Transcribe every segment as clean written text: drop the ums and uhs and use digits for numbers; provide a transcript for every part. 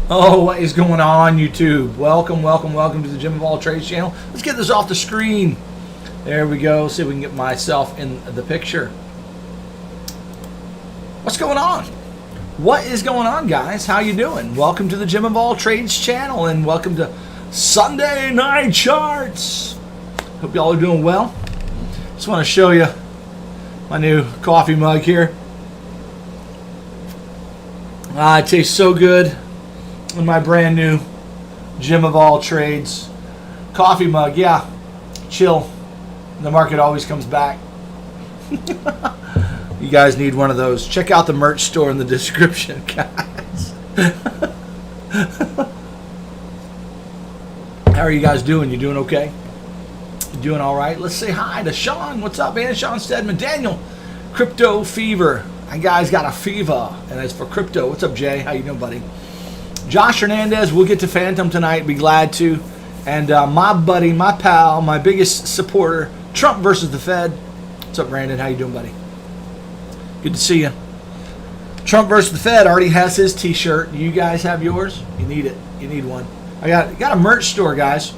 Oh, what is going on, YouTube? Welcome to the Jim of All Trades channel. Let's get this off the screen. There we go. See if we can get myself in the picture. What's going on? What is going on, guys? How you doing? Welcome to the Jim of All Trades channel, and welcome to Sunday Night Charts. Hope y'all are doing well. Just want to show you my new coffee mug here. It tastes so good in my brand new Jim of All Trades coffee mug. Yeah, chill. The market always comes back. You guys need one of those. Check out the merch store in the description, guys. How are you guys doing? You doing okay? You doing all right? Let's say hi to Sean. What's up, man? Sean Stedman. Daniel, Crypto Fever. I guys got a fever, and it's for crypto. What's up, Jay? How you doing, buddy? Josh Hernandez. We'll get to Phantom tonight. Be glad to. And my buddy, my pal, my biggest supporter, Trump versus the Fed. What's up, Brandon? How you doing, buddy? Good to see you. Trump versus the Fed already has his T-shirt. You guys have yours? You need it. You need one. I got a merch store, guys.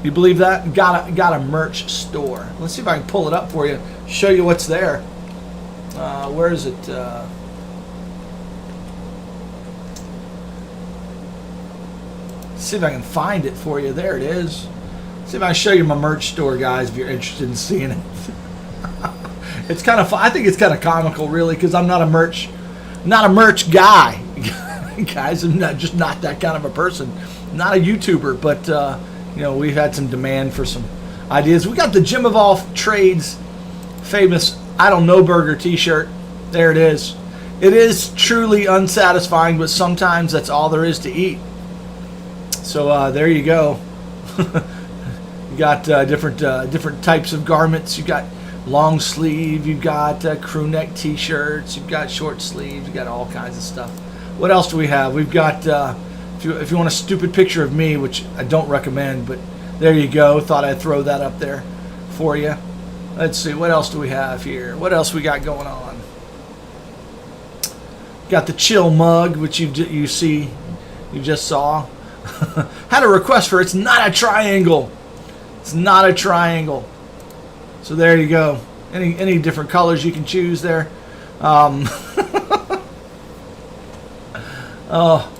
You believe that? Got a merch store. Let's see if I can pull it up for you. Show you what's there. Where is it? See if I can find it for you. There it is. See if I can show you my merch store, guys, if you're interested in seeing it. It's kind of fun. I think it's kind of comical, really, because I'm not a merch guy. Guys, I'm not that kind of a person. Not a YouTuber, but you know, we've had some demand for some ideas. We got the Jim of All Trades famous I Don't Know Burger T-shirt. There it is. It is truly unsatisfying, but sometimes that's all there is to eat. So there you go. You got different types of garments. You got long sleeve. You got crew neck T-shirts. You've got short sleeves. You got all kinds of stuff. What else do we have? We've got if you want a stupid picture of me, which I don't recommend, but there you go. Thought I'd throw that up there for you. Let's see, what else do we have here? What else we got going on? Got the chill mug, which you just saw. Had a request for it's not a triangle. It's not a triangle. So there you go. Any different colors you can choose there. Oh,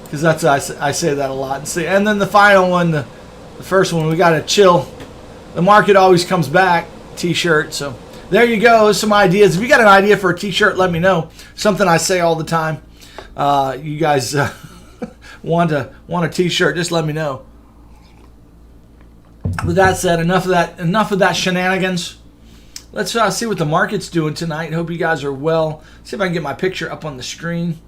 because that's I say that a lot. And then the final one, the first one, we got a chill. The market always comes back T-shirt. So there you go. Some ideas. If you got an idea for a T-shirt, let me know. Something I say all the time. You guys want a T-shirt? Just let me know. With that said, enough of that shenanigans. Let's see what the market's doing tonight. Hope you guys are well. See if I can get my picture up on the screen.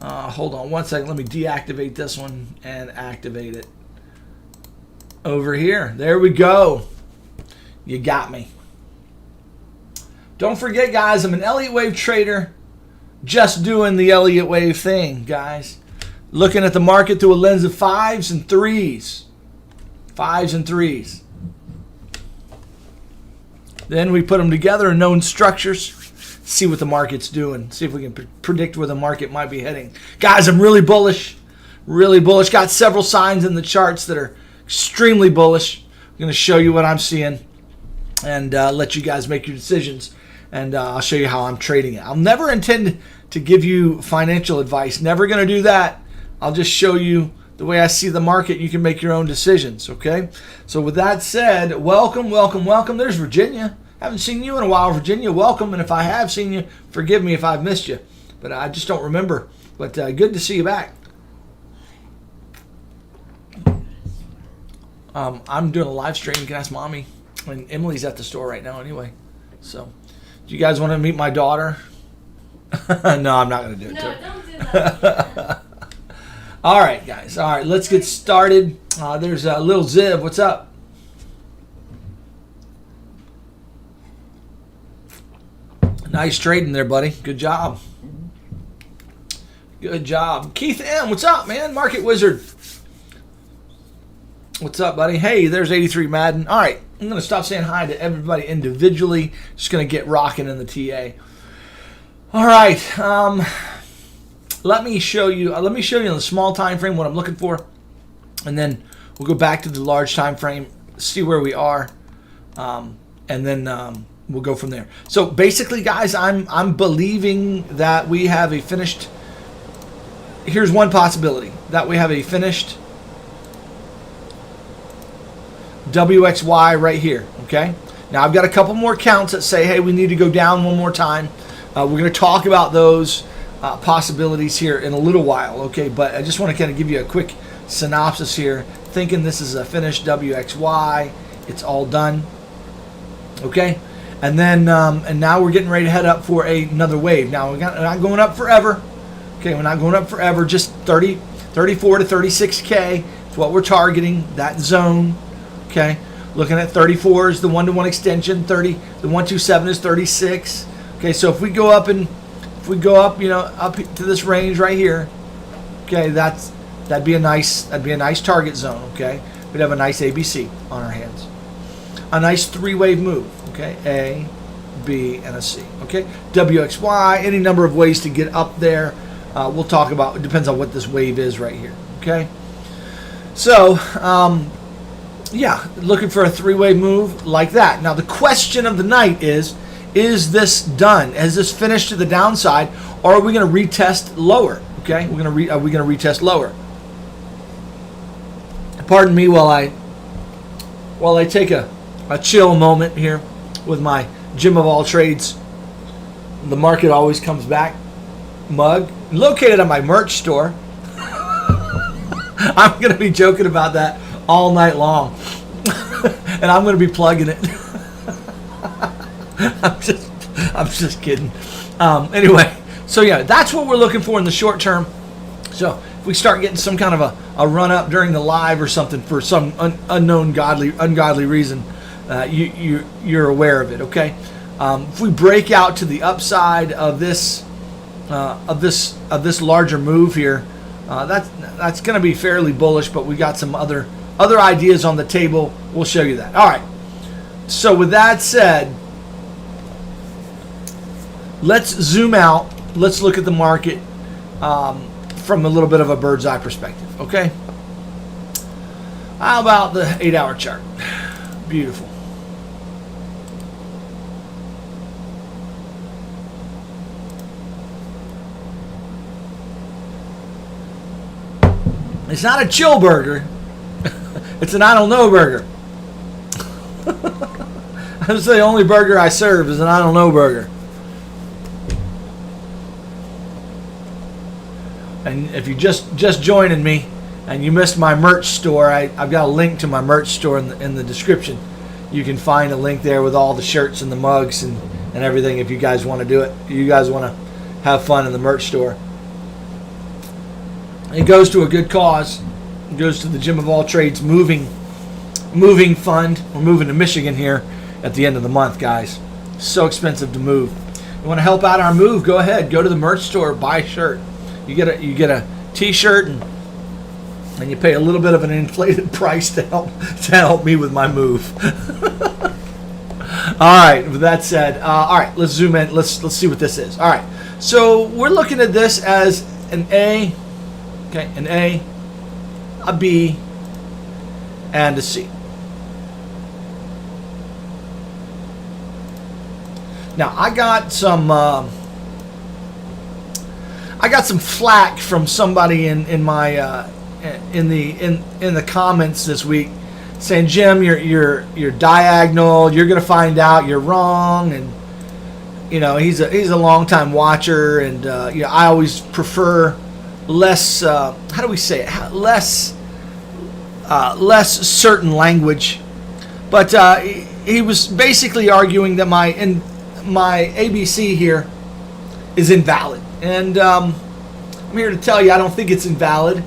Hold on one second. Let me deactivate this one and activate it over here. There we go. You got me. Don't forget, guys, I'm an Elliott Wave trader. Just doing the Elliott Wave thing, guys. Looking at the market through a lens of 5s and 3s. 5s and 3s. Then we put them together in known structures. See what the market's doing. See if we can predict where the market might be heading. Guys, I'm really bullish. Really bullish. Got several signs in the charts that are extremely bullish. I'm going to show you what I'm seeing and let you guys make your decisions. And I'll show you how I'm trading it. I'll never intend to give you financial advice. Never going to do that. I'll just show you the way I see the market. You can make your own decisions, okay? So with that said, welcome. There's Virginia. Haven't seen you in a while, Virginia. Welcome. And if I have seen you, forgive me if I've missed you. But I just don't remember. But good to see you back. I'm doing a live stream. You can ask Mommy. And Emily's at the store right now anyway. So, do you guys want to meet my daughter? No, I'm not going to do it. No, don't do that. All right, guys. All right, let's get started. There's Lil Zib. What's up? Nice trading there, buddy. Good job. Good job. Keith M. What's up, man? Market Wizard. What's up, buddy? Hey, there's 83 Madden. All right, I'm going to stop saying hi to everybody individually. Just going to get rocking in the TA. All right. let me show you on the small time frame what I'm looking for, and then we'll go back to the large time frame, see where we are, and then we'll go from there. So basically, guys, I'm believing that we have a finished. Here's one possibility, that we have a finished WXY right here. Okay. Now I've got a couple more counts that say, hey, we need to go down one more time. We're going to talk about those possibilities here in a little while, okay? But I just want to kind of give you a quick synopsis here, thinking this is a finished WXY. It's all done, okay? And then and now we're getting ready to head up for another wave. Now we're not going up forever, okay? We're not going up forever. Just 34 to 36K is what we're targeting, that zone, okay? Looking at 34 is the 1-to-1 extension. The 127 is 36. Okay, so if we go up, you know, up to this range right here, okay, that'd be a nice target zone. Okay, we'd have a nice ABC on our hands, a nice three-wave move. Okay, A, B, and a C. Okay, WXY, any number of ways to get up there. We'll talk about. It depends on what this wave is right here. Okay, so. Yeah, looking for a three-way move like that. Now, the question of the night is this done? Has this finished to the downside, or are we going to retest lower? Okay, are we going to retest lower? Pardon me while I take a chill moment here with my Jim of all trades. The market always comes back mug, located at my merch store. I'm going to be joking about that all night long. And I'm going to be plugging it. I'm just kidding. Anyway, so yeah, that's what we're looking for in the short term. So if we start getting some kind of a run up during the live or something for some unknown ungodly reason, you're aware of it. Okay. If we break out to the upside of this larger move here, that's going to be fairly bullish. But we got some other ideas on the table. We'll show you that. All right. So with that said, let's zoom out. Let's look at the market from a little bit of a bird's eye perspective. Okay. How about the 8-hour chart? Beautiful. It's not a chill burger. It's an I don't know burger. That's the only burger I serve is an I don't know burger. And if you just joining me and you missed my merch store, I've got a link to my merch store in the description. You can find a link there with all the shirts and the mugs and everything if you guys want to do it. You guys want to have fun in the merch store. It goes to a good cause. It goes to the Jim of all trades moving fund. We're moving to Michigan here at the end of the month, guys. So expensive to move. You want to help out our move? Go ahead. Go to the merch store. Buy a shirt. You get a T-shirt and you pay a little bit of an inflated price to help me with my move. All right. With that said, all right. Let's zoom in. Let's see what this is. All right. So we're looking at this as an A. Okay, an A, a B, and a C. Now I got some flack from somebody in the comments this week, saying, Jim, you're diagonal. You're gonna find out you're wrong, and you know he's a longtime watcher, and you know I always prefer less how do we say it, less certain language, but he was basically arguing that my ABC here is invalid, and I'm here to tell you I don't think it's invalid.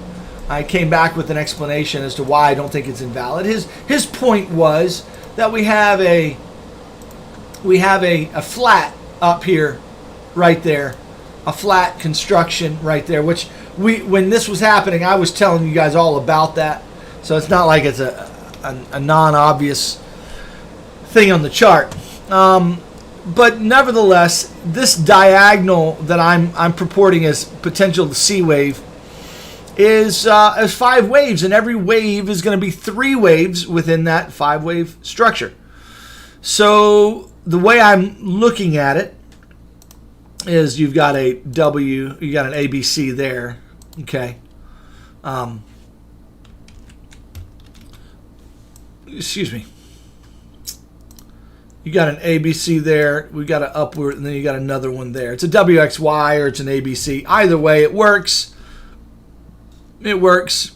I came back with an explanation as to why I don't think it's invalid. His point was that we have a flat up here right there, a flat construction right there, which when this was happening, I was telling you guys all about that. So it's not like it's a non-obvious thing on the chart. But nevertheless, this diagonal that I'm purporting as potential C wave is 5 waves, and every wave is going to be 3 waves within that 5-wave structure. So the way I'm looking at it is you've got a W, you got an ABC there, okay. Excuse me. You got an ABC there, we got an upward, and then you got another one there. It's a WXY or it's an ABC. Either way, it works. It works.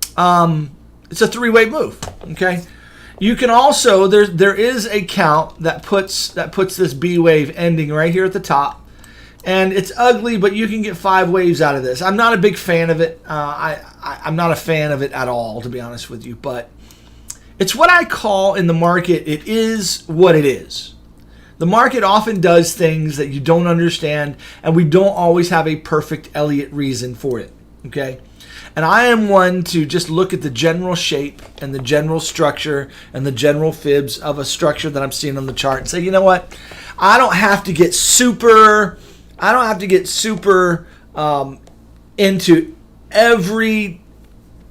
It's a 3-way move. Okay. You can also there is a count that puts this B wave ending right here at the top, and it's ugly, but you can get 5 waves out of this. I'm not a big fan of it. I'm not a fan of it at all, to be honest with you, but it's what I call in the market, it is what it is. The market often does things that you don't understand, and we don't always have a perfect Elliott reason for it, okay? And I am one to just look at the general shape and the general structure and the general fibs of a structure that I'm seeing on the chart and say, you know what? I don't have to get super into every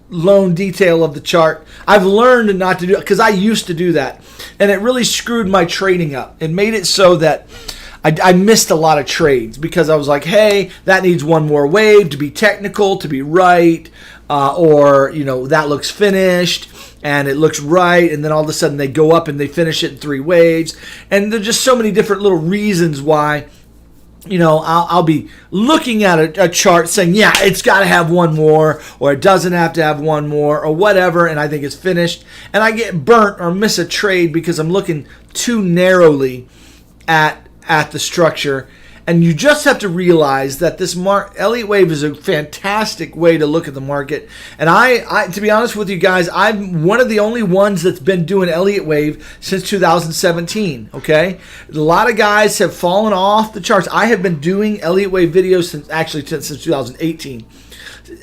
lone detail of the chart. I've learned not to do it because I used to do that, and it really screwed my trading up. It made it so that I missed a lot of trades because I was like, hey, that needs one more wave to be technical, to be right, or that looks finished and it looks right, and then all of a sudden they go up and they finish it in 3 waves, and there's just so many different little reasons why. I'll be looking at a chart saying, yeah, it's got to have one more, or it doesn't have to have one more, or whatever, and I think it's finished. And I get burnt or miss a trade because I'm looking too narrowly at the structure. And you just have to realize that this Elliott Wave is a fantastic way to look at the market. And I to be honest with you guys, I'm one of the only ones that's been doing Elliott Wave since 2017, okay? A lot of guys have fallen off the charts. I have been doing Elliott Wave videos since 2018.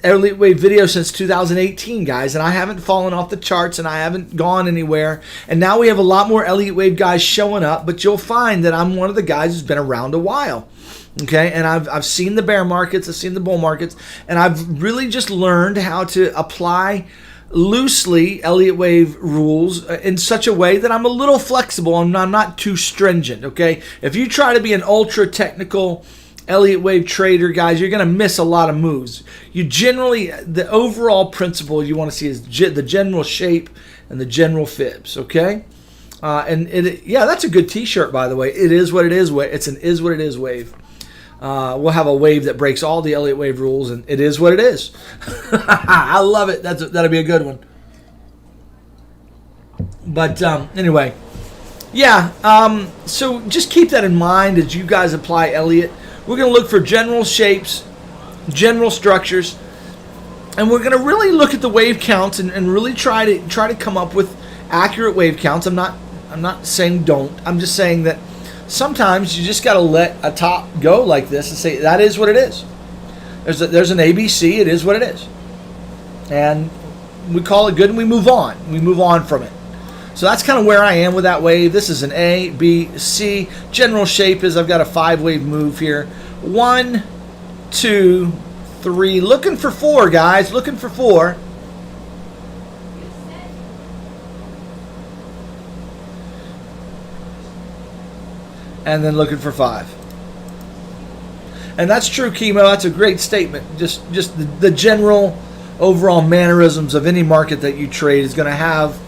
Elliott Wave video since 2018, guys, and I haven't fallen off the charts and I haven't gone anywhere. And now we have a lot more Elliott Wave guys showing up, but you'll find that I'm one of the guys who's been around a while. Okay, and I've seen the bear markets, I've seen the bull markets, and I've really just learned how to apply loosely Elliott Wave rules in such a way that I'm a little flexible and I'm not too stringent. Okay, if you try to be an ultra technical Elliott Wave trader, guys, you're going to miss a lot of moves. You generally, the overall principle you want to see is the general shape and the general fibs, okay? Yeah, that's a good t-shirt, by the way. It is what it is. It's an is what it is wave. We'll have a wave that breaks all the Elliott Wave rules, and it is what it is. I love it. That'll be a good one. But anyway, yeah, so just keep that in mind as you guys apply Elliott. We're going to look for general shapes, general structures, and we're going to really look at the wave counts and really try to come up with accurate wave counts. I'm not saying don't. I'm just saying that sometimes you just got to let a top go like this and say that is what it is. There's an ABC. It is what it is, and we call it good and we move on. We move on from it. So that's kind of where I am with that wave. This is an A, B, C. General shape is I've got a 5-wave move here. 1, 2, 3. Looking for 4, guys. Looking for 4. And then looking for 5. And that's true, Chemo. That's a great statement. Just the general overall mannerisms of any market that you trade is going to have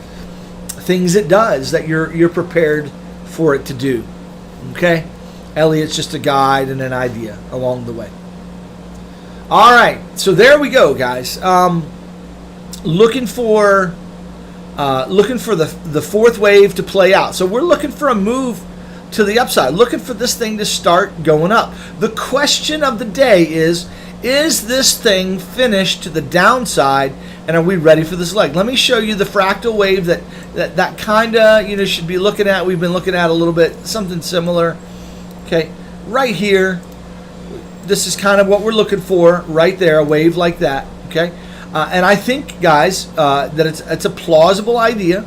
things it does that you're prepared for it to do. Okay? Elliott's just a guide and an idea along the way. All right, so there we go, guys. Looking for the 4th wave to play out. So we're looking for a move to the upside, looking for this thing to start going up. The question of the day is this thing finished to the downside, and are we ready for this leg? Let me show you the fractal wave that kind of should be looking at. We've been looking at a little bit, something similar. Okay, right here, this is kind of what we're looking for right there, a wave like that. Okay, and I think, guys, that it's a plausible idea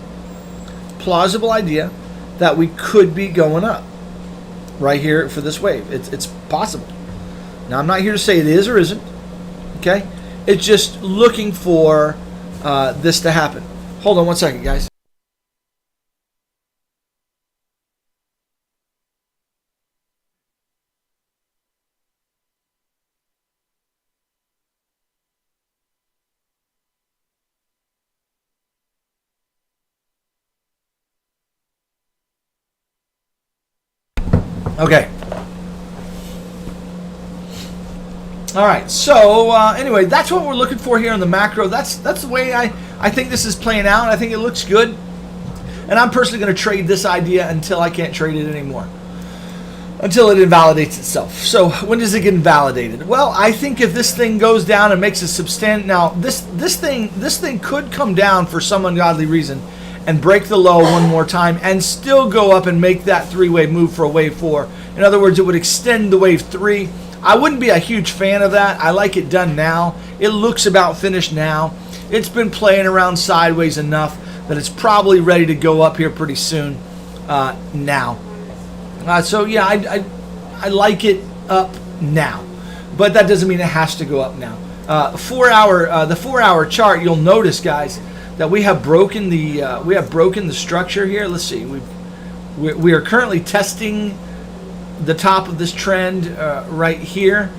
that we could be going up. right here for this wave. It's possible. Now, I'm not here to say it is or isn't. Okay? It's just looking for this to happen. Hold on one second, guys. Okay. All right. So anyway, that's what we're looking for here on the macro. That's the way I think this is playing out. I think it looks good. And I'm personally going to trade this idea until I can't trade it anymore. Until it invalidates itself. So when does it get invalidated? Well, I think if this thing goes down and makes a substantial... Now, this thing could come down for some ungodly reason and break the low one more time and still go up and make that three-wave move for a wave 4. In other words, it would extend the wave 3. I wouldn't be a huge fan of that. I like it done now. It looks about finished now. It's been playing around sideways enough that it's probably ready to go up here pretty soon now. So yeah, I like it up now, but that doesn't mean it has to go up now. The 4-hour chart, you'll notice, guys, that we have broken the structure here. Let's see, we are currently testing the top of this trend right here.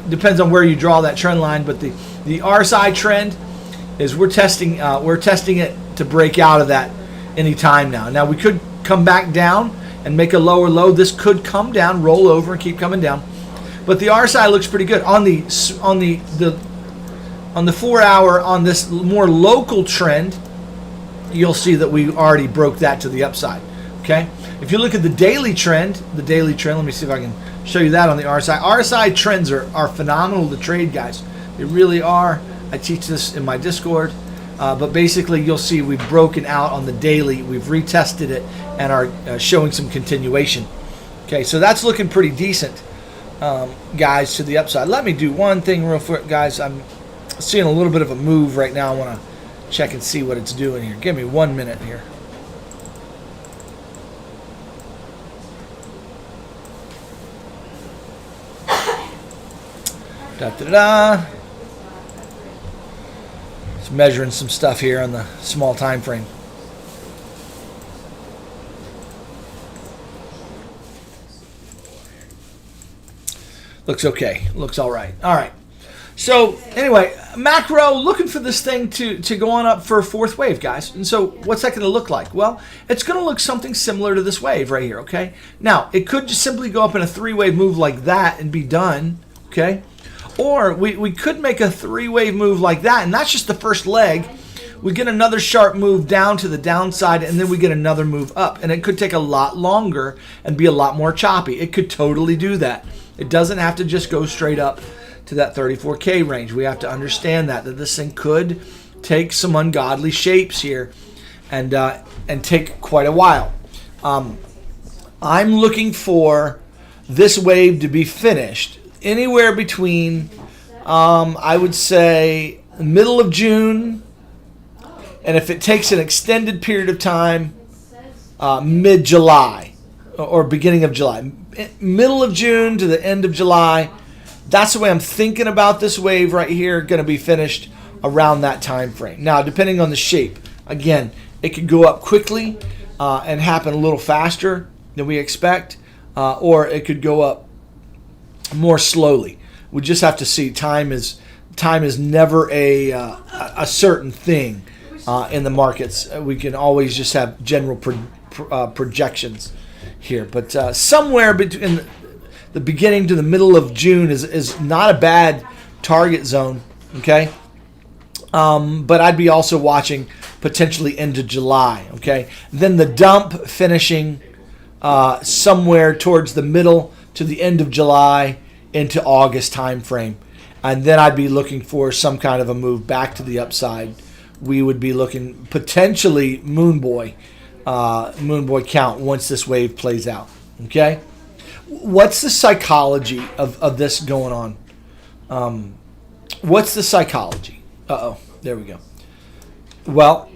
Depends on where you draw that trend line, but the RSI trend is we're testing it to break out of that any time now. Now we could come back down and make a lower low. This could come down, roll over, and keep coming down. But the RSI looks pretty good on the 4-hour. On this more local trend, you'll see that we already broke that to the upside. Okay. If you look at the daily trend, let me see if I can show you that on the RSI. RSI trends are phenomenal to trade, guys. They really are. I teach this in my Discord. But basically, you'll see we've broken out on the daily. We've retested it and are showing some continuation. Okay, so that's looking pretty decent, guys, to the upside. Let me do one thing real quick, guys. I'm seeing a little bit of a move right now. I want to check and see what it's doing here. Give me 1 minute here. Da-da-da. Just measuring some stuff here on the small time frame. Looks okay. Looks all right. All right. So anyway, macro, looking for this thing to go on up for a fourth wave, guys. And so what's that going to look like? Well, it's going to look something similar to this wave right here, okay? Now, it could just simply go up in a three-wave move like that and be done, okay? Or we could make a three-wave move like that, and that's just the first leg. We get another sharp move down to the downside, and then we get another move up. And it could take a lot longer and be a lot more choppy. It could totally do that. It doesn't have to just go straight up to that 34K range. We have to understand that this thing could take some ungodly shapes here and take quite a while. I'm looking for this wave to be finished anywhere between, I would say, middle of June, and if it takes an extended period of time, mid-July or beginning of July. Middle of June to the end of July. That's the way I'm thinking about this wave right here, going to be finished around that time frame. Now, depending on the shape, again, it could go up quickly and happen a little faster than we expect, or it could go up more slowly. We just have to see. Time is never a certain thing in the markets. We can always just have general projections here, but somewhere between the beginning to the middle of June is not a bad target zone, okay? But I'd be also watching potentially into July, okay? Then the dump finishing somewhere towards the middle to the end of July into August time frame. And then I'd be looking for some kind of a move back to the upside. We would be looking potentially Moon Boy count once this wave plays out, okay? What's the psychology of this going on? What's the psychology? Uh-oh, there we go. Well,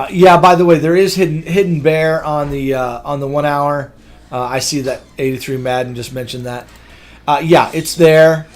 yeah, by the way, there is hidden bear on the 1 hour. I see that 83 Madden just mentioned that. Yeah, it's there.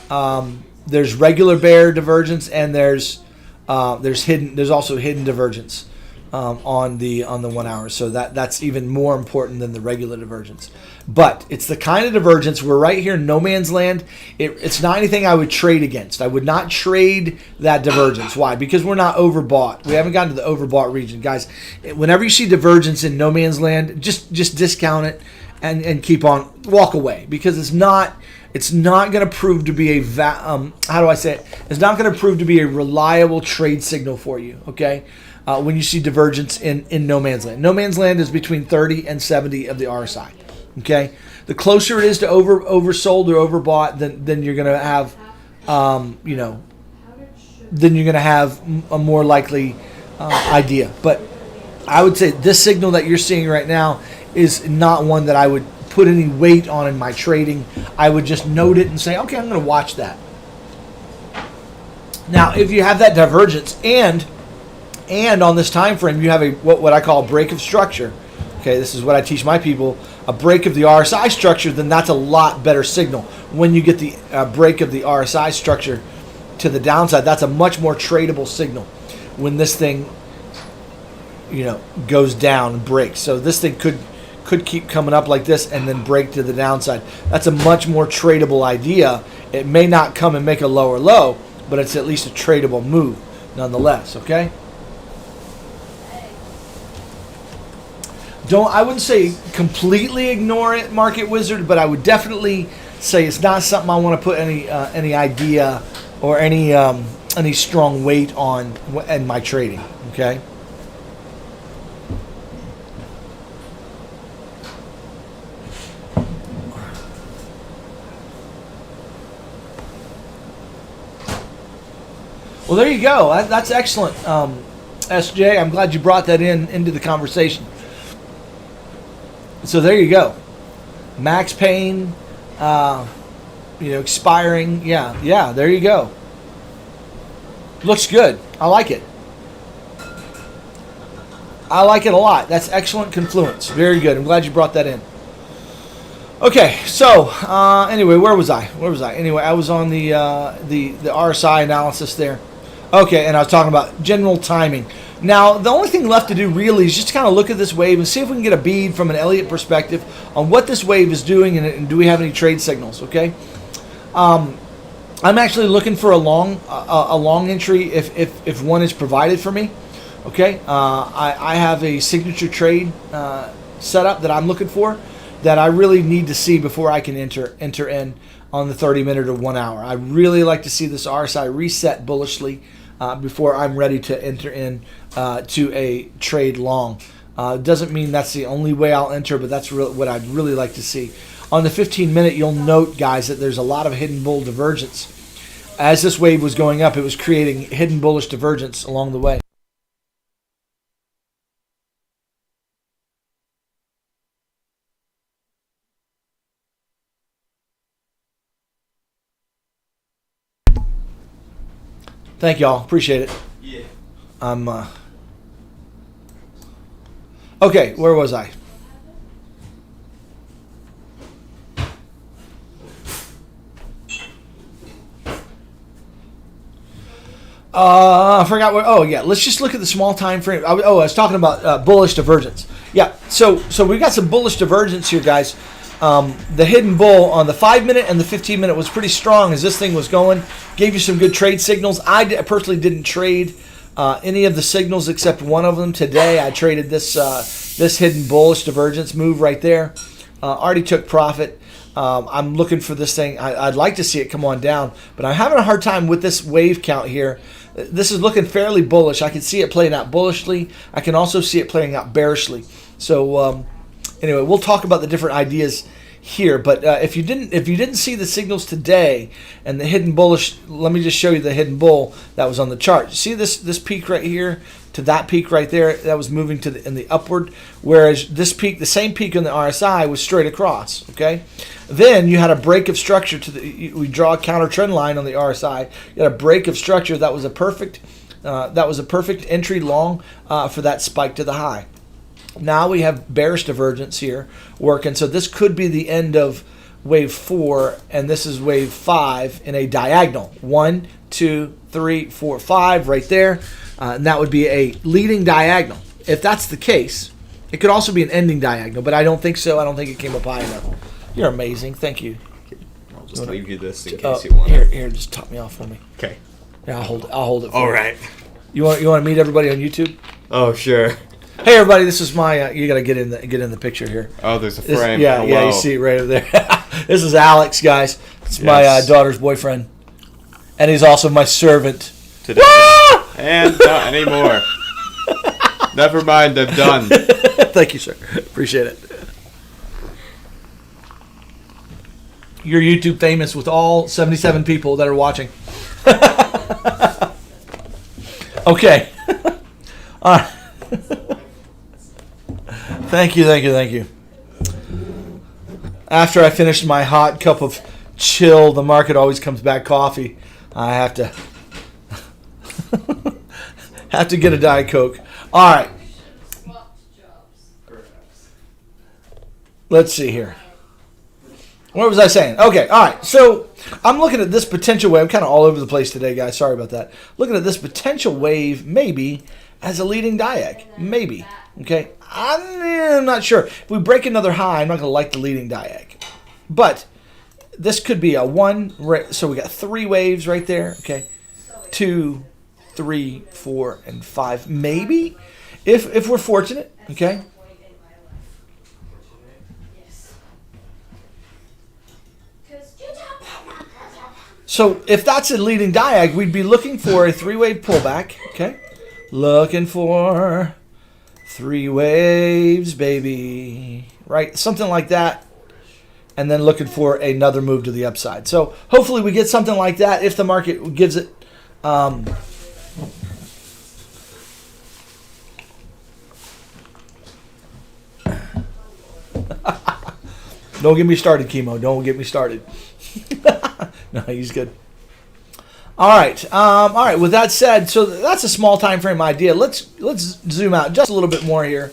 There's regular bear divergence, and there's hidden. There's also hidden divergence on the 1 hour. So that's even more important than the regular divergence. But it's the kind of divergence. We're right here in no man's land. It's not anything I would trade against. I would not trade that divergence. Why? Because we're not overbought. We haven't gotten to the overbought region, guys. Whenever you see divergence in no man's land, just discount it and keep on, walk away, because it's not going to prove to be how do I say it? It's not going to prove to be a reliable trade signal for you. Okay. When you see divergence in no man's land. No man's land is between 30 and 70 of the RSI. Okay, the closer it is to oversold or overbought, then you're going to have, then you're going to have a more likely idea. But I would say this signal that you're seeing right now is not one that I would put any weight on in my trading. I would just note it and say, okay, I'm going to watch that. Now, if you have that divergence and on this time frame you have what I call a break of structure. Okay, this is what I teach my people. A break of the RSI structure, then that's a lot better signal. When you get the break of the RSI structure to the downside, that's a much more tradable signal when this thing, goes down and breaks. So this thing could keep coming up like this and then break to the downside. That's a much more tradable idea. It may not come and make a lower low, but it's at least a tradable move nonetheless, okay? I wouldn't say completely ignore it, Market Wizard, but I would definitely say it's not something I want to put any idea or any strong weight on in my trading. Okay. Well, there you go. That's excellent, SJ. I'm glad you brought that into the conversation. So there you go. Max Payne, expiring. Yeah, there you go. Looks good. I like it. I like it a lot. That's excellent confluence. Very good. I'm glad you brought that in. Okay, so anyway, where was I? Anyway, I was on the RSI analysis there. Okay, and I was talking about general timing. Now, the only thing left to do really is just kind of look at this wave and see if we can get a bead from an Elliott perspective on what this wave is doing and do we have any trade signals, okay? I'm actually looking for a long entry if one is provided for me, okay? I have a signature trade setup that I'm looking for that I really need to see before I can enter in on the 30-minute or 1 hour. I really like to see this RSI reset bullishly before I'm ready to enter in to a trade long. Doesn't mean that's the only way I'll enter, but that's what I'd really like to see. On the 15-minute, you'll note, guys, that there's a lot of hidden bull divergence. As this wave was going up, it was creating hidden bullish divergence along the way. Thank y'all. Appreciate it. Yeah. Okay, where was I? I forgot where. Oh, yeah. Let's just look at the small time frame. I was talking about bullish divergence. Yeah. So we've got some bullish divergence here, guys. The hidden bull on the 5-minute and the 15-minute was pretty strong as this thing was going. Gave you some good trade signals. I personally didn't trade any of the signals except one of them today. I traded this hidden bullish divergence move right there. Already took profit. I'm looking for this thing. I'd like to see it come on down, but I'm having a hard time with this wave count here. This is looking fairly bullish. I can see it playing out bullishly. I can also see it playing out bearishly. So anyway, we'll talk about the different ideas here. But if you didn't see the signals today and the hidden bullish, let me just show you the hidden bull that was on the chart. See this peak right here to that peak right there that was moving in the upward, whereas this peak, the same peak on the RSI, was straight across. Okay, then you had a break of structure we draw a counter trend line on the RSI. You had a break of structure that was a perfect entry long for that spike to the high. Now we have bearish divergence here working. So this could be the end of wave 4, and this is wave 5 in a diagonal. 1, 2, 3, 4, 5 right there. And that would be a leading diagonal. If that's the case, it could also be an ending diagonal, but I don't think so. I don't think it came up high enough. You're amazing. Thank you. I'll just leave you this in case you want here, it. here, just top me off for me. Okay. Yeah, I'll hold it for All you. right. You want to meet everybody on YouTube? Oh, sure. Hey everybody, this is my. You gotta get in the picture here. Oh, there's a This- frame. yeah, Oh, yeah, wow. you see it right over there. This is Alex, guys. It's my Yes. daughter's boyfriend, and he's also my servant. Today. And not anymore. Never mind, I'm done. Thank you, sir. Appreciate it. You're YouTube famous with all 77 people that are watching. Okay. All right. Thank you. After I finish my hot cup of chill, the market always comes back coffee. I have to get a Diet Coke. All right. Let's see here. What was I saying? Okay, all right. So I'm looking at this potential wave. I'm kind of all over the place today, guys. Sorry about that. Looking at this potential wave, maybe as a leading diag. Maybe. Okay. I'm not sure. If we break another high, I'm not going to like the leading diag. But this could be a one. So we got 3 waves right there. Okay. 2, 3, 4, and 5. Maybe. If we're fortunate. Okay. So if that's a leading diag, we'd be looking for a 3-wave pullback. Okay. Looking for 3 waves, baby. Right? Something like that. And then looking for another move to the upside. So hopefully we get something like that if the market gives it. Don't get me started, Chemo. Don't get me started. No, he's good. All right. With that said, so that's a small time frame idea. Let's zoom out just a little bit more here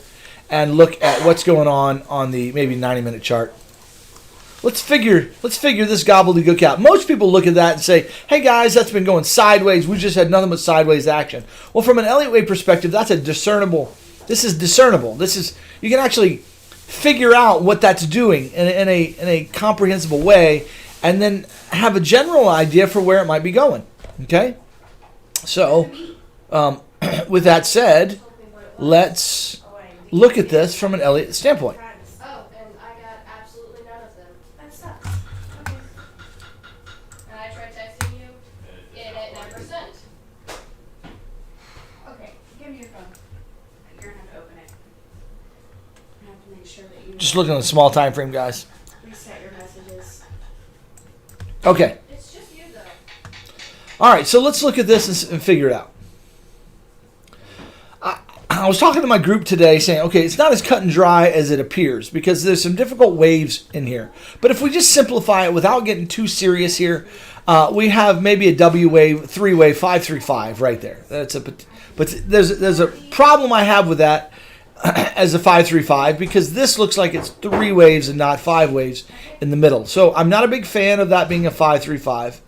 and look at what's going on the maybe 90-minute chart. Let's figure this gobbledygook out. Most people look at that and say, "Hey guys, that's been going sideways. We just had nothing but sideways action." Well, from an Elliott Wave perspective, that's a discernible. This is discernible. This is you can actually figure out what that's doing in a comprehensible way, and then have a general idea for where it might be going. Okay? So, with that said, let's look at this from an Elliott standpoint. Oh, and I got absolutely none of them. That sucks. Okay. And I tried texting you, it at 9%. Okay, give me your phone. You're gonna have to open it. I have to make sure that you Just looking at the small time frame, guys. reset your messages. Okay. It's just you, though. All right, so let's look at this and figure it out. I was talking to my group today saying, okay, it's not as cut and dry as it appears because there's some difficult waves in here. But if we just simplify it without getting too serious here, we have maybe a W wave, 3-wave, 535 right there. But there's a problem I have with that as a 535 because this looks like it's 3 waves and not 5 waves in the middle. So I'm not a big fan of that being a 535.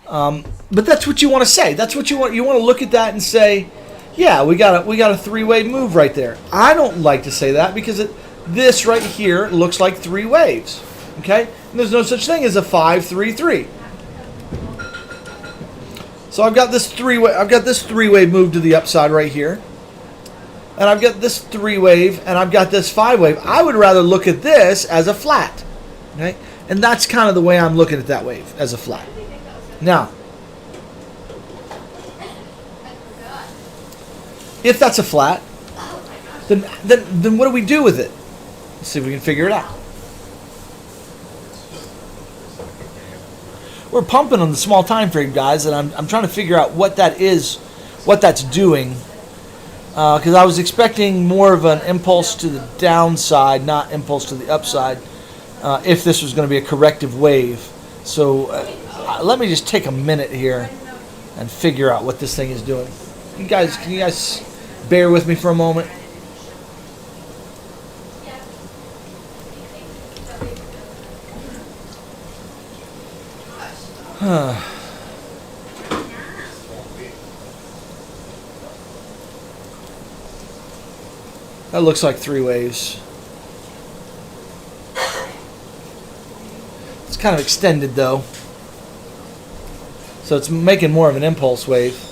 But that's what you want to say. That's what you want. You want to look at that and say, yeah, we got a 3-wave move right there. I don't like to say that because this right here looks like 3 waves. Okay? And there's no such thing as a 5-3-3. So I've got this 3-wave move to the upside right here. And I've got this 3-wave and I've got this 5-wave. I would rather look at this as a flat. Okay? And that's kind of the way I'm looking at that wave, as a flat. Now, if that's a flat, then what do we do with it? Let's see if we can figure it out. We're pumping on the small time frame, guys, and I'm trying to figure out what that is, what that's doing. Because I was expecting more of an impulse to the downside, not impulse to the upside, if this was going to be a corrective wave. So let me just take a minute here and figure out what this thing is doing. Can you guys bear with me for a moment? That looks like 3 waves. It's kind of extended though. So it's making more of an impulse wave.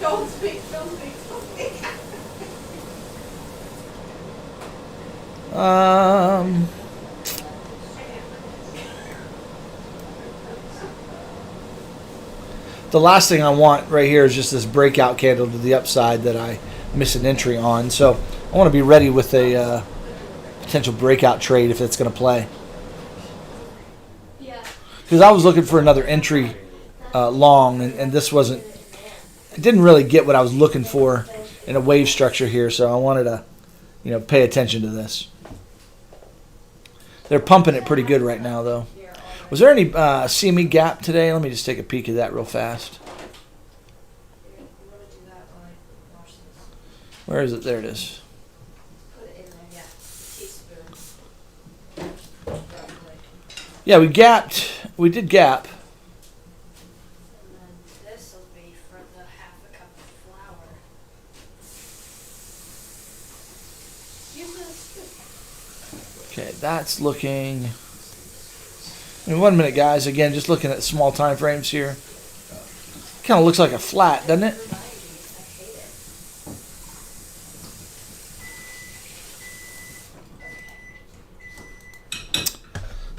Don't speak, don't speak, don't speak. The last thing I want right here is just this breakout candle to the upside that I miss an entry on. So I want to be ready with a potential breakout trade if it's going to play. Yeah. Because I was looking for another entry long, and this wasn't. I didn't really get what I was looking for in a wave structure here, so I wanted to, pay attention to this. They're pumping it pretty good right now, though. Was there any CME gap today? Let me just take a peek at that real fast. Where is it? There it is. Yeah, we gapped. We did gap. And then this will be for the half a cup of flour. Use this. Okay, that's looking. In 1 minute, guys. Again, just looking at small time frames here. Kind of looks like a flat, doesn't it?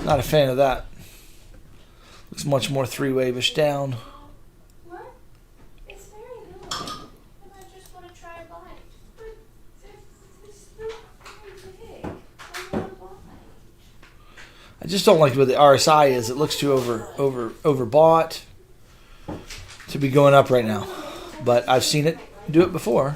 Not a fan of that. Looks much more 3-wave-ish down. What? It's very good. And I just want to try a bite. But it's not very big. I want a bite. I just don't like what the RSI is. It looks too overbought to be going up right now. But I've seen it do it before.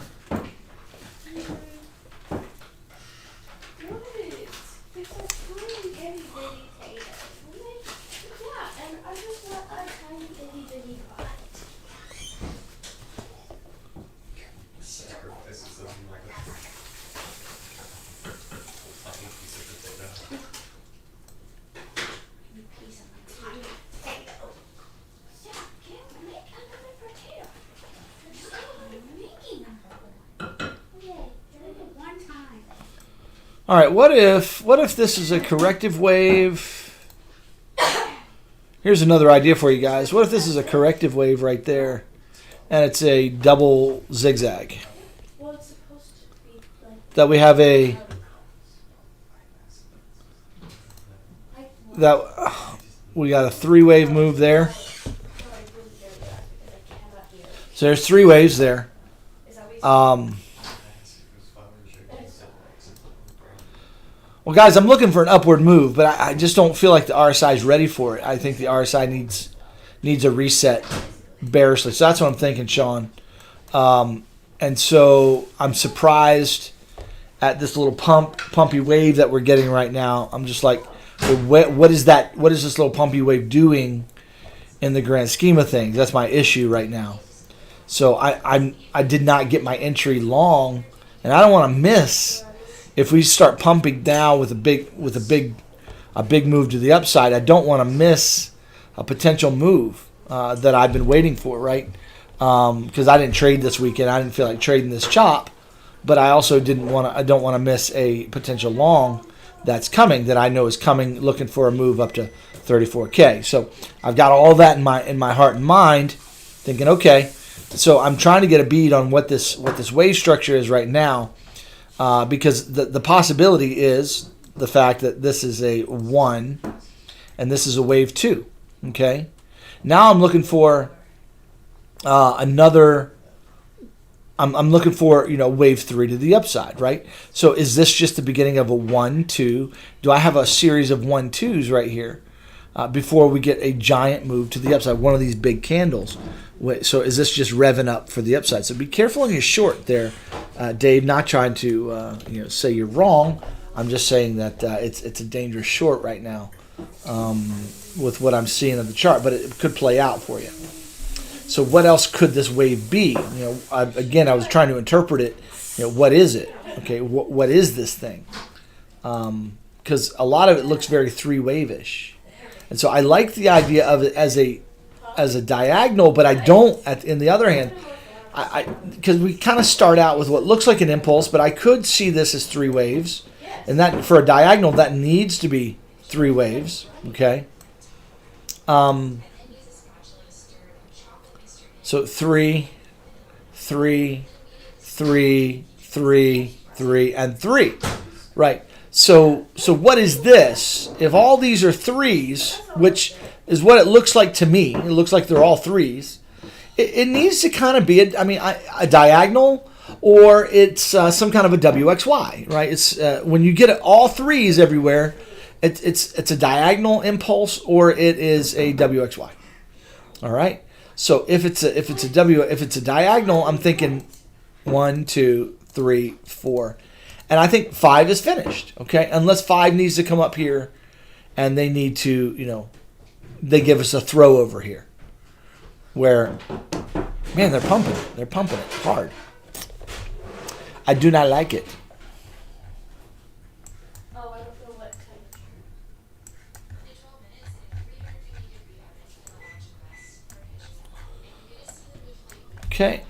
All right, what if this is a corrective wave? Here's another idea for you guys. What if this is a corrective wave right there, and it's a double zigzag? Well, it's supposed to be like That we have we got a 3-wave move there. So there's 3 waves there. Well, guys, I'm looking for an upward move, but I just don't feel like the RSI is ready for it. I think the RSI needs a reset bearishly. So that's what I'm thinking, Sean. And so I'm surprised at this little pumpy wave that we're getting right now. I'm just like, what is that? What is this little pumpy wave doing in the grand scheme of things? That's my issue right now. So I did not get my entry long, and I don't want to miss. If we start pumping down with a big move to the upside, I don't want to miss a potential move that I've been waiting for, right? Because I didn't trade this weekend. I didn't feel like trading this chop, but I also don't want to miss a potential long that's coming, that I know is coming, looking for a move up to 34K. So I've got all that in my heart and mind, thinking, okay. So I'm trying to get a bead on what this wave structure is right now. Because the possibility is the fact that this is a 1 and this is a wave 2. Okay, now I'm looking for another. I'm looking for wave 3 to the upside, right? So is this just the beginning of a 1, 2? Do I have a series of 1, 2s right here before we get a giant move to the upside? One of these big candles. So is this just revving up for the upside? So be careful on your short there, Dave. Not trying to say you're wrong. I'm just saying that it's a dangerous short right now. with what I'm seeing of the chart, but it could play out for you. So what else could this wave be? I was trying to interpret it. What is it? Okay, what is this thing? Because a lot of it looks very three-wave-ish. And so I like the idea of it as a diagonal, but I don't, in the other hand, because we kind of start out with what looks like an impulse, but I could see this as three waves. And that for a diagonal, that needs to be three waves, okay? So 3, 3, 3, 3, 3, and 3, right? So what is this? If all these are threes, which is what it looks like to me, it looks like they're all threes. It needs to kind of be a diagonal, or it's some kind of a WXY, right? It's when you get all threes everywhere, it's a diagonal impulse, or it is a WXY. All right. So if it's a diagonal, I'm thinking 1, 2, 3, 4, and I think 5 is finished. Okay, unless 5 needs to come up here, and they need to, they give us a throw over here, where, man, they're pumping it hard. I do not like it. Oh, I don't know what temperature. Okay.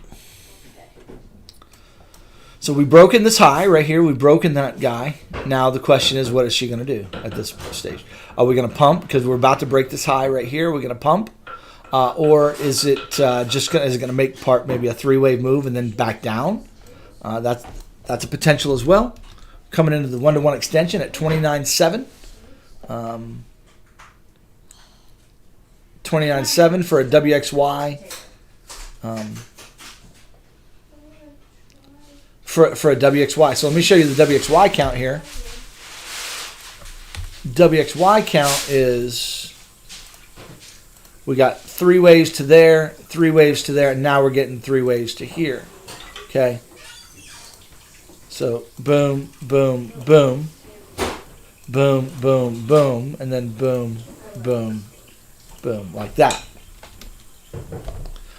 So we've broken this high right here. We've broken that guy. Now the question is, what is she going to do at this stage? Are we going to pump because we're about to break this high right here? Are we going to pump? Or is it is it going to make maybe a three-wave move and then back down? That's a potential as well. Coming into the 1-to-1 extension at 29.7. 29.7 for a WXY. For a WXY. So let me show you the WXY count here. WXY count is, we got 3 waves to there, 3 waves to there, and now we're getting 3 waves to here. Okay. So boom, boom, boom, boom, boom, boom, and then boom, boom, boom, like that.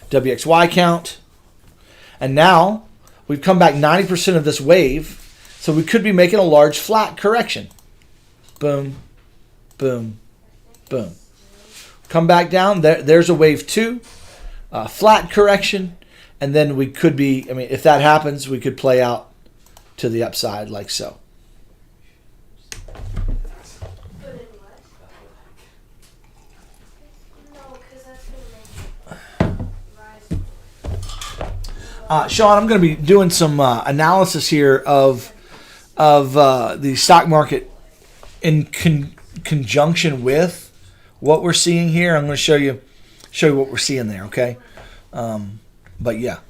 WXY count. And now we've come back 90% of this wave, so we could be making a large flat correction. Boom, boom, boom. Come back down. There's a wave 2, flat correction, and then we could be, if that happens, we could play out to the upside like so. Put in what? No, because that's going to make it rise. Sean, I'm going to be doing some analysis here of the stock market in conjunction with what we're seeing here. I'm going to show you what we're seeing there. Okay, but yeah.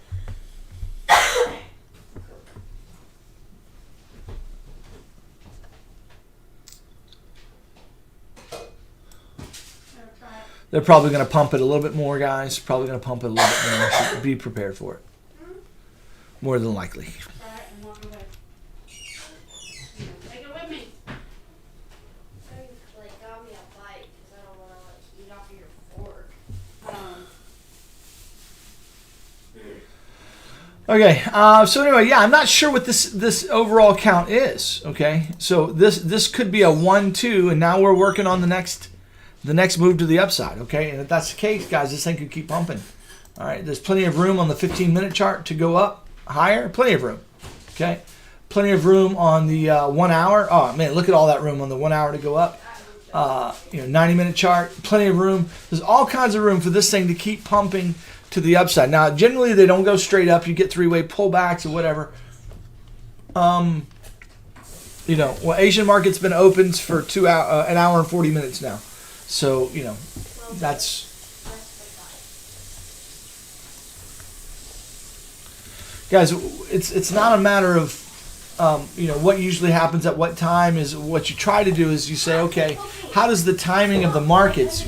They're probably going to pump it a little bit more, guys. Probably going to pump it a little bit more. So be prepared for it. More than likely. Try it and walk away. Take it with me. Got me a bite because I don't want to eat off of your fork. Okay. So anyway, yeah, I'm not sure what this overall count is. Okay. So this could be a 1-2, and now we're working on the next move to the upside. Okay. And if that's the case, guys, this thing could keep pumping. All right. There's plenty of room on the 15-minute chart to go up higher. Plenty of room. Okay. Plenty of room on the 1 hour. Oh man, look at all that room on the 1 hour to go up. 90-minute chart. Plenty of room. There's all kinds of room for this thing to keep pumping to the upside. Now, generally they don't go straight up. You get three-way pullbacks or whatever. Asian market's been open for an hour and 40 minutes now. So that's. Guys, it's not a matter of, what usually happens at what time. Is what you try to do is you say, okay, how does the timing of the markets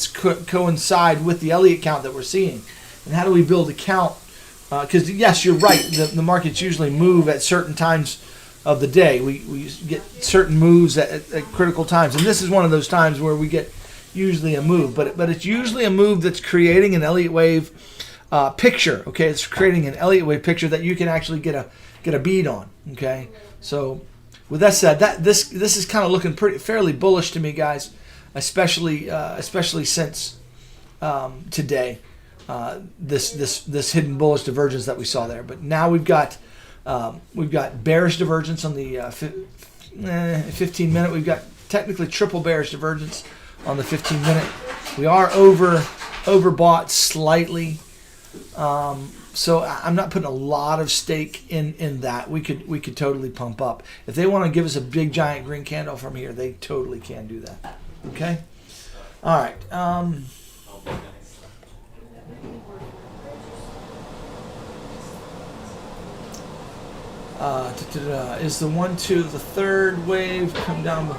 coincide with the Elliott count that we're seeing, and how do we build a count? Because yes, you're right, the markets usually move at certain times of the day. We get certain moves at critical times, and this is one of those times where we get usually a move, but it's usually a move that's creating an Elliott Wave picture. Okay, it's creating an Elliott Wave picture that you can actually get a bead on. Okay, so with that said, this is kind of looking fairly bullish to me, guys, especially since today. This hidden bullish divergence that we saw there, but now we've got bearish divergence on the 15 minute. We've got technically triple bearish divergence on the 15 minute. We are overbought slightly, so I'm not putting a lot of stake in that. We could totally pump up if they want to give us a big giant green candle from here. They totally can do that. Okay, all right. Is the 1-2 the third wave come down?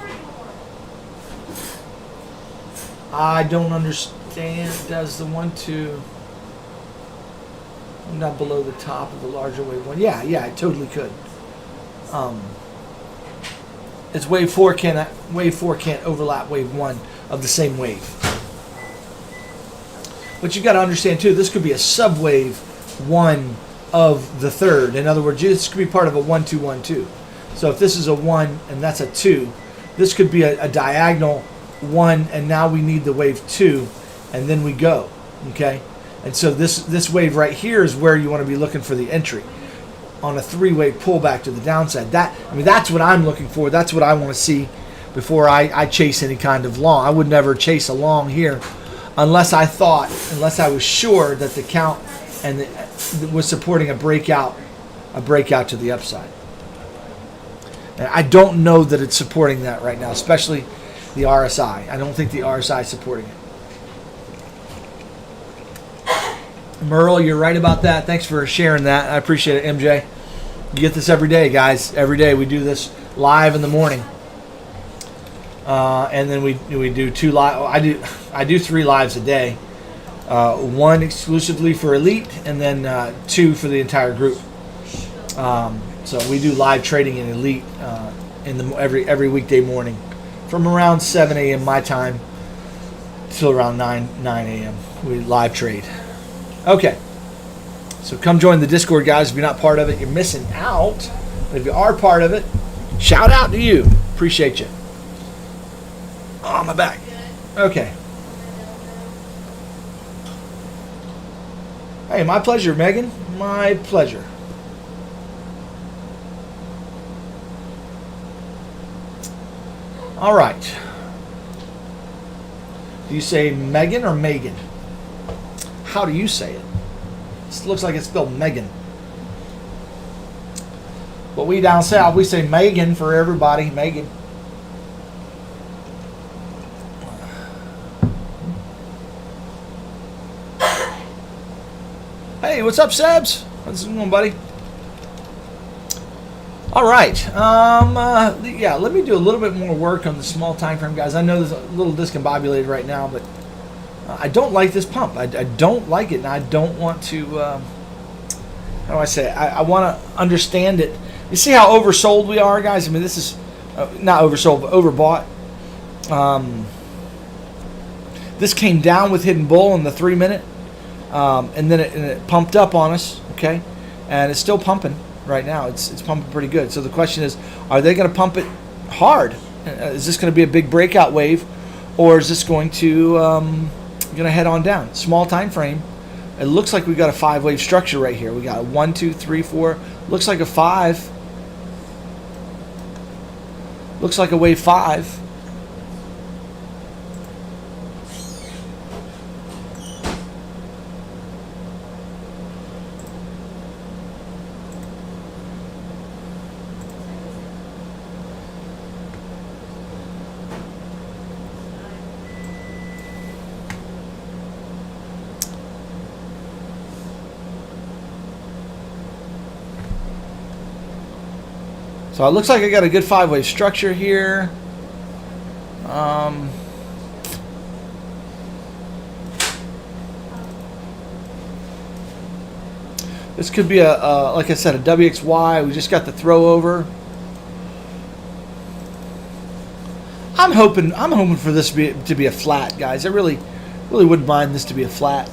I don't understand. Does the 1-2 come down below the top of the larger wave one? Yeah, it totally could. It's wave 4 can't overlap wave 1 of the same wave. But you got to understand too, this could be a subwave 1 of the third. In other words, this could be part of a 1-2-1-2. So if this is a 1 and that's a 2, this could be a diagonal 1, and now we need the wave 2, and then we go. Okay, and so this wave right here is where you want to be looking for the entry on a 3-wave pullback to the downside. That's what I'm looking for. That's what I want to see before I chase any kind of long. I would never chase a long here unless I was sure that the count was supporting a breakout to the upside. And I don't know that it's supporting that right now, especially the RSI. I don't think the RSI is supporting it. Merle, you're right about that. Thanks for sharing that. I appreciate it, MJ. You get this every day, guys. Every day we do this live in the morning, and then we do 2 live. I do 3 lives a day. 1 exclusively for Elite, and then 2 for the entire group. So we do live trading in Elite every weekday morning, from around 7 a.m. my time till around 9 a.m. We live trade. Okay, so come join the Discord, guys. If you're not part of it, you're missing out. But if you are part of it, shout out to you. Appreciate you. Oh, my back. Okay. Hey, my pleasure, Megan. My pleasure. All right. Do you say Megan or Megan? How do you say it? This looks like it's spelled Megan. But we down south, we say Megan for everybody. Megan. Hey, what's up, Sebs? What's going on, buddy? All right. Yeah, let me do a little bit more work on the small time frame, guys. I know there's a little discombobulated right now, but I don't like this pump. I don't like it, and I don't want to. How do I say it? I want to understand it. You see how oversold we are, guys? I mean, this is not oversold, but overbought. This came down with hidden bull in the 3-minute. And then it pumped up on us, okay? And it's still pumping right now. It's pumping pretty good. So the question is, are they going to pump it hard? Is this going to be a big breakout wave, or is this going to head on down? Small time frame. It looks like we got a 5-wave structure right here. We got a 1, 2, 3, 4. Looks like a 5. Looks like a wave 5. So it looks like I got a good 5-wave structure here. This could be like I said, a WXY. We just got the throw over. I'm hoping for this to be a flat, guys. I really wouldn't mind this to be a flat.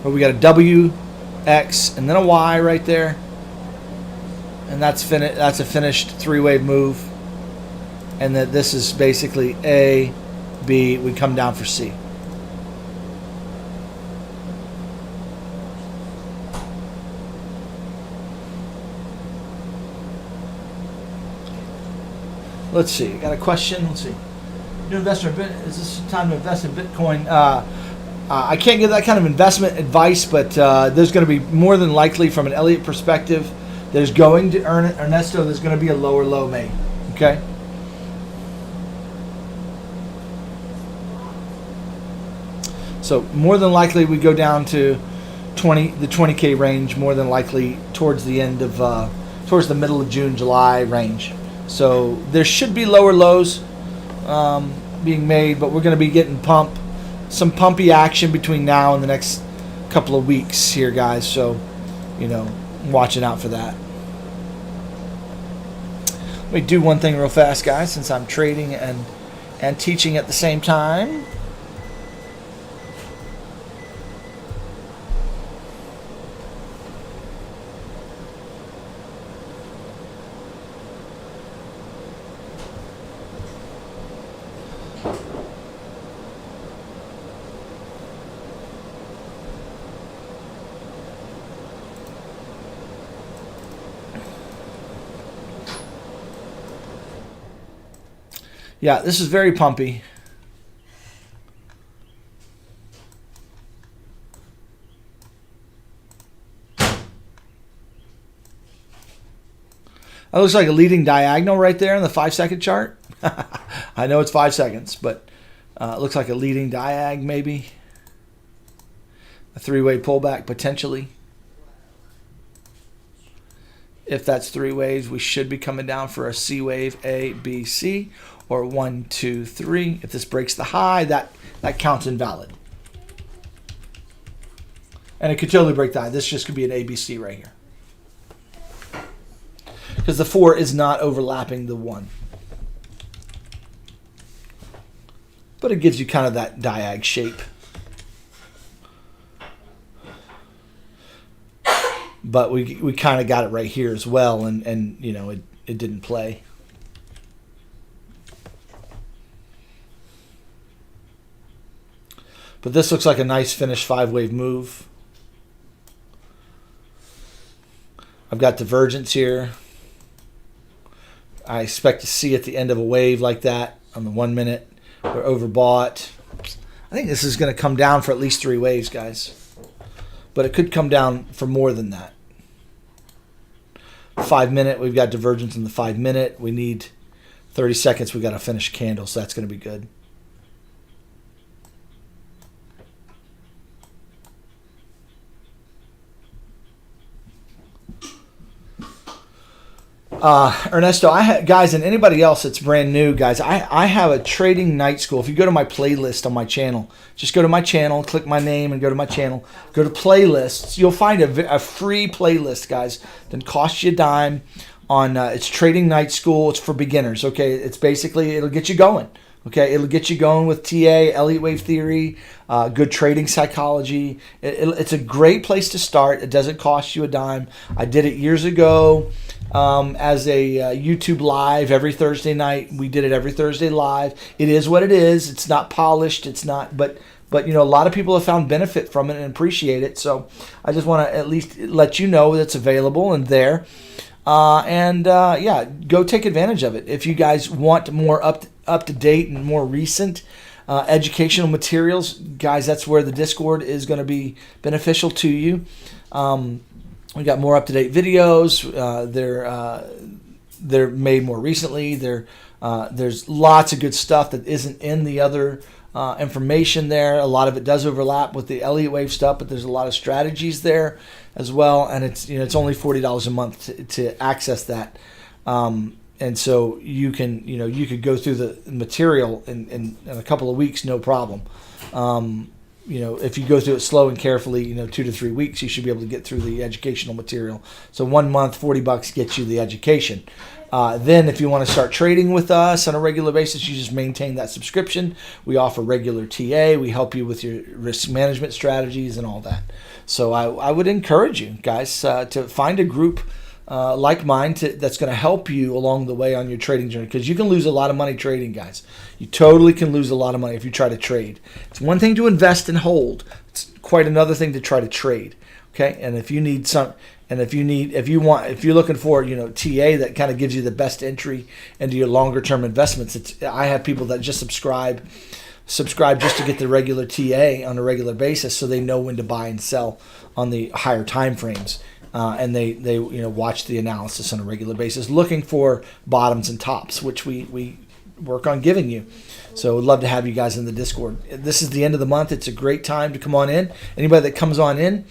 But we got a W, X, and then a Y right there, and that's a finished three-wave move. And that this is basically A, B. We come down for C. Let's see. Got a question. Let's see. New investor. Is this time to invest in Bitcoin? I can't give that kind of investment advice, but there's going to be more than likely, from an Elliott perspective, there's going to Ernesto. There's going to be a lower low made. Okay. So more than likely we go down to the 20K range. More than likely towards the end of towards the middle of June, July range. So there should be lower lows being made, but we're going to be getting some pumpy action between now and the next couple of weeks here, guys. So, watching out for that. Let me do one thing real fast, guys, since I'm trading and teaching at the same time. Yeah, this is very pumpy. That looks like a leading diagonal right there in the 5-second chart. I know it's 5 seconds, but it looks like a leading diag maybe. A three-way pullback potentially. If that's three waves, we should be coming down for a C wave, A, B, C, or 1, 2, 3. If this breaks the high, that counts invalid. And it could totally break the high. This just could be an ABC right here. Because the 4 is not overlapping the 1. But it gives you kind of that diag shape. But we kind of got it right here as well, and it didn't play. But this looks like a nice finish 5-wave move. I've got divergence here. I expect to see at the end of a wave like that on the 1 minute. We're overbought. I think this is going to come down for at least 3 waves, guys. But it could come down for more than that. 5 minute, we've got divergence in the 5 minute. We need 30 seconds. We've got to finish candle, so that's going to be good. Ernesto, guys, and anybody else that's brand new, guys, I have a trading night school. If you go to my playlist on my channel, just go to my channel, click my name, and go to my channel. Go to playlists. You'll find a free playlist, guys, that costs you a dime. It's trading night school. It's for beginners. Okay, it's basically it'll get you going. Okay, it'll get you going with TA, Elliott Wave theory, good trading psychology. It's a great place to start. It doesn't cost you a dime. I did it years ago. As a YouTube live every Thursday night. We did it every Thursday live. It is what it is. It's not polished. It's not, but a lot of people have found benefit from it and appreciate it. So I just want to at least let you know that it's available and there. Go take advantage of it. If you guys want more up to date and more recent educational materials, guys, that's where the Discord is going to be beneficial to you. We got more up-to-date videos. They're made more recently. There's lots of good stuff that isn't in the other information there. A lot of it does overlap with the Elliott Wave stuff, but there's a lot of strategies there as well. And it's only $40 a month to access that. And so you could go through the material in a couple of weeks, no problem. if you go through it slow and carefully, 2 to 3 weeks, you should be able to get through the educational material. So 1 month, $40 gets you the education. Then if you want to start trading with us on a regular basis, you just maintain that subscription. We offer regular TA. We help you with your risk management strategies and all that. So I would encourage you guys to find a group like mine that's going to help you along the way on your trading journey, because you can lose a lot of money trading, guys. You totally can lose a lot of money if you try to trade. It's one thing to invest and hold. It's quite another thing to try to trade. Okay, and if you need some, and if you're looking for TA that kind of gives you the best entry into your longer term investments, I have people that just subscribe just to get the regular TA on a regular basis, so they know when to buy and sell on the higher time frames. And they watch the analysis on a regular basis, looking for bottoms and tops, which we work on giving you. So we'd love to have you guys in the Discord. This is the end of the month. It's a great time to come on in. Anybody that comes on in,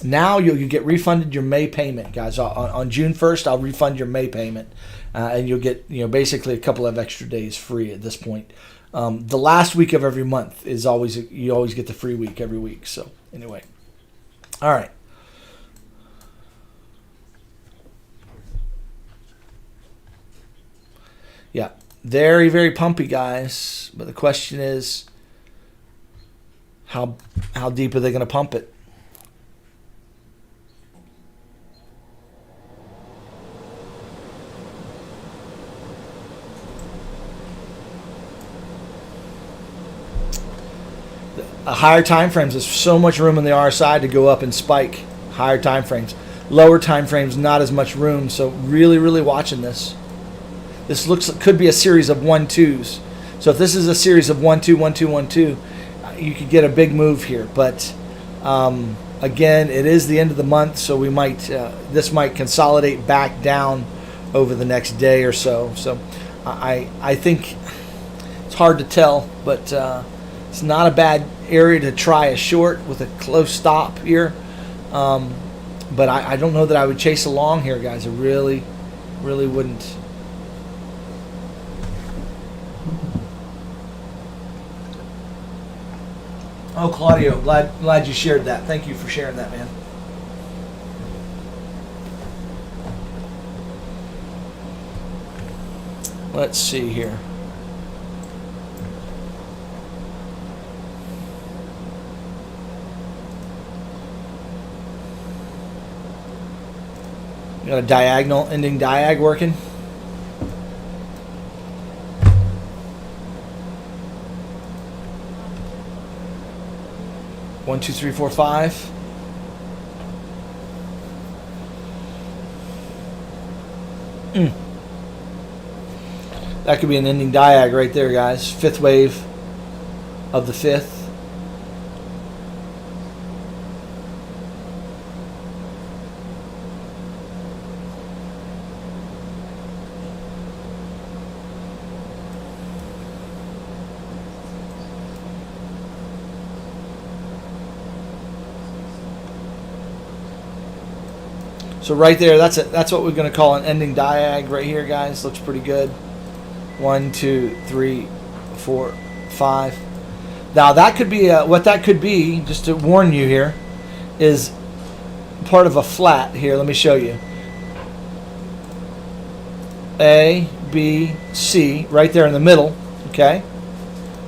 now you get refunded your May payment, guys. On June 1st, I'll refund your May payment, and you'll get basically a couple of extra days free at this point. The last week of every month is you always get the free week every week. So anyway, all right. Yeah, very, very pumpy, guys. But the question is, how deep are they going to pump it? Higher time frames, there's so much room in the RSI to go up and spike. Higher time frames. Lower time frames, not as much room. So really, really watching this. This could be a series of 1-2s. So if this is a series of 1-2, 1-2, 1-2, you could get a big move here. But again, it is the end of the month, so we might this might consolidate back down over the next day or so. So I think it's hard to tell, but it's not a bad area to try a short with a close stop here. But I don't know that I would chase along here, guys. I really, really wouldn't. Oh, Claudio, glad you shared that. Thank you for sharing that, man. Let's see here. You got a diagonal ending diag working. One, two, three, four, five. That could be an ending diag right there, guys. Fifth wave of the fifth. So right there, that's what we're going to call an ending diag right here, guys. Looks pretty good. 1, 2, 3, 4, 5. Now that could be what that could be. Just to warn you here, is part of a flat here. Let me show you. A, B, C, right there in the middle. Okay,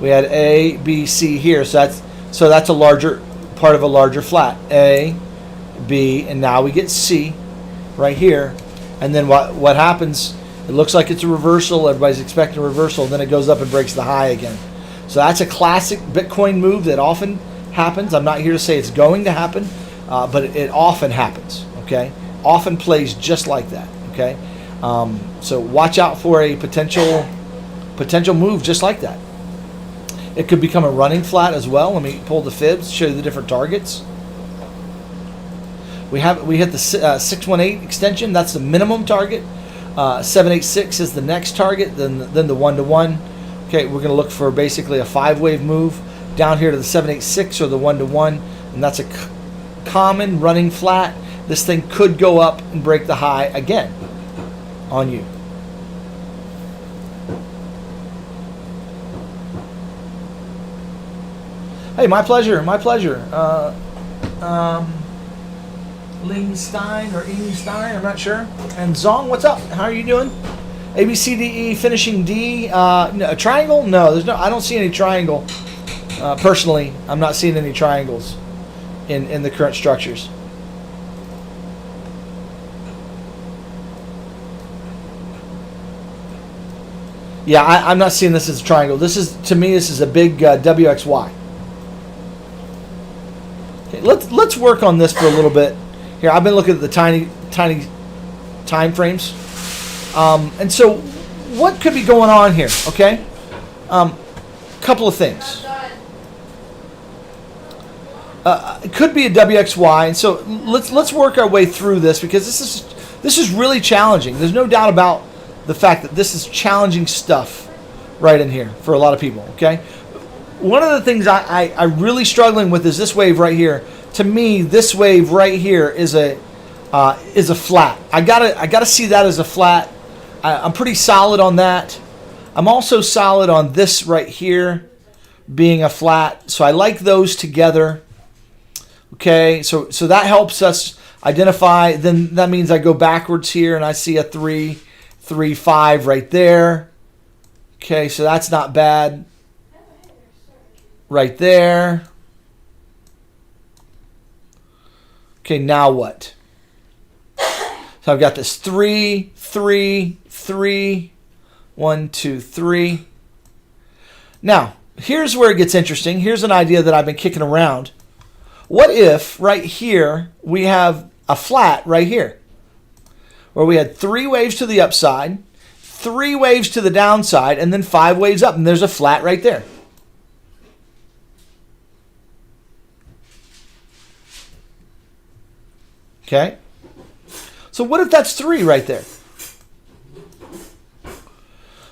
we had A, B, C here. So that's a larger part of a larger flat. A, B, and now we get C right here. And then what happens, it looks like it's a reversal. Everybody's expecting a reversal. Then it goes up and breaks the high again. So that's a classic Bitcoin move that often happens. I'm not here to say it's going to happen, but it often happens, okay? Often plays just like that, okay? So watch out for a potential move just like that. It could become a running flat as well. Let me pull the fibs, show you the different targets. We hit the 618 extension. That's the minimum target. 786 is the next target. Then the 1-to-1. Okay, we're going to look for basically a 5-wave move down here to the 786 or the 1-to-1, and that's a common running flat. This thing could go up and break the high again on you. Hey, my pleasure. My pleasure. Lingstein or Ingstein, I'm not sure. And Zong, what's up? How are you doing? ABCDE finishing D. A triangle? No, there's no. I don't see any triangle. Personally, I'm not seeing any triangles in the current structures. Yeah, I'm not seeing this as a triangle. This is, to me, this is a big WXY. Okay, let's work on this for a little bit. Here, I've been looking at the tiny time frames. And so what could be going on here, okay? Couple of things. It could be a WXY, and so let's work our way through this, because this is really challenging. There's no doubt about the fact that this is challenging stuff right in here for a lot of people, okay? One of the things I'm really struggling with is this wave right here. To me, this wave right here is a flat. I gotta see that as a flat. I'm pretty solid on that. I'm also solid on this right here being a flat. So I like those together. Okay, so that helps us identify. Then that means I go backwards here and I see a 3, 3, 5 right there. Okay, so that's not bad. Right there. Okay, now what? So I've got this 3, 3, 3, 1, 2, 3. Now, here's where it gets interesting. Here's an idea that I've been kicking around. What if right here we have a flat right here, where we had 3 waves to the upside, 3 waves to the downside, and then 5 waves up, and there's a flat right there. Okay? So what if that's 3 right there?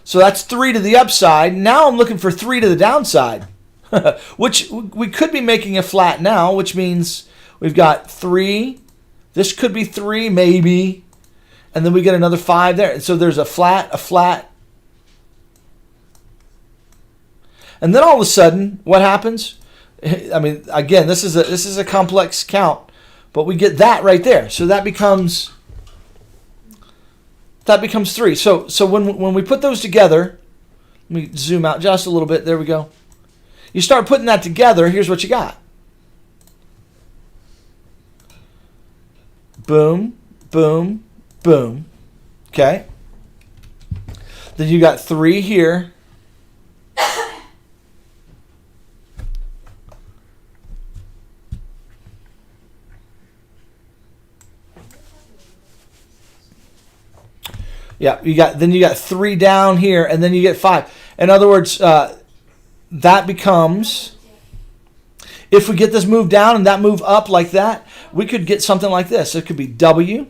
So that's 3 to the upside. Now I'm looking for 3 to the downside, which we could be making a flat now, which means we've got 3. This could be 3, maybe. And then we get another 5 there. So there's a flat. And then all of a sudden, what happens? I mean, again, this is a complex count, but we get that right there. So that becomes 3. So when we put those together, let me zoom out just a little bit. There we go. You start putting that together, here's what you got. Boom, boom, boom. Okay. Then you got 3 here. Yeah, you got 3 down here, and then you get 5. In other words, that becomes, if we get this move down and that move up like that, we could get something like this. It could be W,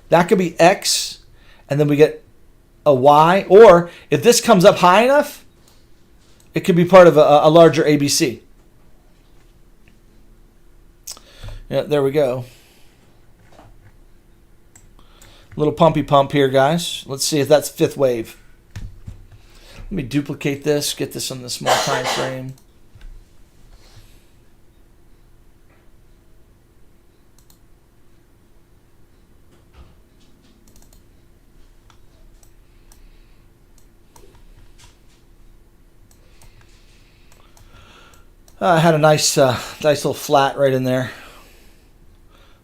that could be X, and then we get a Y. Or if this comes up high enough, it could be part of a larger ABC. Yeah, there we go. Little pumpy pump here, guys. Let's see if that's 5th wave. Let me duplicate this, get this on the small time frame. I had a nice little flat right in there.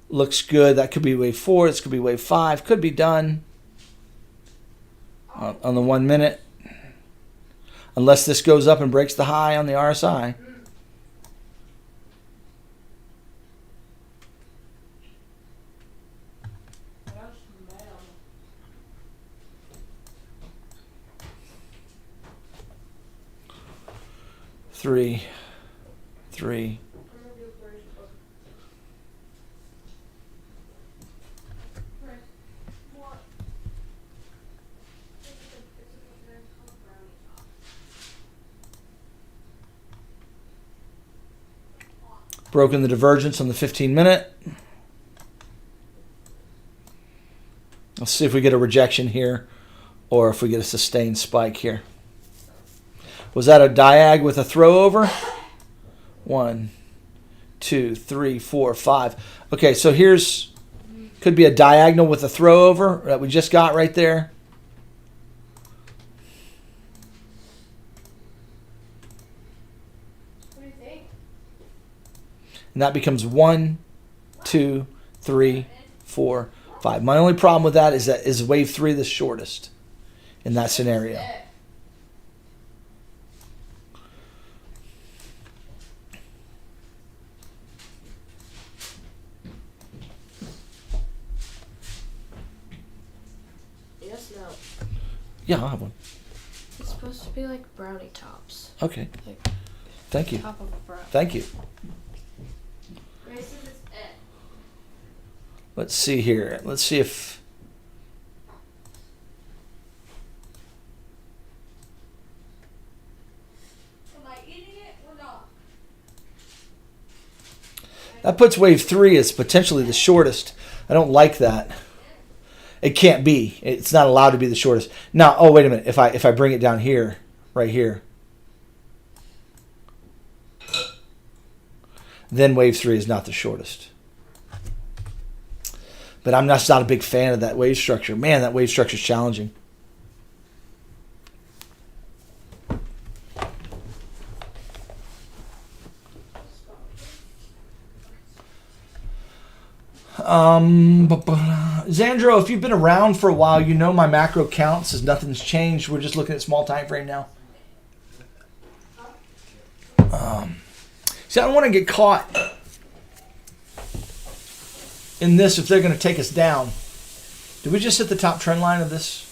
Looks good. That could be wave 4. This could be wave 5. Could be done on the 1 minute. Unless this goes up and breaks the high on the RSI. Three. Broken the divergence on the 15-minute. Let's see if we get a rejection here or if we get a sustained spike here. Was that a diag with a throw over? 1, 2, 3, 4, 5. Okay, so here's, could be a diagonal with a throw over that we just got right there. What do you think? And that becomes 1, 2, 3, 4, 5. My only problem with that is wave 3 the shortest in that scenario. Yes, no. Yeah, I'll have one. It's supposed to be like brownie tops. Okay. Like Thank you. top of a brownie. Thank you. Grace says it's it. Let's see here. Let's see if... Am I eating it or not? That puts wave 3 as potentially the shortest. I don't like that. It can't be. It's not allowed to be the shortest. Now, oh, wait a minute. If I bring it down here, right here, then wave 3 is not the shortest. But I'm just not a big fan of that wave structure. Man, that wave structure is challenging. Xandro, if you've been around for a while, you know my macro counts as nothing's changed. We're just looking at small time frame now. See, I don't want to get caught in this if they're going to take us down. Did we just hit the top trend line of this?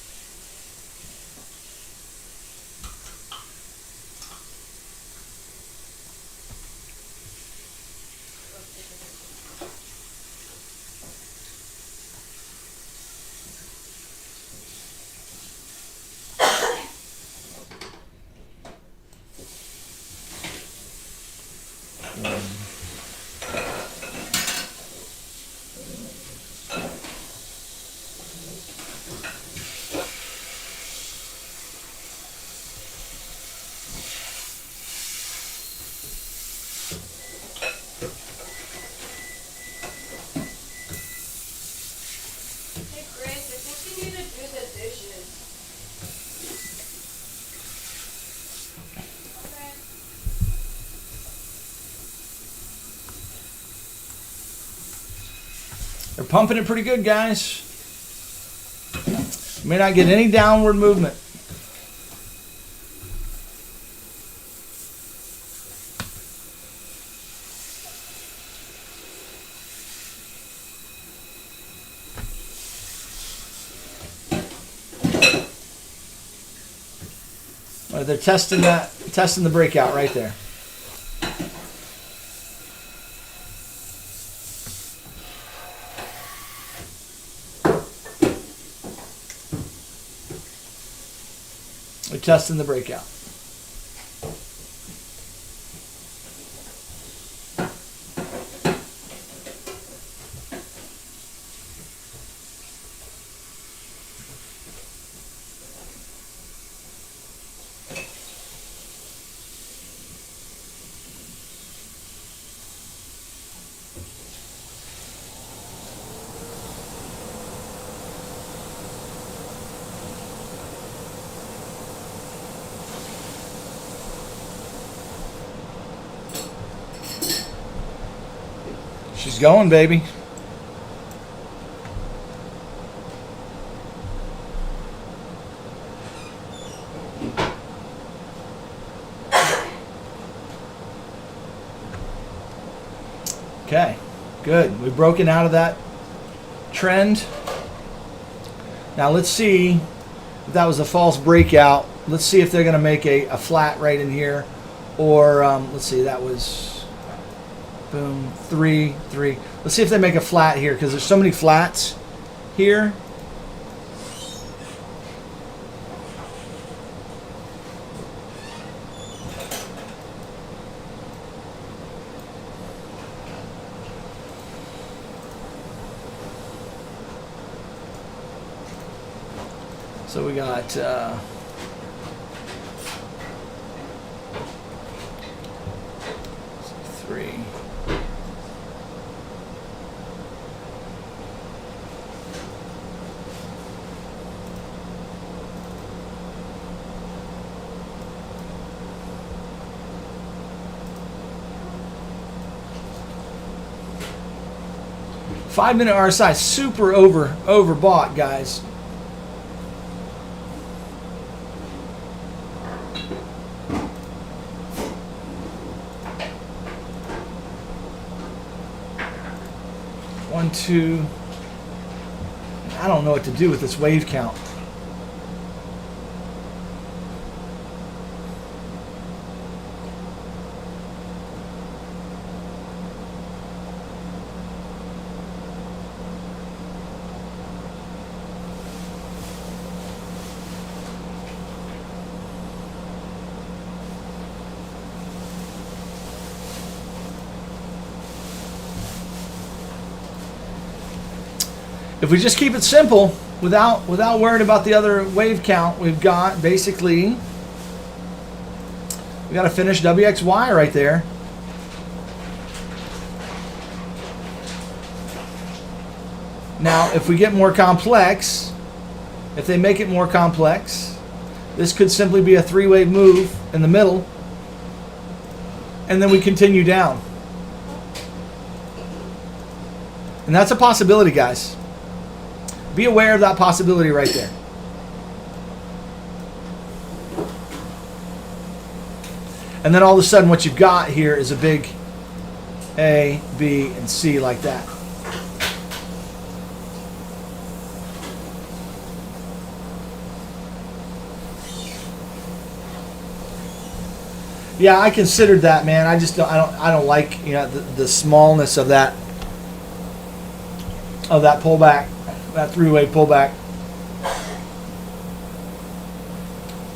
Hey Grace, I think you need to do the dishes. Okay. They're pumping it pretty good, guys. May not get any downward movement. Well, they're testing the breakout right there. We're testing the breakout. She's going, baby. Okay, good. We've broken out of that trend. Now let's see if that was a false breakout. Let's see if they're going to make a flat right in here. Or, let's see, that was, boom, 3, 3. Let's see if they make a flat here, because there's so many flats here. So we got 3, 5-minute RSI, super overbought, guys. One, two. I don't know what to do with this wave count. If we just keep it simple, without worrying about the other wave count, we've got basically, we got to finish WXY right there. Now, if we get more complex, if they make it more complex, this could simply be a 3-wave move in the middle, and then we continue down. And that's a possibility, guys. Be aware of that possibility right there. And then all of a sudden what you've got here is a big A, B, and C like that. Yeah, I considered that, man. I just I don't like, you know, the smallness of that pullback. That 3-wave pullback.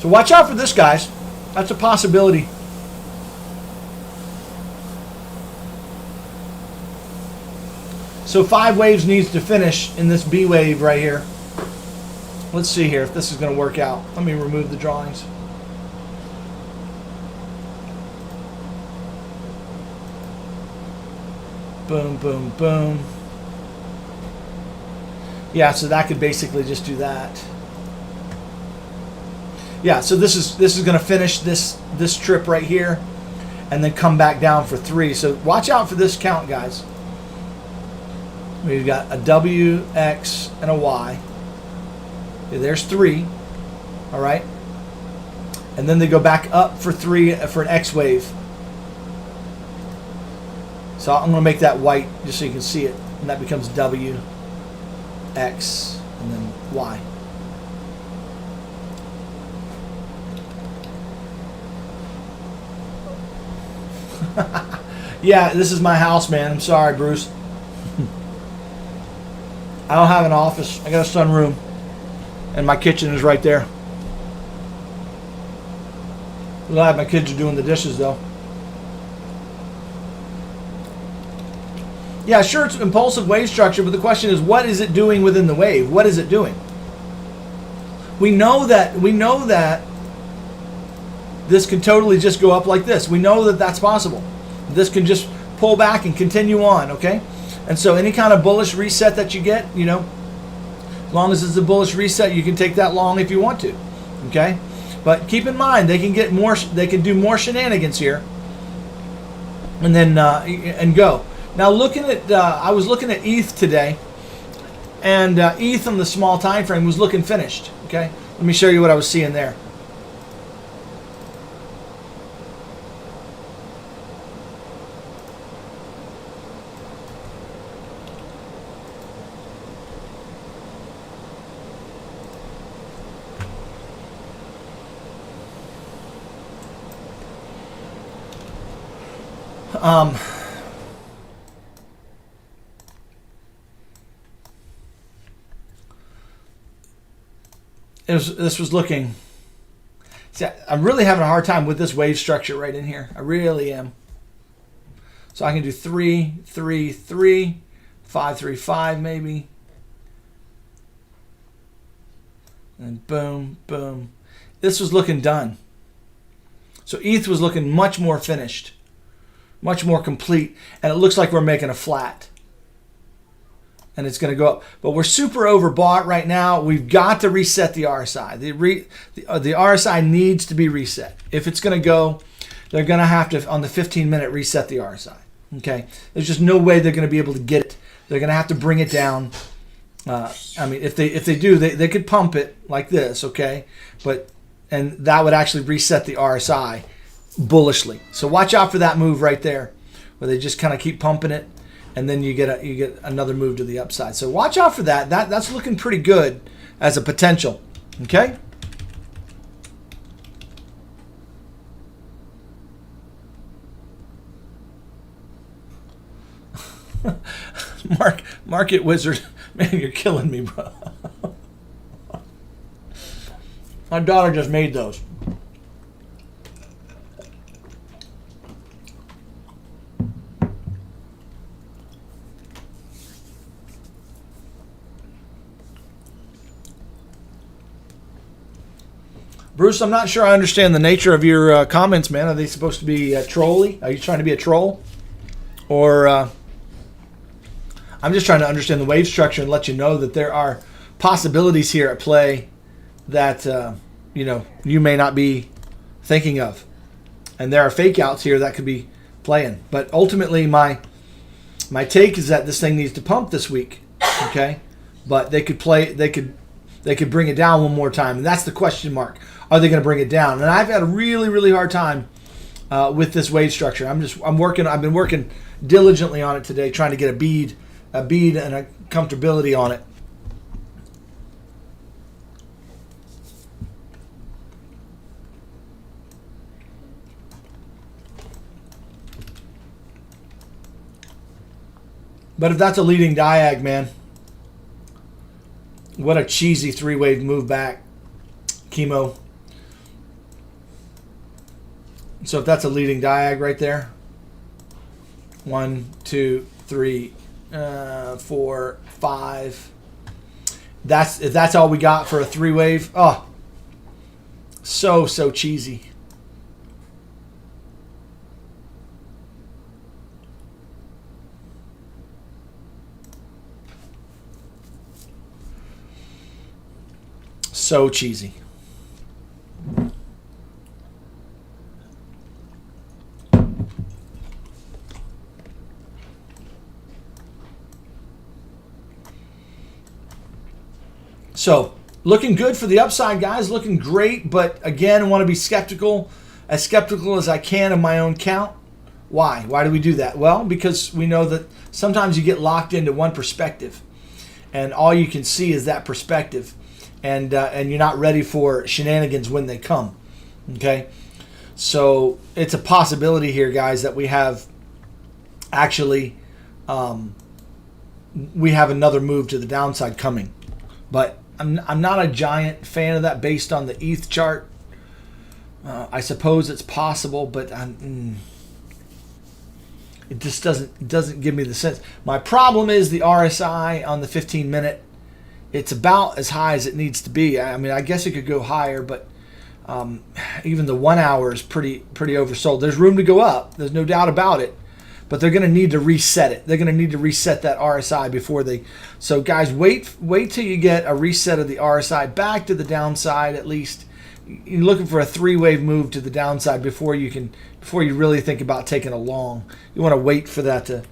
So watch out for this, guys. That's a possibility. So 5 waves needs to finish in this B wave right here. Let's see here if this is going to work out. Let me remove the drawings. Boom, boom, boom. Yeah, so that could basically just do that. Yeah, so this is going to finish this trip right here, and then come back down for 3. So watch out for this count, guys. We've got a W, X, and a Y. Okay, there's 3. All right, and then they go back up for 3 for an X wave. So I'm going to make that white just so you can see it, and that becomes W, X, and then Y. Yeah, this is my house, man. I'm sorry, Bruce. I don't have an office. I got a sunroom, and my kitchen is right there. Glad my kids are doing the dishes, though. Yeah, sure, it's impulsive wave structure, but the question is, what is it doing within the wave? What is it doing? We know that this can totally just go up like this. We know that that's possible. This can just pull back and continue on, okay? And so any kind of bullish reset that you get, you know, as long as it's a bullish reset, you can take that long if you want to, okay? But keep in mind, they can get more, they can do more shenanigans here, and then and go. Now looking at, I was looking at ETH today, and ETH on the small time frame was looking finished. Okay, let me show you what I was seeing there. This was looking. See, I'm really having a hard time with this wave structure right in here. I really am. So I can do 3, 3, 3, 5, 3, 5 maybe. And boom, boom. This was looking done. So ETH was looking much more finished, much more complete, and it looks like we're making a flat. And it's going to go up. But we're super overbought right now. We've got to reset the RSI. The RSI needs to be reset. If it's going to go, they're going to have to, on the 15-minute, reset the RSI. Okay? There's just no way they're going to be able to get it They're going to have to bring it down. I mean, if they do, they could pump it like this, okay? And that would actually reset the RSI bullishly. So watch out for that move right there, where they just kind of keep pumping it, and then you get another move to the upside. So watch out for that. That's looking pretty good as a potential, okay? Market Wizard, man, you're killing me, bro. My daughter just made those. Bruce, I'm not sure I understand the nature of your comments, man. Are they supposed to be trolly? Are you trying to be a troll? Or I'm just trying to understand the wave structure and let you know that there are possibilities here at play that you may not be thinking of, and there are fake outs here that could be playing. But ultimately, my take is that this thing needs to pump this week, okay? But they could bring it down one more time, and that's the question mark. Are they going to bring it down? And I've had a really, really hard time with this wave structure. I've been working diligently on it today, trying to get a bead and a comfortability on it. But if that's a leading diag, man, what a cheesy three-wave move back, chemo. So if that's a leading diag right there, 1, 2, 3, 4, 5. If that's all we got for a three-wave, oh, so cheesy. So cheesy. So, looking good for the upside, guys. Looking great, but again, I want to be skeptical as I can of my own count. Why? Why do we do that? Well, because we know that sometimes you get locked into one perspective, and all you can see is that perspective, and you're not ready for shenanigans when they come. Okay, so it's a possibility here, guys, that we have actually we have another move to the downside coming, but I'm not a giant fan of that based on the ETH chart. I suppose it's possible, but it just doesn't give me the sense. My problem is the RSI on the 15-minute. It's about as high as it needs to be. I mean, I guess it could go higher, but even the 1 hour is pretty oversold. There's room to go up. There's no doubt about it. But they're going to need to reset it. They're going to need to reset that RSI before they. So guys, wait till you get a reset of the RSI back to the downside at least. You're looking for a three-wave move to the downside before you really think about taking a long. You want to wait for that to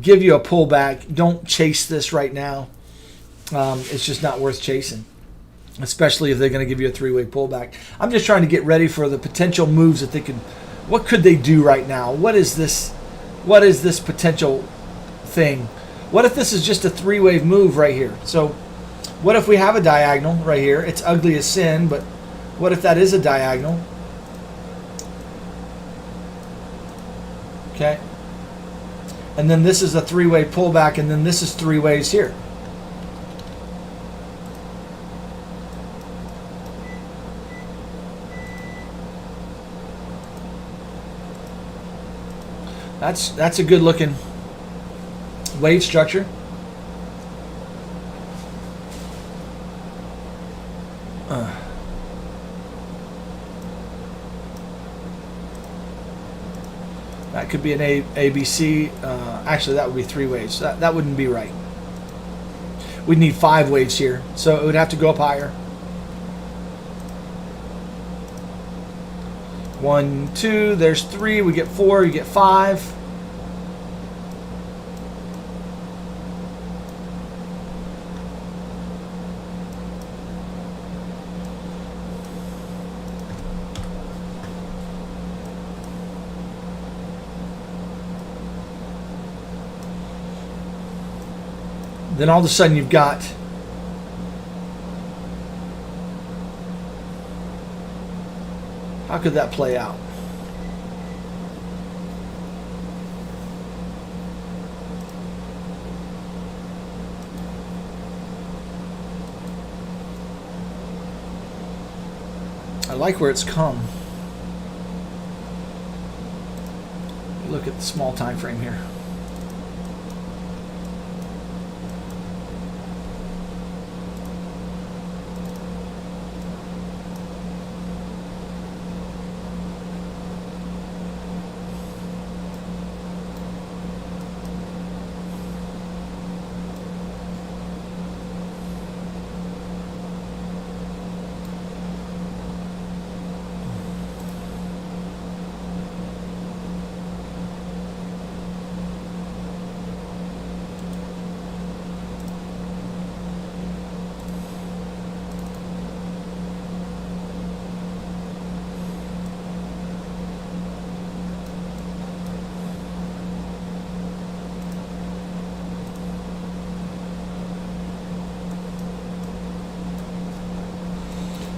give you a pullback. Don't chase this right now. It's just not worth chasing, especially if they're going to give you a three-wave pullback. I'm just trying to get ready for the potential moves that they could. What could they do right now? What is this potential thing? What if this is just a three-wave move right here? So what if we have a diagonal right here? It's ugly as sin, but what if that is a diagonal? Okay. And then this is a three-wave pullback, and then this is three waves here. That's a good looking wave structure. That could be an ABC. Actually, that would be three waves. That wouldn't be right. We'd need 5 waves here, so it would have to go up higher. 1, 2, there's 3, we get 4, you get 5. Then all of a sudden you've got how could that play out? I like where it's come. Look at the small time frame here.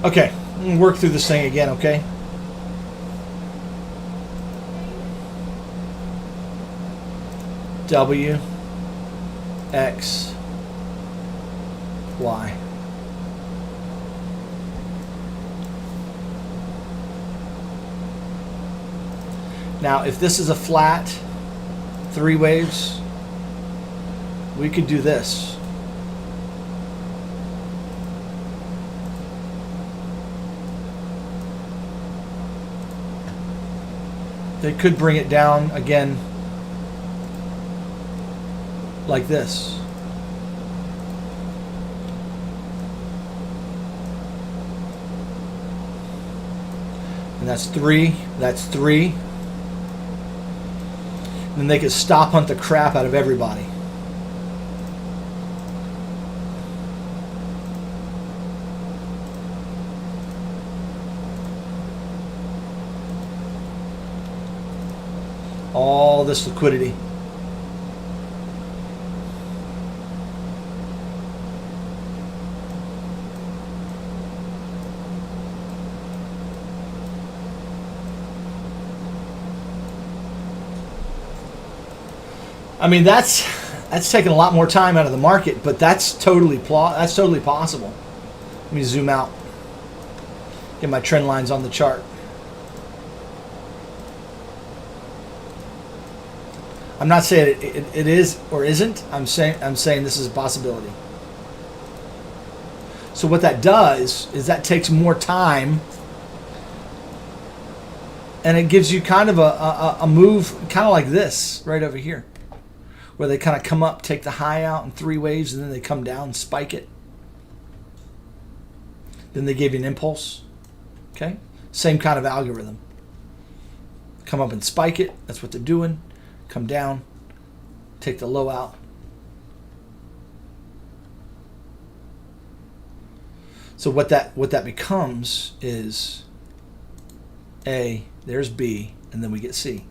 Okay, I'm gonna work through this thing again, okay? W, X, Y. Now, if this is a flat 3 waves, we could do this. They could bring it down again like this. And that's 3. That's 3. Then they could stop hunt the crap out of everybody. All this liquidity. I mean, that's taking a lot more time out of the market, but that's totally possible. Let me zoom out. Get my trend lines on the chart. I'm not saying it is or isn't. I'm saying this is a possibility. So what that does is that takes more time, and it gives you kind of a move, kind of like this right over here, where they kind of come up, take the high out in 3 waves, and then they come down and spike it. Then they give you an impulse. Okay? Same kind of algorithm. Come up and spike it. That's what they're doing. Come down, take the low out. So what that becomes is A, there's B, and then we get C.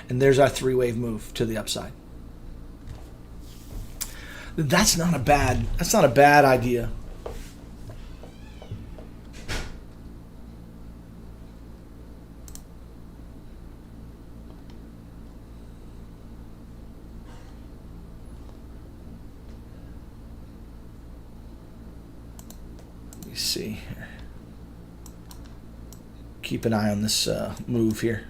And there's our 3-wave move to the upside. That's not a bad idea. See here. Keep an eye on this move here.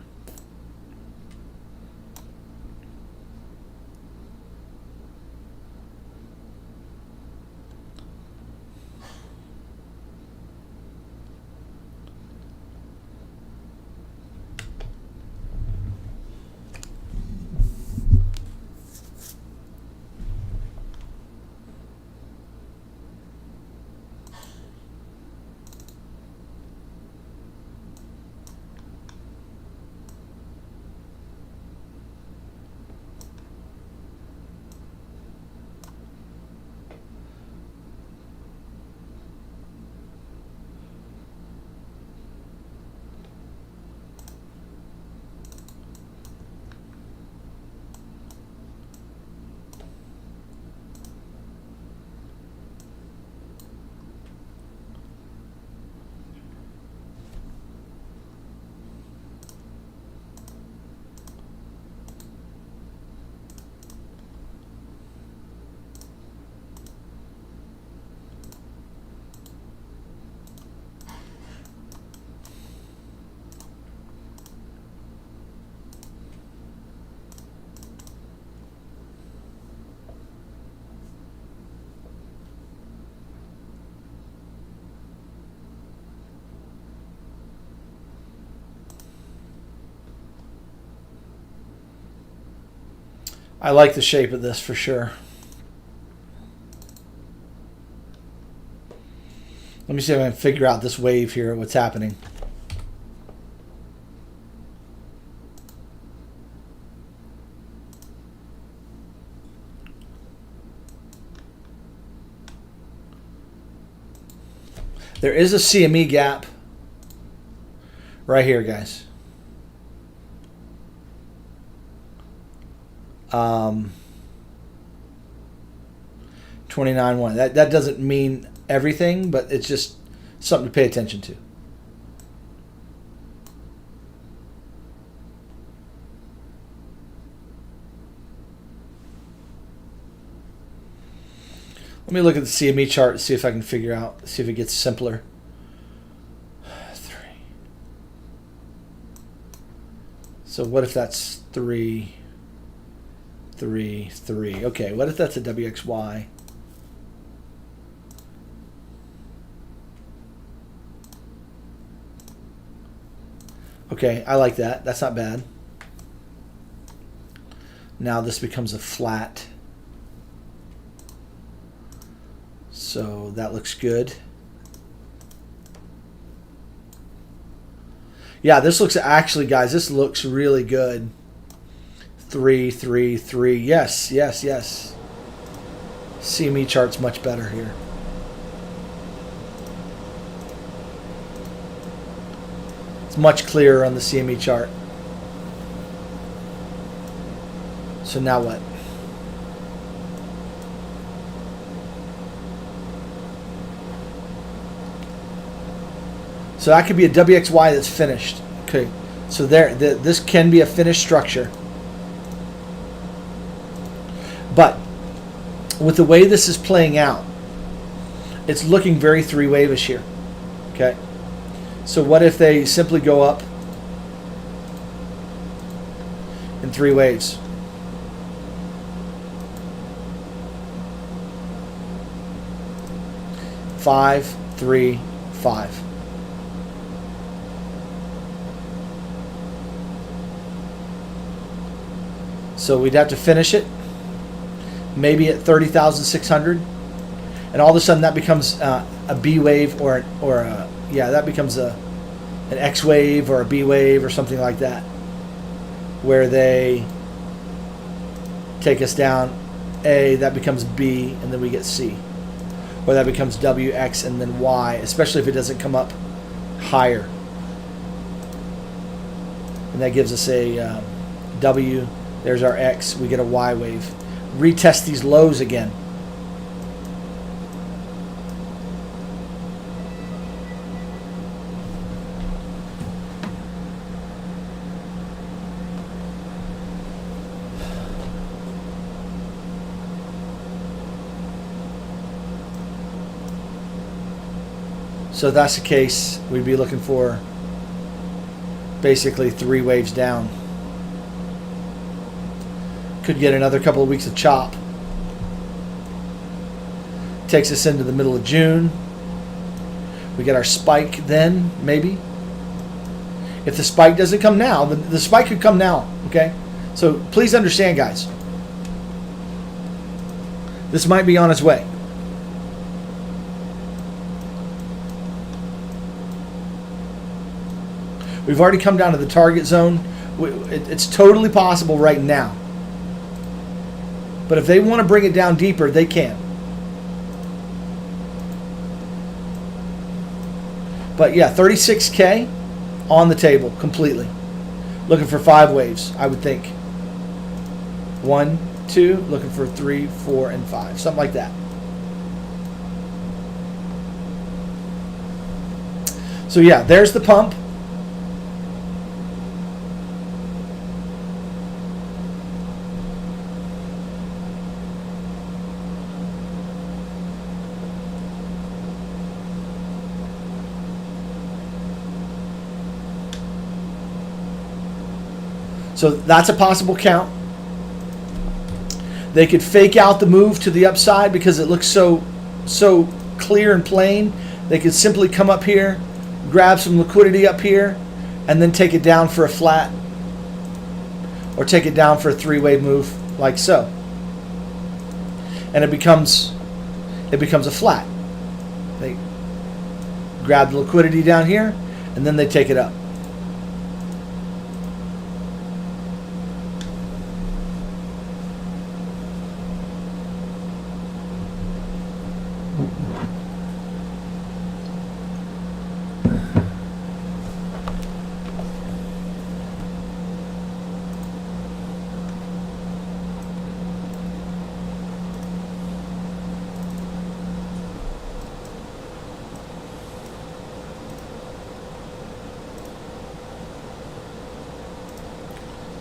I like the shape of this for sure. Let me see if I can figure out this wave here, what's happening. There is a CME gap right here, guys. 29.1. That doesn't mean everything, but it's just something to pay attention to. Let me look at the CME chart and see if I can figure out, see if it gets simpler. 3. So what if that's 3, 3, 3? Okay, what if that's a WXY? Okay, I like that. That's not bad. Now this becomes a flat. So that looks good. Yeah, this looks actually, guys, this looks really good. 3, 3, 3. Yes, yes, yes. CME chart's much better here. It's much clearer on the CME chart. So now what? So that could be a WXY that's finished. Okay, so this can be a finished structure. But with the way this is playing out, it's looking very three-wave-ish here. Okay, so what if they simply go up in 3 waves? Five, 3, 5. So we'd have to finish it maybe at 30,600, and all of a sudden that becomes a B wave or that becomes an X wave or a B wave or something like that, where they take us down A, that becomes B, and then we get C, or that becomes W, X, and then Y, especially if it doesn't come up higher, and that gives us a W. There's our X. We get a Y wave. Retest these lows again. So if that's the case, we'd be looking for basically 3 waves down. Could get another couple of weeks of chop. Takes us into the middle of June. We get our spike then, maybe. If the spike doesn't come now, the spike could come now, okay? So please understand, guys. This might be on its way. We've already come down to the target zone. It's totally possible right now. But if they want to bring it down deeper, they can. But yeah, 36K on the table completely. Looking for 5 waves, I would think. 1, 2, looking for 3, 4, and 5. Something like that. So yeah, there's the pump. So that's a possible count. They could fake out the move to the upside because it looks so clear and plain. They could simply come up here, grab some liquidity up here, and then take it down for a flat, or take it down for a 3-wave move. like so. And it becomes a flat. They grab the liquidity down here, and then they take it up.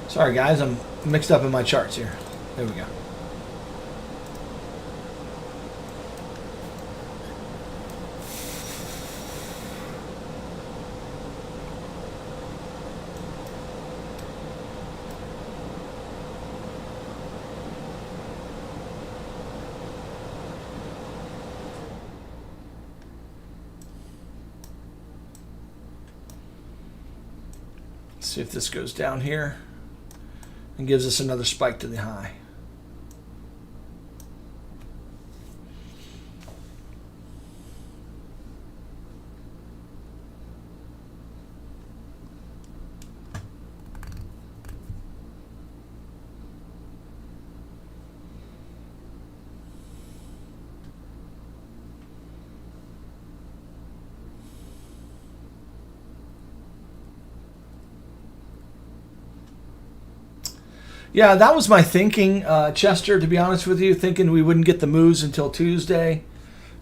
Sorry guys, I'm mixed up in my charts here. There we go. Let's see if this goes down here and gives us another spike to the high. Yeah, that was my thinking, Chester, to be honest with you, thinking we wouldn't get the moves until Tuesday.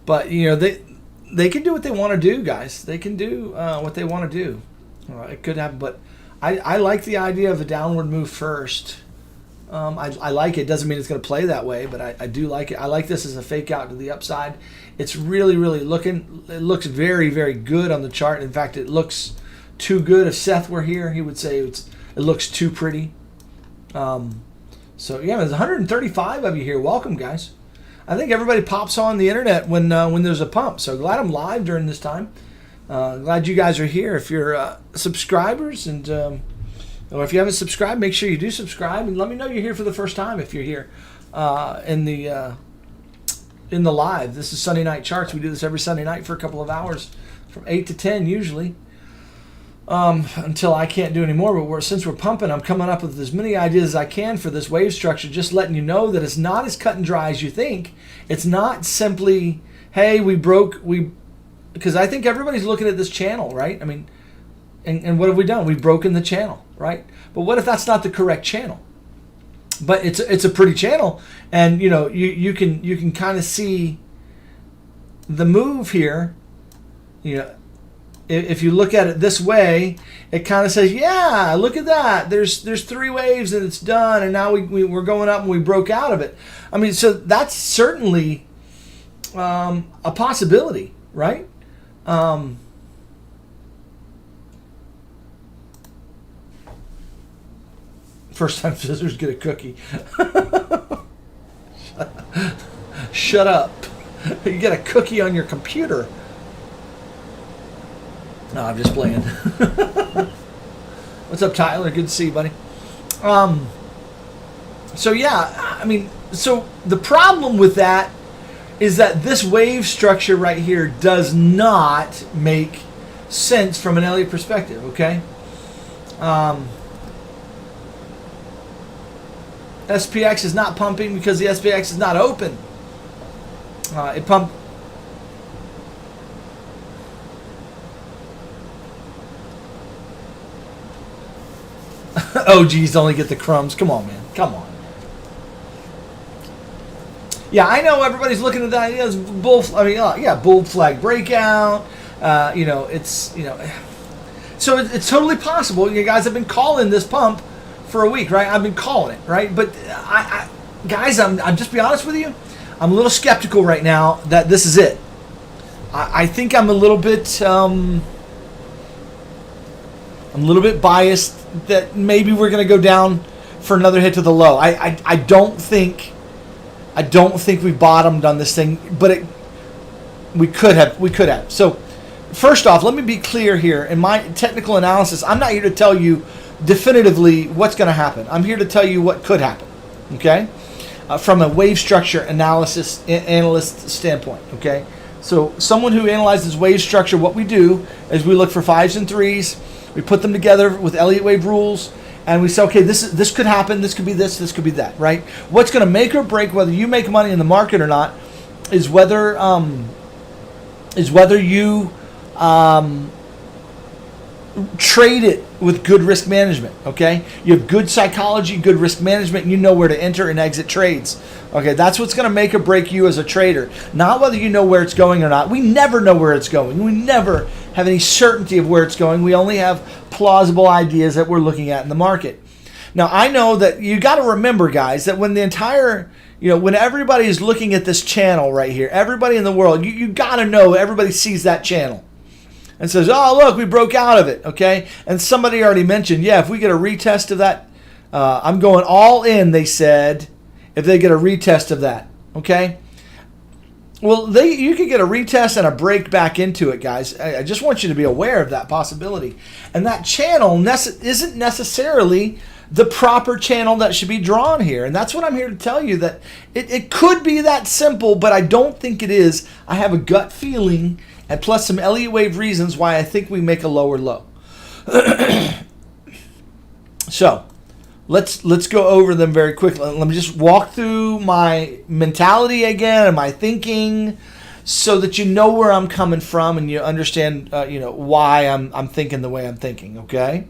But, you know, they can do what they want to do, guys. They can do what they want to do. It could happen, but I like the idea of a downward move first. I like it. Doesn't mean it's going to play that way, but I do like it. I like this as a fake out to the upside. It's really, really it looks very, very good on the chart. In fact, it looks too good. If Seth were here, he would say it looks too pretty. So yeah, there's 135 of you here. Welcome, guys. I think everybody pops on the internet when there's a pump. So glad I'm live during this time. Glad you guys are here. If you're subscribers and or if you haven't subscribed, make sure you do subscribe and let me know you're here for the first time. If you're here in the live, this is Sunday Night Charts. We do this every Sunday night for a couple of hours, from 8 to 10 usually. Until I can't do any more, but since we're pumping, I'm coming up with as many ideas as I can for this wave structure, just letting you know that it's not as cut and dry as you think. It's not simply, hey, because I think everybody's looking at this channel, right? I mean, and what have we done? We've broken the channel, right? But what if that's not the correct channel? But it's a pretty channel, and you know, you can kind of see the move here, you know. If you look at it this way, it kind of says, yeah, look at that. There's 3 waves and it's done, and now we're going up and we broke out of it. I mean, so that's certainly a possibility, right? First time scissors get a cookie. Shut up. You get a cookie on your computer. No, I'm just playing. What's up, Tyler? Good to see you, buddy. So yeah, I mean, so the problem with that is that this wave structure right here does not make sense from an Elliott perspective, okay? SPX is not pumping because the SPX is not open. It pumped. Oh, geez, only get the crumbs. Come on, man. Come on. Yeah, I know everybody's looking at that as bull flag breakout. You know, it's, you know. So it's totally possible. You guys have been calling this pump for a week, right? I've been calling it, right? But, guys, I'm just be honest with you. I'm a little skeptical right now that this is it. I think I'm a little bit biased that maybe we're going to go down for another hit to the low. I don't think we bottomed on this thing, but we could have. So first off, let me be clear here. In my technical analysis, I'm not here to tell you definitively what's going to happen. I'm here to tell you what could happen. okay? From a wave structure analyst standpoint, okay? So someone who analyzes wave structure, what we do is we look for 5s and 3s, we put them together with Elliott Wave rules, and we say, okay, this could happen, this could be this could be that, right? What's going to make or break whether you make money in the market or not is whether you trade it with good risk management, okay? You have good psychology, good risk management, and you know where to enter and exit trades. Okay, that's what's going to make or break you as a trader. Not whether you know where it's going or not. We never know where it's going. We never have any certainty of where it's going. We only have plausible ideas that we're looking at in the market. Now, I know that you got to remember, guys, that when the entire, when everybody is looking at this channel right here, everybody in the world, you got to know everybody sees that channel and says, oh, look, we broke out of it, okay? And somebody already mentioned, yeah, if we get a retest of that, I'm going all in, they said, if they get a retest of that, okay? Well, you could get a retest and a break back into it, guys. I just want you to be aware of that possibility. And that channel isn't necessarily the proper channel that should be drawn here. And that's what I'm here to tell you, that it could be that simple, but I don't think it is. I have a gut feeling, and plus some Elliott Wave reasons why I think we make a lower low. So let's go over them very quickly. Let me just walk through my mentality again and my thinking, so that you know where I'm coming from and you understand, why I'm thinking the way I'm thinking. Okay.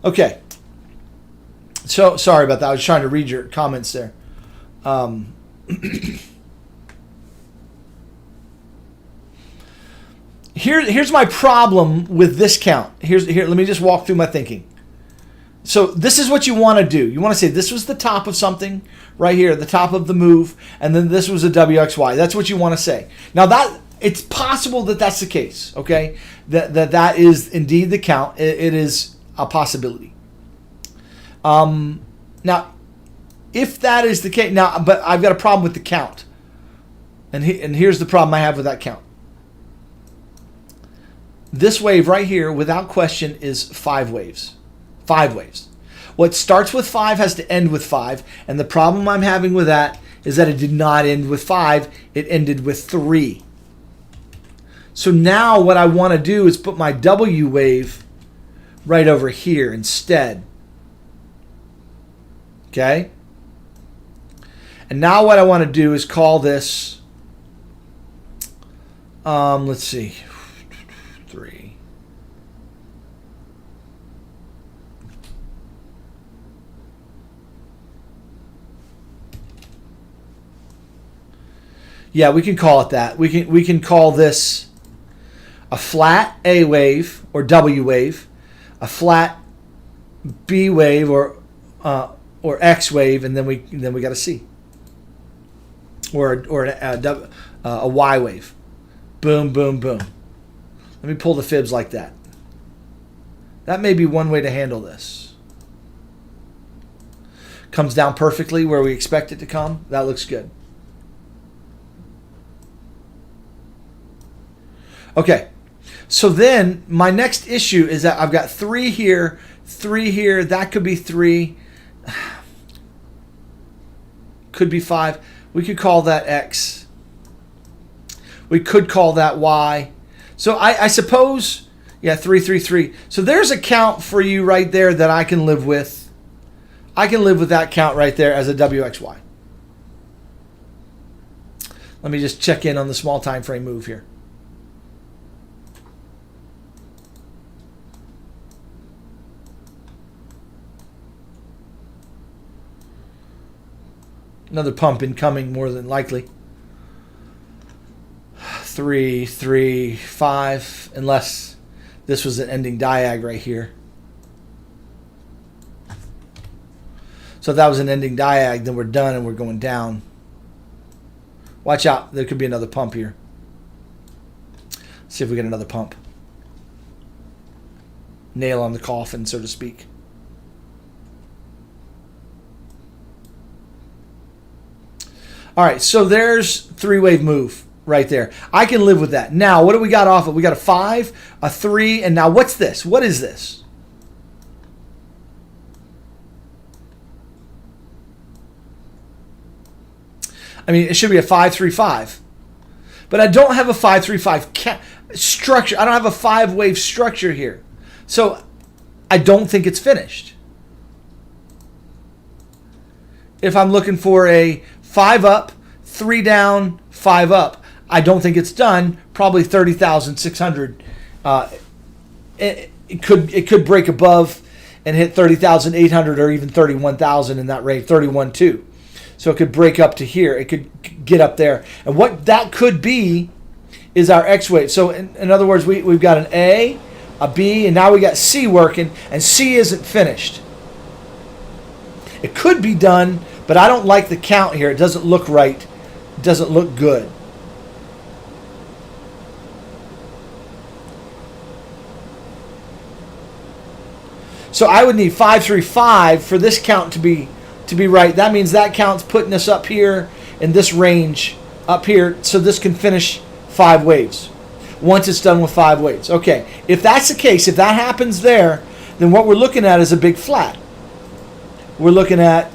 Okay. So sorry about that. I was trying to read your comments there. Here's my problem with this count. Here. Let me just walk through my thinking. So this is what you want to do. You want to say this was the top of something right here, the top of the move, and then this was a WXY. That's what you want to say. Now that it's possible that that's the case. Okay, that is indeed the count. It is a possibility. Now, if that is the case, but I've got a problem with the count, and here's the problem I have with that count. This wave right here, without question, is 5 waves. 5 waves. What starts with 5 has to end with 5, and the problem I'm having with that is that it did not end with 5, it ended with 3. So now what I want to do is put my W wave right over here instead. Okay? And now what I want to do is call this, let's see, 3. Yeah, we can call it that. We can call this a flat A wave or W wave, a flat B wave or X wave, and then we got a C or a Y wave. Boom, boom, boom. Let me pull the fibs like that. That may be one way to handle this. Comes down perfectly where we expect it to come. That looks good. Okay. So then my next issue is that I've got 3 here, 3 here. That could be 3. Could be 5. We could call that X. We could call that Y. So I suppose, yeah, 3, 3, 3. So there's a count for you right there that I can live with. I can live with that count right there as a WXY. Let me just check in on the small time frame move here. Another pump incoming, more than likely. 3, 3, 5, unless this was an ending diag right here. So if that was an ending diag, then we're done and we're going down. Watch out, there could be another pump here. Let's see if we get another pump. nail on the coffin, so to speak. All right, so there's 3-wave move right there. I can live with that. Now, what do we got off of? We got a 5, a 3, and now what's this? What is this? I mean, it should be a 5-3-5. But I don't have a 5-3-5 structure. I don't have a 5-wave structure here. So I don't think it's finished. If I'm looking for a 5 up, 3 down, 5 up, I don't think it's done. Probably 30,600. It could break above and hit 30,800 or even 31,000 in that range, 31.2. So it could break up to here. It could get up there. And what that could be is our X wave. So in other words, we've got an A, a B, and now we got C working, and C isn't finished. It could be done, but I don't like the count here. It doesn't look right. It doesn't look good. So I would need 5-3-5 for this count to be right. That means that count's putting us up here in this range up here, so this can finish 5 waves once it's done with 5 waves. Okay, if that's the case, if that happens there, then what we're looking at is a big flat. We're looking at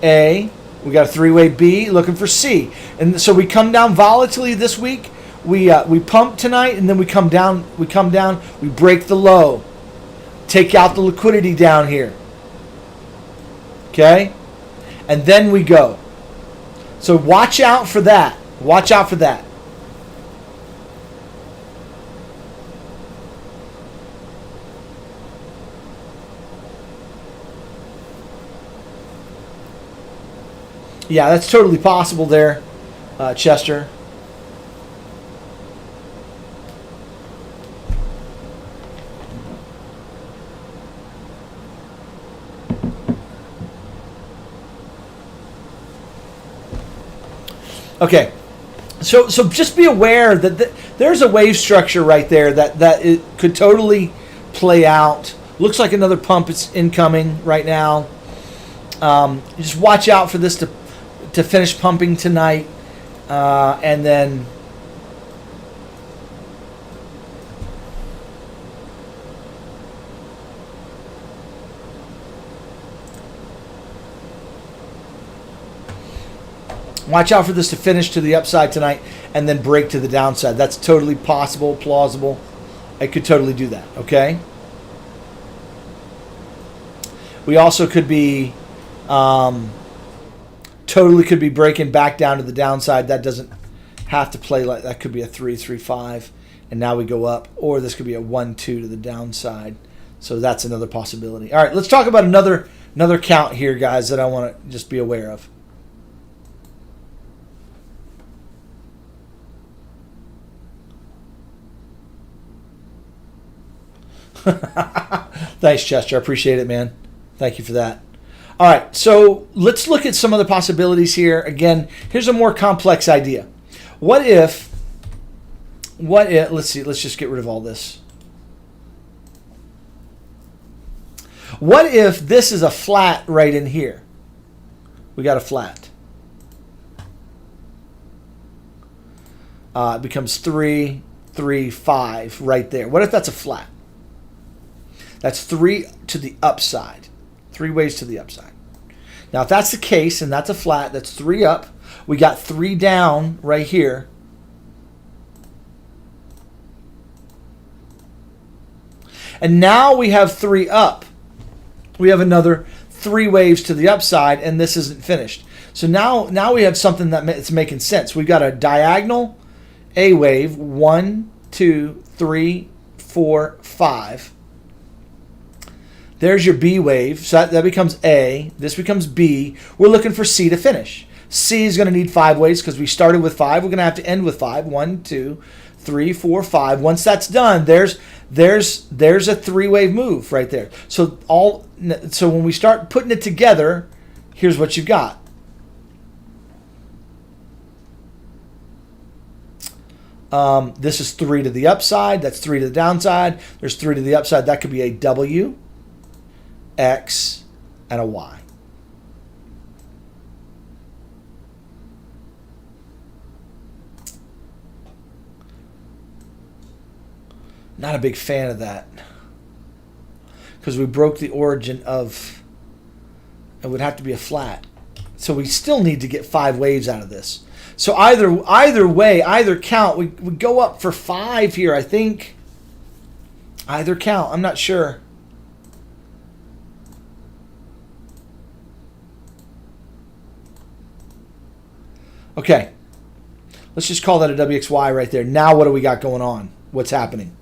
A, we got a 3-wave B, looking for C. And so we come down volatilely this week. We pump tonight, and then we come down, we break the low. Take out the liquidity down here. Okay? And then we go. So watch out for that. Watch out for that. Yeah, that's totally possible there, Chester. Okay, so just be aware that there's a wave structure right there that it could totally play out. Looks like another pump is incoming right now. Just watch out for this to finish pumping tonight, and then watch out for this to finish to the upside tonight and then break to the downside. That's totally possible, plausible. I could totally do that, okay? We also could be totally could be breaking back down to the downside. That doesn't have to play like that. Could be a 3-3-5, and now we go up, or this could be a 1-2 to the downside. So that's another possibility. All right, let's talk about another count here, guys, that I want to just be aware of. Thanks, Chester. I appreciate it, man. Thank you for that. All right, so let's look at some other possibilities here. Again, here's a more complex idea. What if, let's see, let's just get rid of all this. What if this is a flat right in here? We got a flat. It becomes 3, 3, 5 right there. What if that's a flat? That's 3 to the upside. 3 ways to the upside. Now, if that's the case and that's a flat, that's 3 up. We got 3 down right here. And now we have 3 up. We have another 3 waves to the upside, and this isn't finished. So now we have something that's making sense. We've got a diagonal A wave, 1, 2, 3, 4, 5. There's your B wave. So that becomes A. This becomes B. We're looking for C to finish. C is going to need 5 waves because we started with 5. We're going to have to end with 5. 1, 2, 3, 4, 5. Once that's done, there's a 3-wave move right there. So when we start putting it together, here's what you've got. This is 3 to the upside. That's 3 to the downside. There's 3 to the upside. That could be a W, X, and a Y. Not a big fan of that, because we broke the origin of, it would have to be a flat. So we still need to get 5 waves out of this. So either way, either count, we go up for 5 here, I think. Either count, I'm not sure. Okay, let's just call that a WXY right there. Now what do we got going on? What's happening?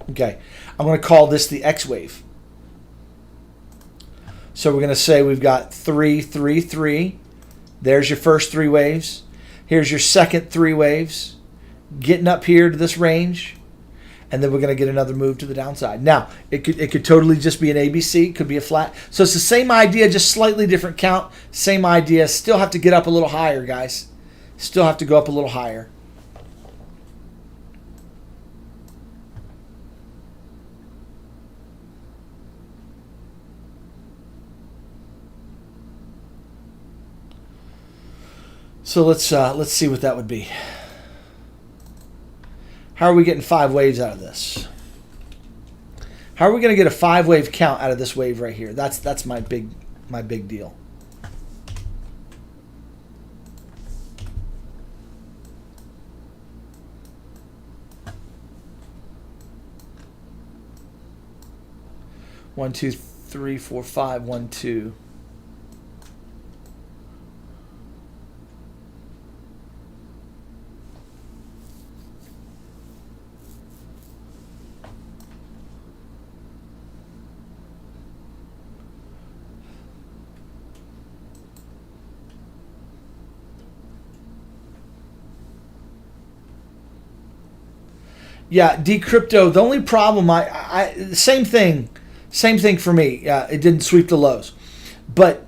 Okay, I'm going to call this the X wave. So we're going to say we've got 3, 3, 3. There's your first 3 waves. Here's your second 3 waves. Getting up here to this range. And then we're going to get another move to the downside. Now, it could totally just be an ABC. It could be a flat. So it's the same idea, just slightly different count. Same idea. Still have to get up a little higher, guys. Still have to go up a little higher. So let's see what that would be. How are we getting 5 waves out of this? How are we going to get a 5-wave count out of this wave right here? That's my big deal. One, two, three, four, five. 1, 2. Yeah, decrypto. The only problem, same thing for me. It didn't sweep the lows, but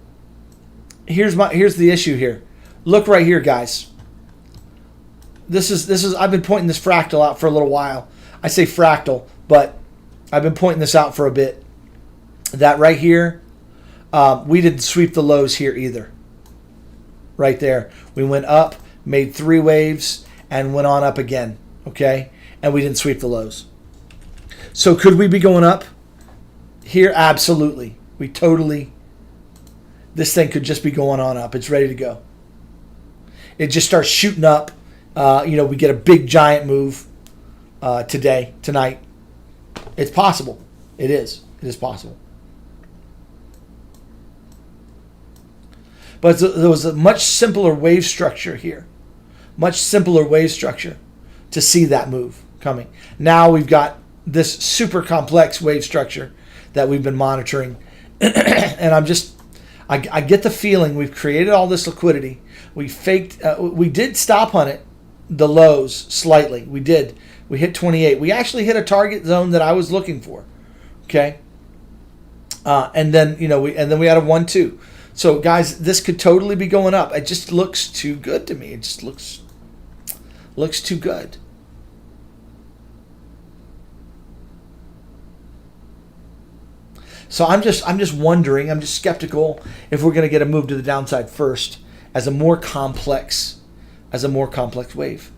here's the issue here. Look right here, guys. This is. I've been pointing this fractal out for a little while. I say fractal, but I've been pointing this out for a bit. That right here, we didn't sweep the lows here either. Right there, we went up, made 3 waves, and went on up again. Okay. And we didn't sweep the lows. So could we be going up here? Absolutely. This thing could just be going on up. It's ready to go. It just starts shooting up. We get a big giant move tonight. It's possible. It is possible. But there was a much simpler wave structure here. Much simpler wave structure to see that move coming. Now we've got this super complex wave structure that we've been monitoring. And I get the feeling we've created all this liquidity. We did stop on it, the lows slightly. We did. We hit 28. We actually hit a target zone that I was looking for. Okay. And then we had a 1, 2. So guys, this could totally be going up. It just looks too good to me. It just looks too good. So I'm just wondering, I'm just skeptical if we're going to get a move to the downside first as a more complex wave.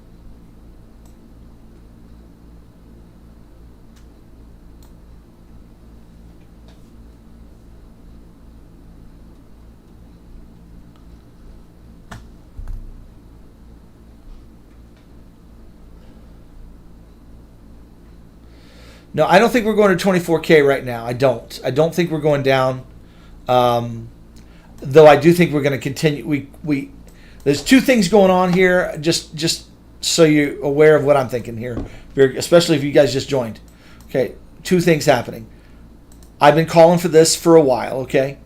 No, I don't think we're going to 24K right now. I don't think we're going down. Though I do think we're going to continue. There's 2 things going on here. Just so you're aware of what I'm thinking here, especially if you guys just joined. Okay, 2 things happening. I've been calling for this for a while. Okay,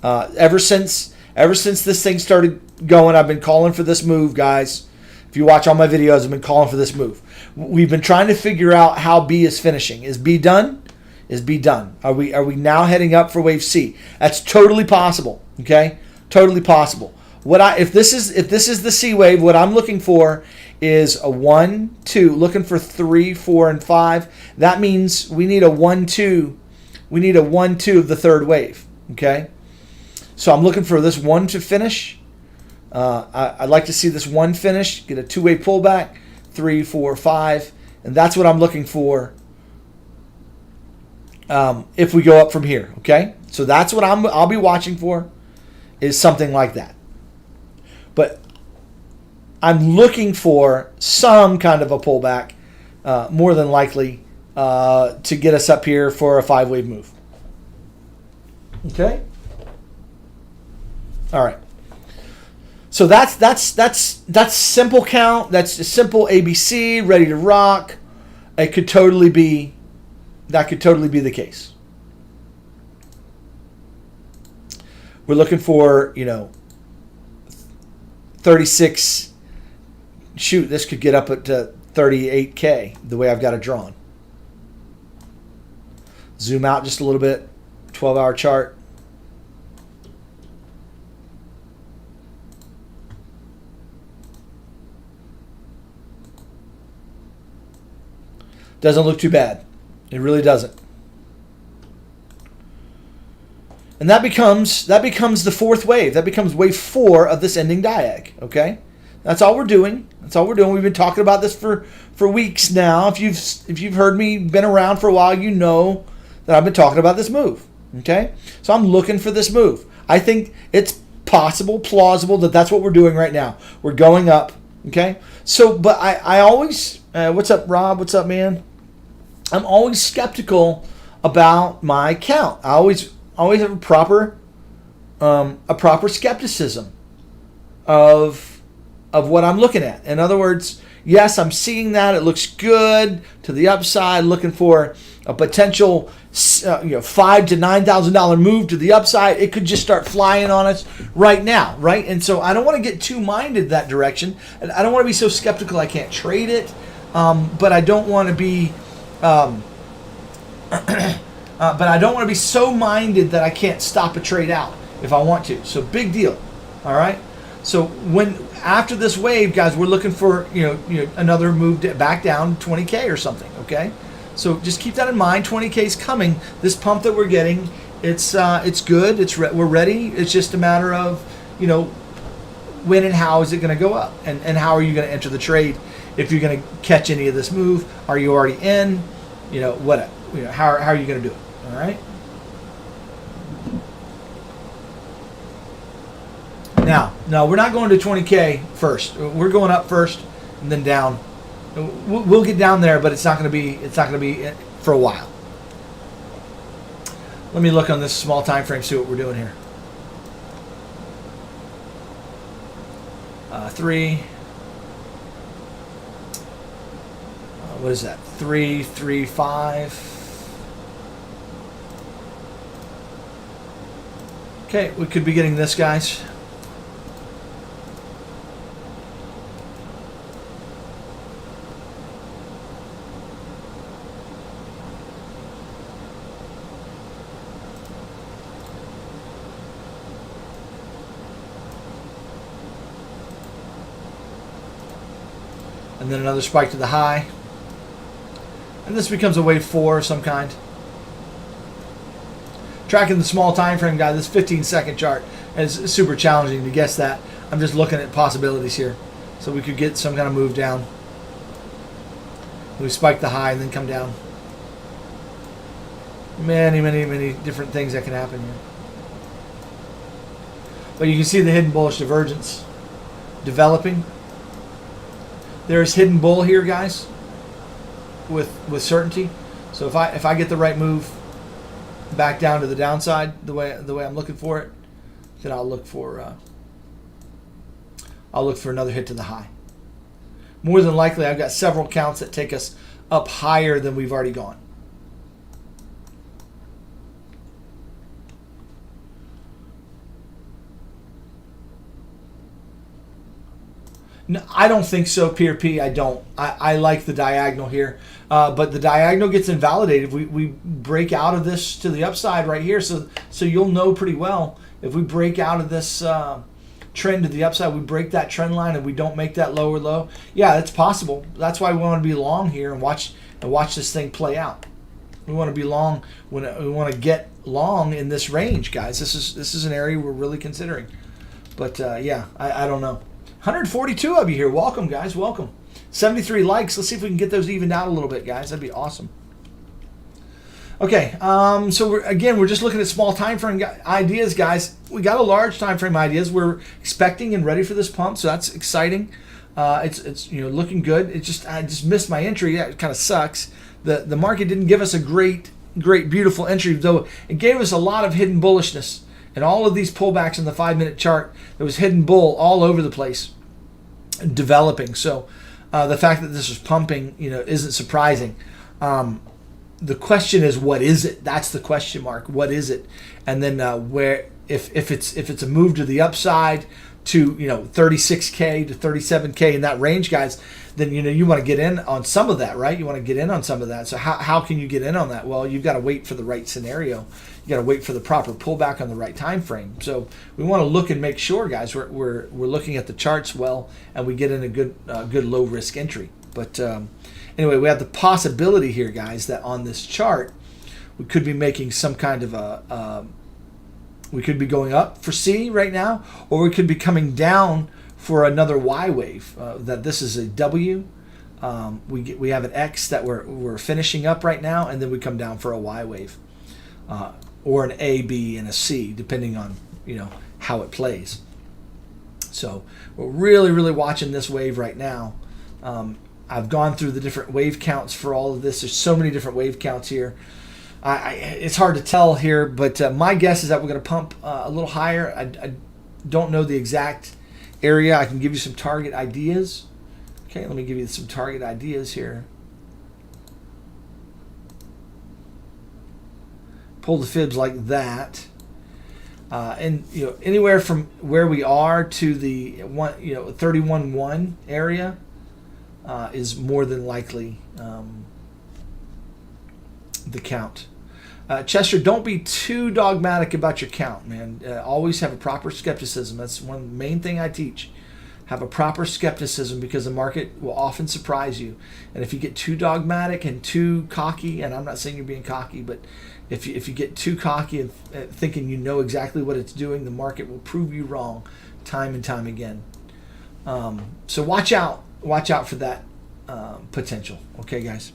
ever since this thing started going, I've been calling for this move, guys. If you watch all my videos, I've been calling for this move. We've been trying to figure out how B is finishing. Is B done? Is B done? Are we now heading up for wave C? That's totally possible. Okay, totally possible. If this is the C wave, what I'm looking for is a 1, 2. Looking for 3, 4, and 5. That means we need a 1, 2. We need a 1, 2 of the third wave. Okay? So I'm looking for this 1 to finish. I'd like to see this 1 finish, get a 2-way pullback, 3, 4, 5. And that's what I'm looking for if we go up from here. Okay? So that's what I'll be watching for, is something like that. But I'm looking for some kind of a pullback, more than likely, to get us up here for a 5-wave move. Okay? All right. So that's simple count. That's a simple ABC, ready to rock. It could totally be, that could totally be the case. We're looking for, 36. Shoot, this could get up at 38K the way I've got it drawn. Zoom out just a little bit. 12-hour chart. Doesn't look too bad. It really doesn't. And that becomes the fourth wave. That becomes wave 4 of this ending diag. Okay, that's all we're doing. That's all we're doing. We've been talking about this for weeks now. If you've heard me, been around for a while, you know that I've been talking about this move. Okay, so I'm looking for this move. I think it's possible, plausible that that's what we're doing right now. We're going up. Okay, so but I always what's up, Rob? What's up, man? I'm always skeptical about my count. I always have a proper skepticism of what I'm looking at. In other words, yes, I'm seeing that it looks good to the upside, looking for a potential $5,000 to $9,000 move to the upside. It could just start flying on us right now, right? And so I don't want to get too minded that direction, and I don't want to be so skeptical I can't trade it, but I don't want to be. But I don't want to be so minded that I can't stop a trade out if I want to. So big deal. All right. So after this wave, guys, we're looking for another move back down 20K or something. Okay. So just keep that in mind. 20K is coming. This pump that we're getting, it's good. We're ready. It's just a matter of when and how is it going to go up, and how are you going to enter the trade? If you're going to catch any of this move, are you already in? What? How are you going to do it? All right. Now we're not going to 20K first. We're going up first and then down. We'll get down there, but it's not going to be for a while. Let me look on this small time frame, see what we're doing here. 3. What is that? 3, 3, 5. Okay, we could be getting this, guys. And then another spike to the high. And this becomes a wave 4 of some kind. Tracking the small time frame, guys, this 15-second chart is super challenging to guess that. I'm just looking at possibilities here. So we could get some kind of move down. We spike the high and then come down. Many, many, many different things that can happen here. But you can see the hidden bullish divergence developing. There's hidden bull here, guys, with certainty. So if I get the right move back down to the downside, the way I'm looking for it, then I'll look for another hit to the high. More than likely, I've got several counts that take us up higher than we've already gone. No, I don't think so, PRP. I don't. I like the diagonal here. But the diagonal gets invalidated. We break out of this to the upside right here. So you'll know pretty well if we break out of this trend to the upside, we break that trend line and we don't make that lower low, yeah, it's possible. That's why we want to be long here and watch this thing play out. We want to be long when we want to get long in this range, guys. This is an area we're really considering. But yeah, I don't know. 142 of you here. Welcome, guys. Welcome. 73 likes. Let's see if we can get those evened out a little bit, guys. That'd be awesome. Okay, so we're just looking at small time frame ideas, guys. We got a large time frame ideas. We're expecting and ready for this pump, so that's exciting. It's looking good. I just missed my entry. That kind of sucks. The market didn't give us a great beautiful entry, though it gave us a lot of hidden bullishness. And all of these pullbacks in the 5-minute chart, there was hidden bull all over the place developing. So the fact that this was pumping, isn't surprising. The question is, what is it? That's the question mark. What is it? And then where if it's a move to the upside to 36K to 37K in that range, guys, then you want to get in on some of that, right? You want to get in on some of that. So how can you get in on that? Well, you've got to wait for the right scenario. You got to wait for the proper pullback on the right time frame. So we want to look and make sure, guys, we're looking at the charts well, and we get in a good low risk entry. But anyway, we have the possibility here, guys, that on this chart we could be making some kind of we could be going up for C right now, or we could be coming down for another Y wave. That this is a W. We have an X that we're finishing up right now, and then we come down for a Y wave, or an A, B, and a C, depending on how it plays. So we're really watching this wave right now. I've gone through the different wave counts for all of this. There's so many different wave counts here. It's hard to tell here, but my guess is that we're going to pump a little higher. I don't know the exact area. I can give you some target ideas. Okay, let me give you some target ideas here. Pull the fibs like that. And anywhere from where we are to the 31.1 area is more than likely the count. Chester, don't be too dogmatic about your count, man. Always have a proper skepticism. That's one main thing I teach. Have a proper skepticism, because the market will often surprise you. And if you get too dogmatic and too cocky, and I'm not saying you're being cocky, but if you get too cocky and thinking you know exactly what it's doing, the market will prove you wrong time and time again. So watch out for that potential. Okay, guys.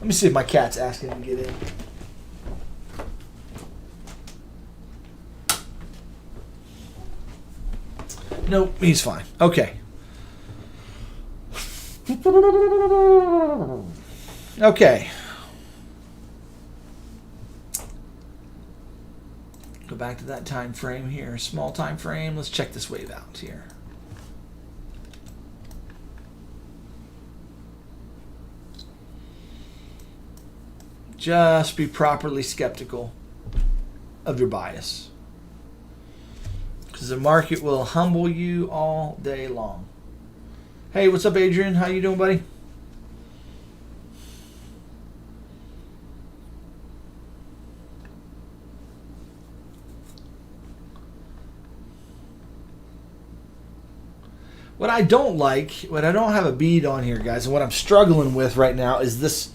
Let me see if my cat's asking to get in. Nope, he's fine. Okay. Okay. Go back to that time frame here. Small time frame. Let's check this wave out here. Just be properly skeptical of your bias, because the market will humble you all day long. Hey, what's up, Adrian? How you doing, buddy? What I don't like, what I don't have a bead on here, guys, and what I'm struggling with right now is this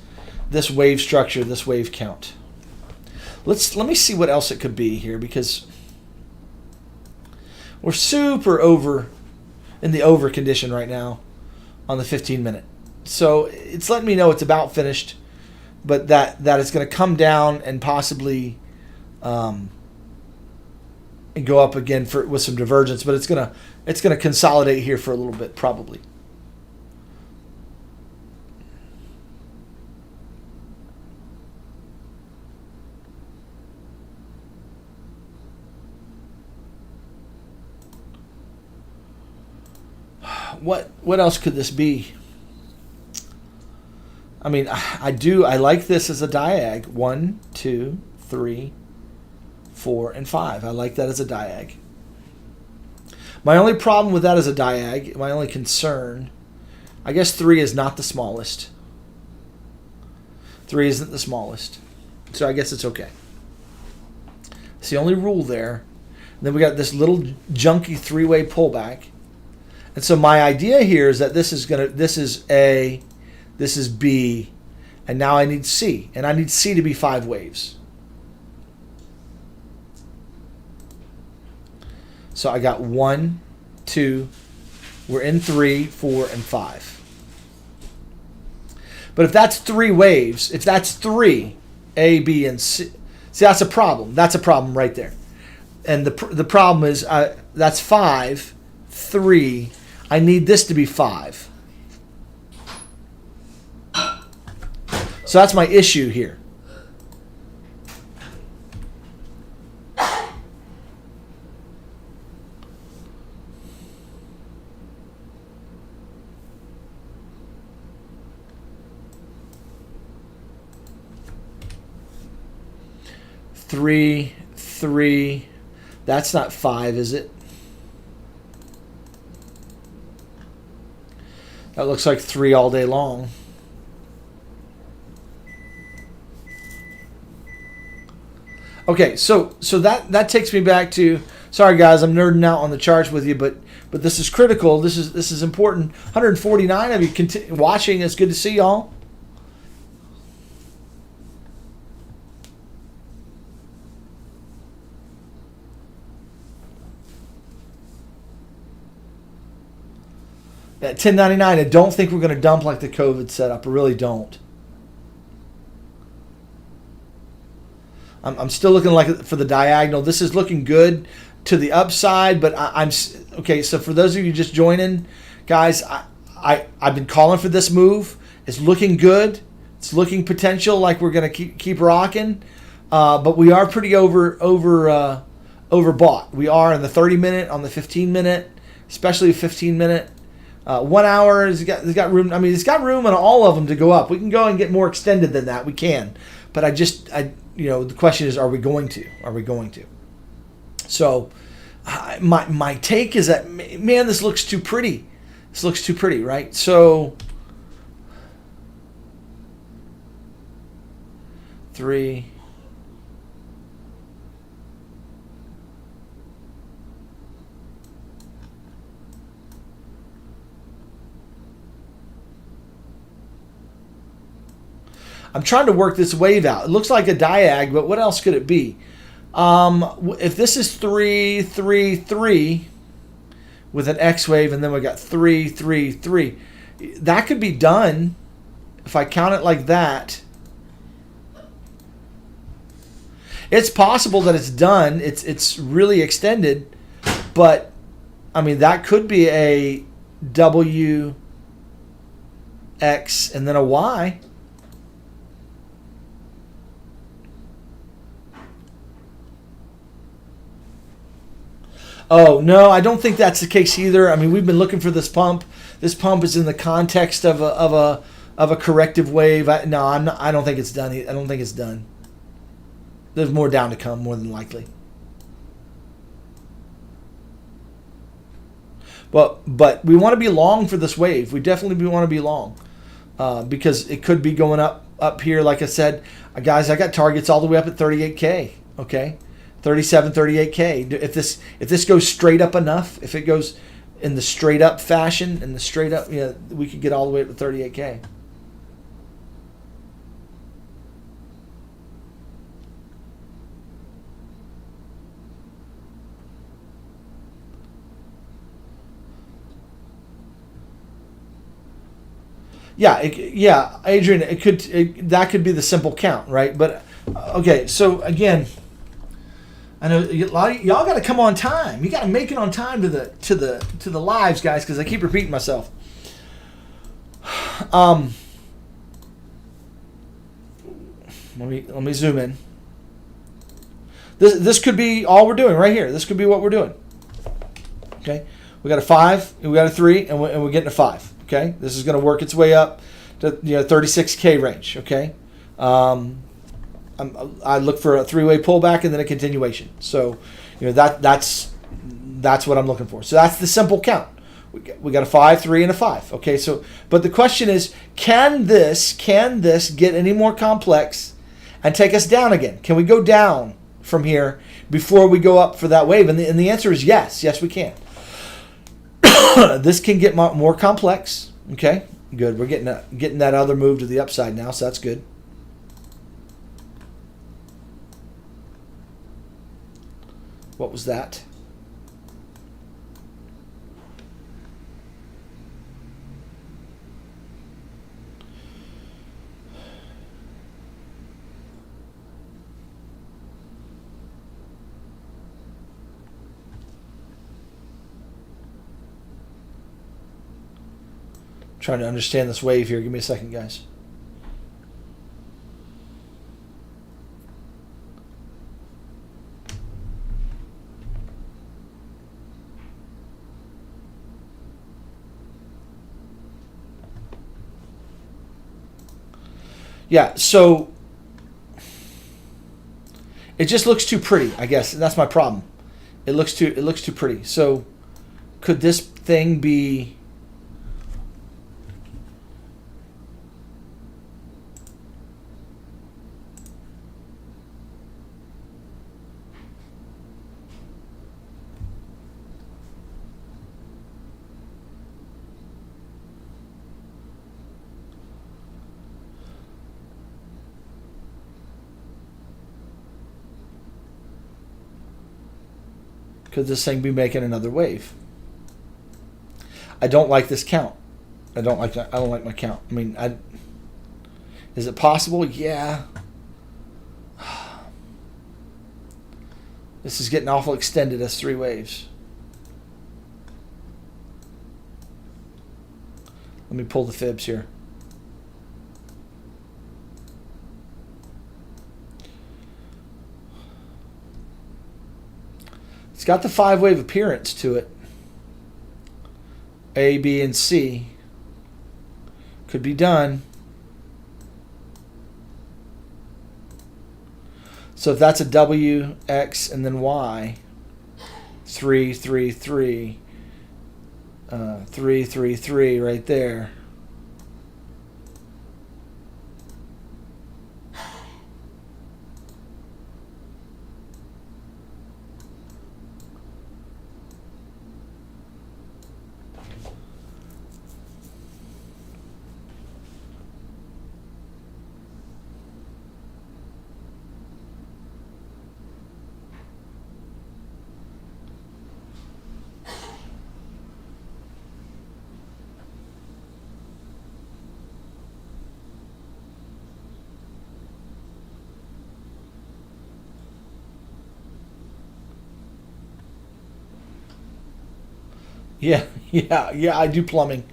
wave structure, this wave count. Let me see what else it could be here, because we're super over in the over condition right now on the 15-minute. So it's letting me know it's about finished, but that it's going to come down and possibly and go up again with some divergence, but it's going to consolidate here for a little bit probably. What else could this be? I mean, I like this as a diag. 1, 2, 3, 4, and 5. I like that as a diag. My only problem with that as a diag, my only concern, I guess 3 is not the smallest. 3 isn't the smallest. So I guess it's okay. It's the only rule there. And then we got this little junky 3-way pullback. And so my idea here is that this is A, this is B, and now I need C. And I need C to be 5 waves. So I got 1, 2, we're in 3, 4, and 5. But if that's 3 waves, if that's 3, A, B, and C, see, that's a problem. That's a problem right there. And the problem is that's 5, 3. I need this to be 5. So that's my issue here. Three, 3. That's not 5, is it? That looks like 3 all day long. Okay, so that takes me back to, sorry guys, I'm nerding out on the charts with you, but this is critical. This is important. 149 of you watching. It's good to see y'all. At 10.99, I don't think we're going to dump like the COVID setup. I really don't. I'm still looking like for the diagonal. This is looking good to the upside, but I'm okay. So for those of you just joining, guys, I've been calling for this move. It's looking good. It's looking potential like we're going to keep rocking, but we are pretty overbought. We are in the 30-minute, on the 15-minute, especially 15-minute. 1 hour has got room. I mean, it's got room on all of them to go up. We can go and get more extended than that. We can, but the question is, are we going to? Are we going to? So, my take is that, man, this looks too pretty. This looks too pretty, right? So, 3. I'm trying to work this wave out. It looks like a diag, but what else could it be? If this is 3, 3, 3 with an X wave, and then we got 3, 3, 3, that could be done if I count it like that. It's possible that it's done. It's really extended, but I mean that could be a W, X, and then a Y. Oh, no, I don't think that's the case either. I mean, we've been looking for this pump. This pump is in the context of a corrective wave. I don't think it's done. I don't think it's done. There's more down to come, more than likely. But we want to be long for this wave. We definitely want to be long because it could be going up here. Like I said, guys, I got targets all the way up at 38K. Okay. 37, 38K. If this goes straight up enough, if it goes in the straight up fashion, in the straight up, we could get all the way up to 38K. Yeah, Adrian, that could be the simple count, right? But okay, so again, I know y'all got to come on time. You got to make it on time to the lives, guys, because I keep repeating myself. Let me zoom in. This could be all we're doing right here. This could be what we're doing. Okay, we got a 5, we got a 3, and we're getting a 5. Okay, this is going to work its way up to 36K range. Okay. I look for a three-way pullback and then a continuation. So, that's what I'm looking for. So that's the simple count. We got a 5, 3, and a 5. Okay, so but the question is, can this get any more complex and take us down again? Can we go down from here before we go up for that wave? And the answer is yes. Yes, we can. This can get more complex. Okay, good. We're getting that other move to the upside now, so that's good. What was that? Trying to understand this wave here. Give me a second, guys. Yeah, so it just looks too pretty, I guess, and that's my problem. It looks too pretty. So could this thing be could this thing be making another wave? I don't like this count. I don't like my count. I mean, is it possible? Yeah. This is getting awful extended as 3 waves. Let me pull the fibs here. It's got the 5-wave appearance to it. A, B, and C. Could be done. So if that's a W, X, and then Y, 3, 3, 3, 3, 3, 3 right there. Yeah, I do plumbing.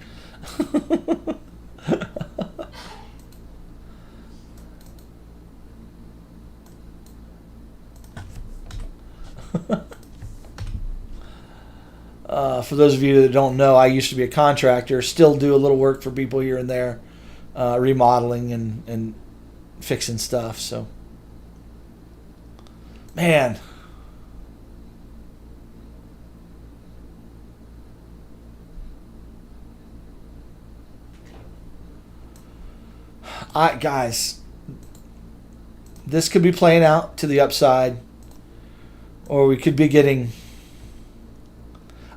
For those of you that don't know, I used to be a contractor, still do a little work for people here and there, remodeling and fixing stuff. So, man. Guys, this could be playing out to the upside, or we could be getting.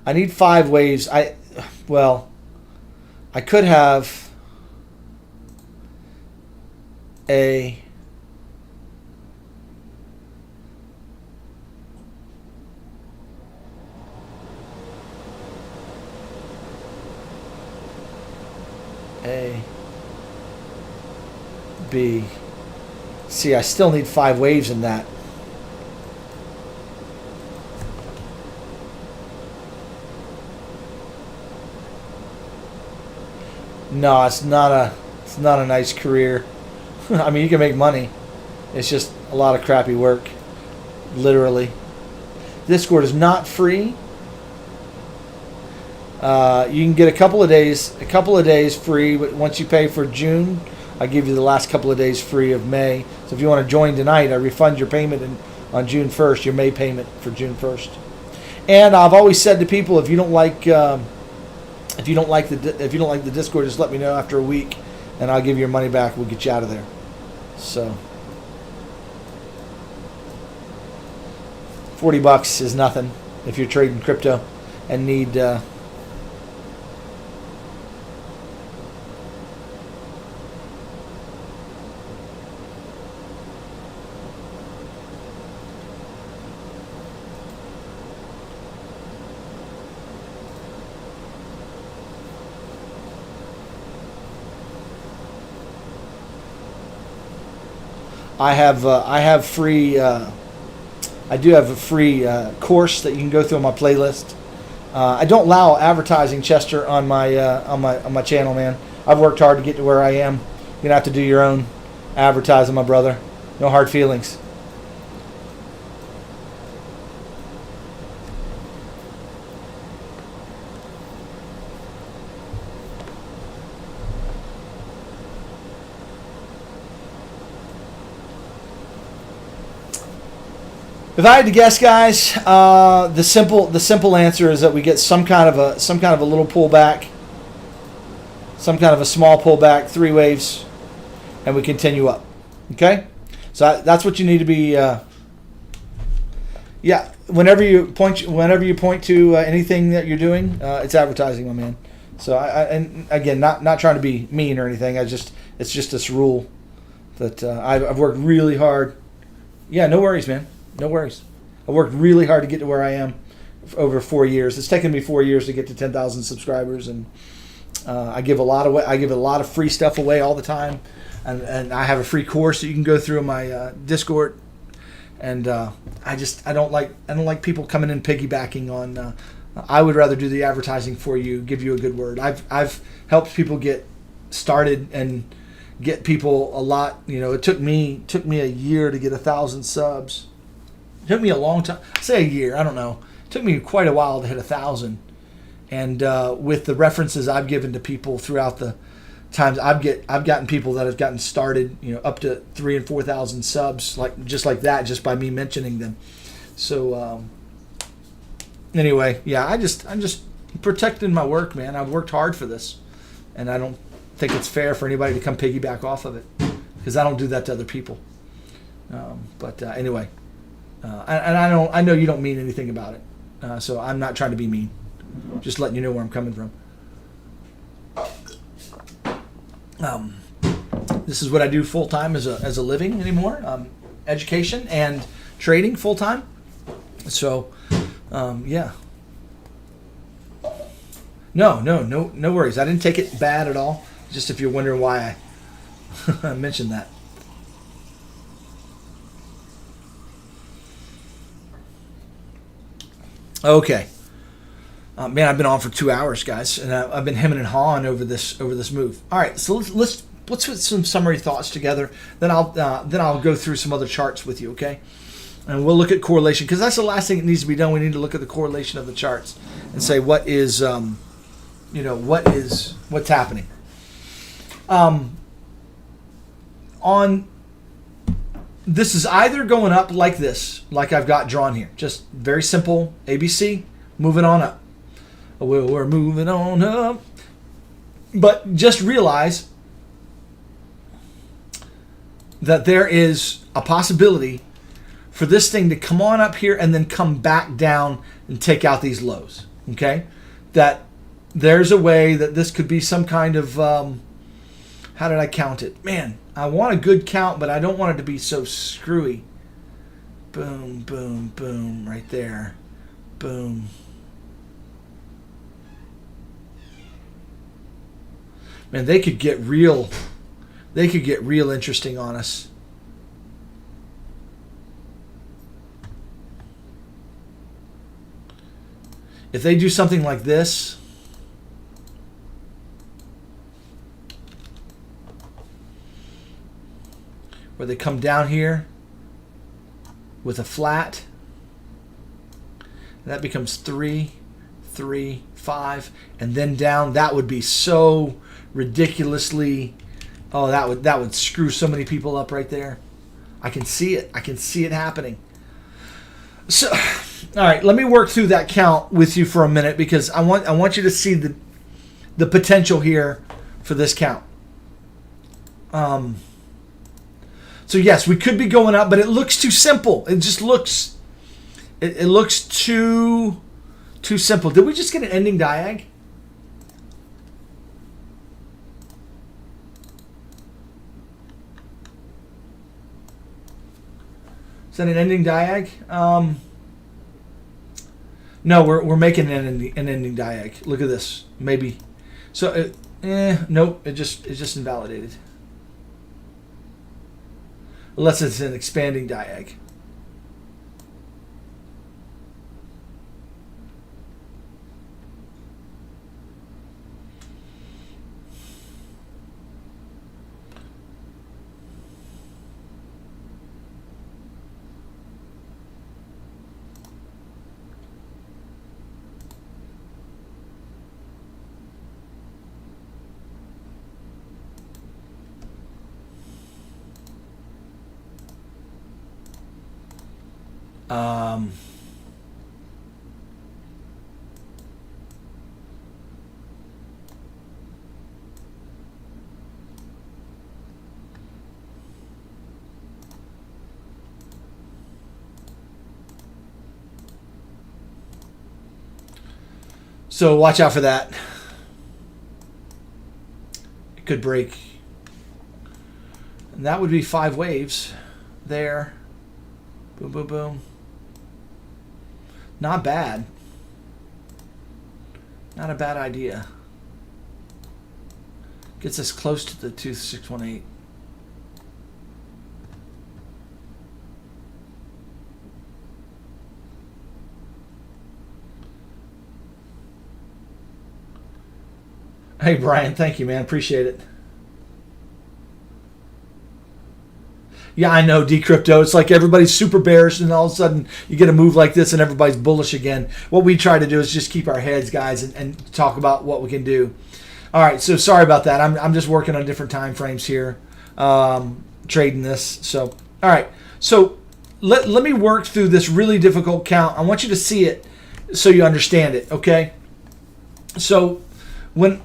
I need 5 waves. I could have a B. See, I still need 5 waves in that. No, it's not a nice career. I mean, you can make money. It's just a lot of crappy work. Literally. Discord is not free. You can get a couple of days free once you pay for June I give you the last couple of days free of May. So if you want to join tonight, I refund your payment on June 1st, your May payment for June 1st. And I've always said to people, if you don't like the Discord, just let me know after a week, and I'll give you your money back. We'll get you out of there. So $40 is nothing if you're trading crypto and need. I do have a free course that you can go through on my playlist. I don't allow advertising, Chester, on my channel, man. I've worked hard to get to where I am. You're gonna have to do your own advertising, my brother. No hard feelings. If I had to guess, guys, the simple answer is that we get some kind of a little pullback, some kind of a small pullback, 3 waves, and we continue up. Okay, so that's what you need to be. Yeah, whenever you point to anything that you're doing, it's advertising, my man. So and again, not trying to be mean or anything. It's just this rule that I've worked really hard. Yeah, no worries, man. No worries. I worked really hard to get to where I am for over 4 years. It's taken me 4 years to get to 10,000 subscribers, and I give a lot away. I give a lot of free stuff away all the time, and I have a free course that you can go through in my Discord. And I don't like people coming in piggybacking on. I would rather do the advertising for you, give you a good word. I've helped people get started and get people a lot. It took me a year to get 1,000 subs. It took me a long time. Say a year. I don't know. It took me quite a while to hit 1,000. And with the references I've given to people throughout the times, I've gotten people that have gotten started, up to 3,000 and 4,000 subs, just like that, just by me mentioning them. So anyway, yeah, I'm just protecting my work, man. I've worked hard for this, and I don't think it's fair for anybody to come piggyback off of it, because I don't do that to other people. But anyway. And I know you don't mean anything about it, so I'm not trying to be mean. Just letting you know where I'm coming from. This is what I do full time as a living anymore. Education and trading full time. So, yeah. No worries. I didn't take it bad at all. Just if you're wondering why I mentioned that. Okay, man, I've been on for 2 hours, guys, and I've been hemming and hawing over this move. All right, so let's put some summary thoughts together. Then I'll go through some other charts with you, okay? And we'll look at correlation, because that's the last thing that needs to be done. We need to look at the correlation of the charts and say what's happening. This is either going up like this, like I've got drawn here. Just very simple, ABC, moving on up. We're moving on up. But just realize that there is a possibility for this thing to come on up here and then come back down and take out these lows. Okay? That there's a way that this could be some kind of, how did I count it? Man, I want a good count, but I don't want it to be so screwy. Boom, boom, boom, right there. Boom. Man, they could get real interesting on us. If they do something like this, where they come down here with a flat, and that becomes 3, 3, 5, and then down, that would be so ridiculously Oh, that would screw so many people up right there. I can see it. I can see it happening. So, all right, let me work through that count with you for a minute because I want you to see the potential here for this count. So yes, we could be going up, but it looks too simple. It just looks it looks too simple. Did we just get an ending diag? Is that an ending diag? No, we're making an ending diag. Look at this. Maybe. So, nope. It just invalidated. Unless it's an expanding diag. So watch out for that. It could break. And that would be 5 waves there. Boom, boom, boom. Not bad. Not a bad idea. Gets us close to the 2618. Hey, Brian, thank you, man. Appreciate it. Yeah, I know, Decrypto. It's like everybody's super bearish, and all of a sudden you get a move like this, and everybody's bullish again. What we try to do is just keep our heads, guys, and talk about what we can do. All right, so sorry about that. I'm just working on different time frames here, trading this. So, all right. So let me work through this really difficult count. I want you to see it so you understand it, okay? So when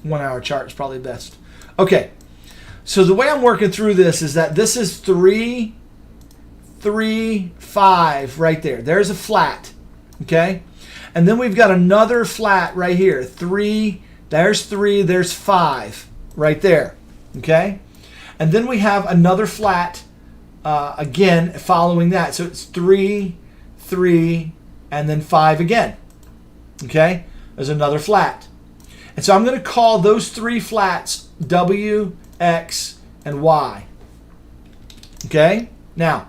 1 hour chart is probably best. Okay, so the way I'm working through this is that this is 3, 3, 5 right there. There's a flat, okay? And then we've got another flat right here. 3, there's 5 right there, okay? And then we have another flat again following that. So it's 3, 3, and then 5 again, okay? There's another flat. And so I'm going to call those 3 flats W, X, and Y. Okay? Now,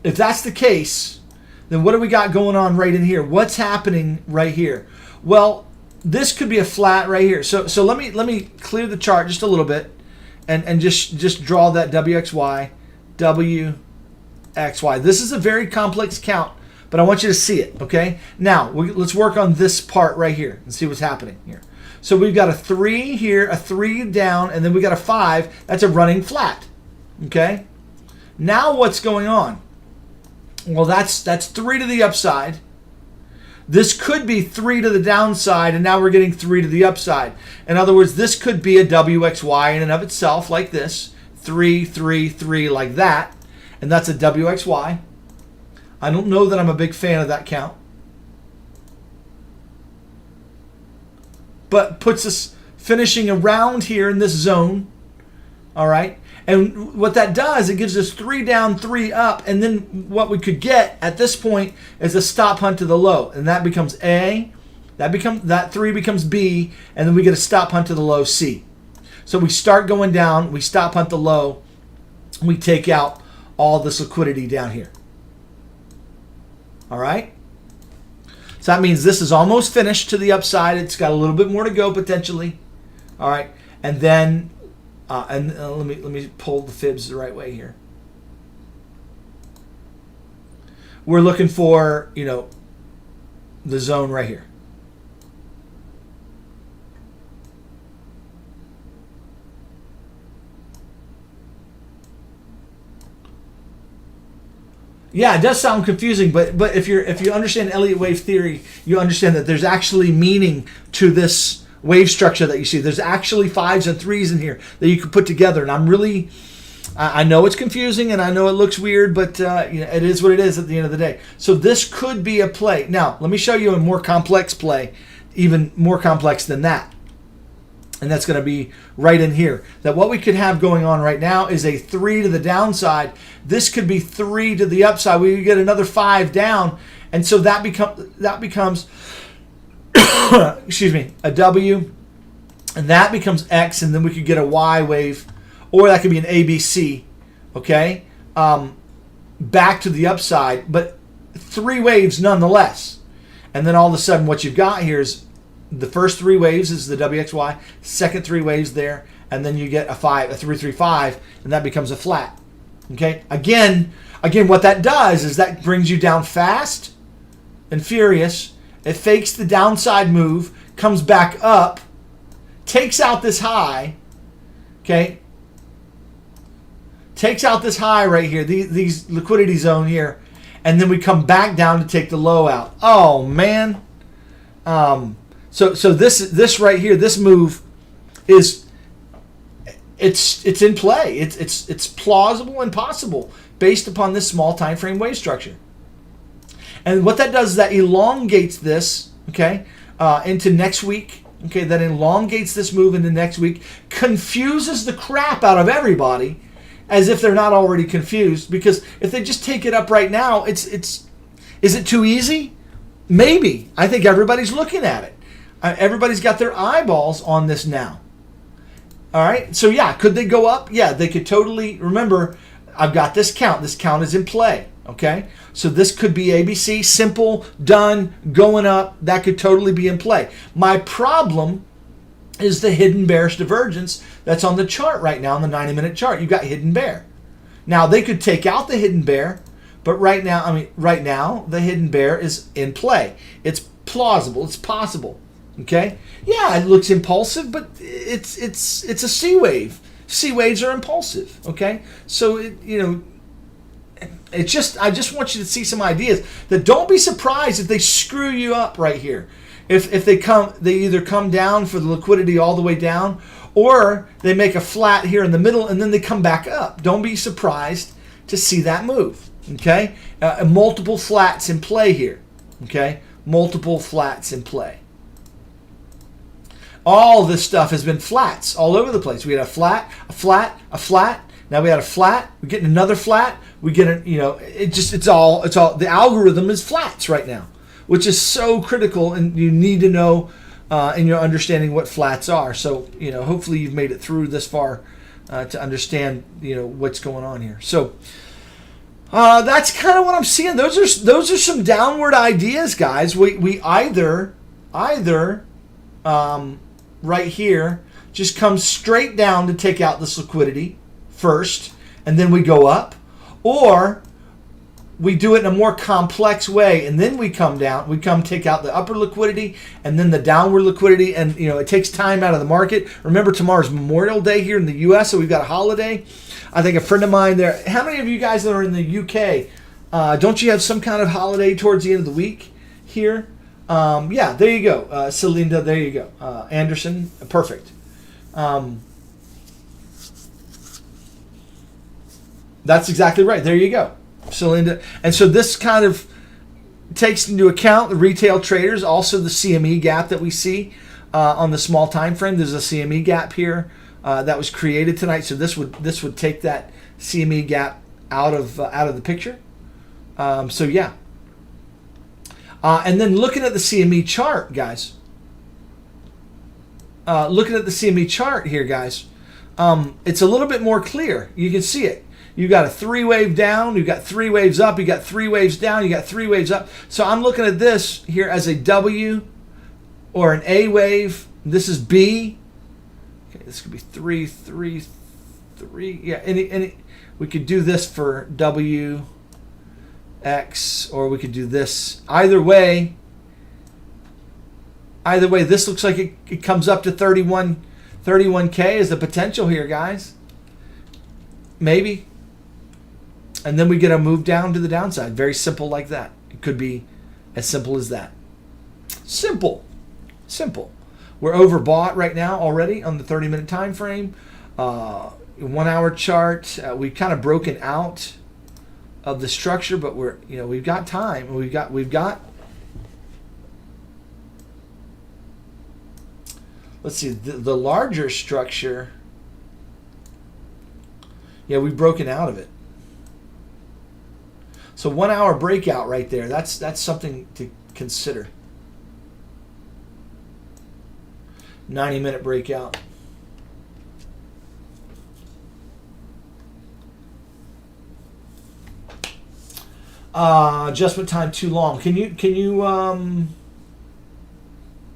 if that's the case, then what do we got going on right in here? What's happening right here? Well, this could be a flat right here. So let me clear the chart just a little bit and just draw that WXY, WXY. This is a very complex count, but I want you to see it, okay? Now, let's work on this part right here and see what's happening here. So we've got a 3 here, a 3 down, and then we got a 5. That's a running flat, okay? Now what's going on? Well, that's 3 to the upside. This could be 3 to the downside, and now we're getting 3 to the upside. In other words, this could be a WXY in and of itself, like this. 3, 3, 3, like that. And that's a WXY. I don't know that I'm a big fan of that count. But puts us finishing around here in this zone. All right. And what that does, it gives us 3 down, 3 up. And then what we could get at this point is a stop hunt to the low. And that becomes A. That 3 becomes B. And then we get a stop hunt to the low, C. So we start going down. We stop hunt the low. We take out all this liquidity down here. All right. So that means this is almost finished to the upside. It's got a little bit more to go potentially. All right. And then let me pull the fibs the right way here. We're looking for, the zone right here. Yeah, it does sound confusing, but if you understand Elliott Wave theory, you understand that there's actually meaning to this wave structure that you see. There's actually 5s and 3s in here that you can put together, and I know it's confusing and I know it looks weird, but it is what it is at the end of the day. So this could be a play. Now, let me show you a more complex play, even more complex than that. And that's going to be right in here. That what we could have going on right now is a 3 to the downside. This could be 3 to the upside. We could get another 5 down. And so that becomes excuse me, a W. And that becomes X. And then we could get a Y wave. Or that could be an ABC. Okay? Back to the upside. But 3 waves nonetheless. And then all of a sudden what you've got here is the first 3 waves is the WXY, second 3 waves there, and then you get a 335, and that becomes a flat. Okay? Again, what that does is that brings you down fast and furious. It fakes the downside move, comes back up, takes out this high, okay? Takes out this high right here, these liquidity zone here, and then we come back down to take the low out. Oh, man. So this right here, this move is it's in play. It's plausible and possible based upon this small time frame wave structure. And what that does is that elongates this, okay, into next week. Okay, that elongates this move into next week, confuses the crap out of everybody, as if they're not already confused. Because if they just take it up right now, is it too easy? Maybe. I think everybody's looking at it. Everybody's got their eyeballs on this now. All right. So yeah, could they go up? Yeah, they could totally. Remember, I've got this count. This count is in play. Okay. So this could be ABC, simple, done, going up. That could totally be in play. My problem is the hidden bearish divergence that's on the chart right now, on the 90-minute chart. You've got hidden bear. Now they could take out the hidden bear, but right now the hidden bear is in play. It's plausible. It's possible. Okay, yeah, it looks impulsive, but it's a C wave. C waves are impulsive. Okay, so it's just I just want you to see some ideas. That don't be surprised if they screw you up right here. If they either come down for the liquidity all the way down, or they make a flat here in the middle and then they come back up. Don't be surprised to see that move. Okay, multiple flats in play here. Okay, multiple flats in play. All this stuff has been flats all over the place. We had a flat, a flat, a flat. Now we had a flat. We're getting another flat. We get it's all the algorithm is flats right now, which is so critical, and you need to know in your understanding what flats are. So hopefully you've made it through this far to understand what's going on here. So that's kind of what I'm seeing. Those are some downward ideas, guys. We either right here just come straight down to take out this liquidity first, and then we go up, or we do it in a more complex way, and then we come down, take out the upper liquidity and then the downward liquidity, and it takes time out of the market. Remember, tomorrow's Memorial Day here in the US, so we've got a holiday. I think a friend of mine there, how many of you guys that are in the UK, don't you have some kind of holiday towards the end of the week here? Yeah, there you go. Celinda, there you go. Anderson, perfect. That's exactly right. There you go. Celinda. And so this kind of takes into account the retail traders, also the CME gap that we see on the small time frame. There's a CME gap here that was created tonight. So this would take that CME gap out of the picture. So yeah. And then looking at the CME chart, guys. Looking at the CME chart here, guys. It's a little bit more clear. You can see it. You got a 3-wave down. You got 3 waves up. You got 3 waves down. You got 3 waves up. So I'm looking at this here as a W or an A wave. This is B. Okay, this could be 3, 3, 3. Yeah, any. We could do this for W, X, or we could do this. Either way, Either way, this looks like it comes up to 31K is the potential here, guys. Maybe. And then we get a move down to the downside. Very simple like that. It could be as simple as that. Simple. Simple. We're overbought right now already on the 30-minute time frame. 1 hour chart. We've kind of broken out of the structure, but we've got time. We've got. Let's see, the larger structure. Yeah, we've broken out of it. So 1 hour breakout right there. That's something to consider. 90-minute breakout. Adjustment time too long. Can you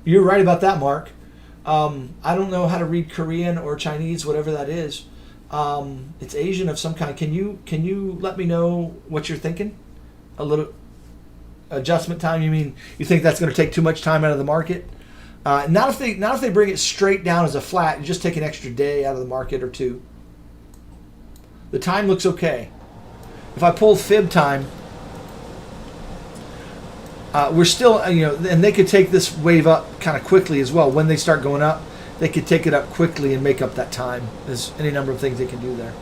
you're right about that, Mark. I don't know how to read Korean or Chinese, whatever that is. It's Asian of some kind. Can you let me know what you're thinking? A little adjustment time. You mean you think that's going to take too much time out of the market? Not if they bring it straight down as a flat. You just take an extra day out of the market or two. The time looks okay. If I pull fib time, we're still, and they could take this wave up kind of quickly as well. When they start going up, they could take it up quickly and make up that time. There's any number of things they can do there.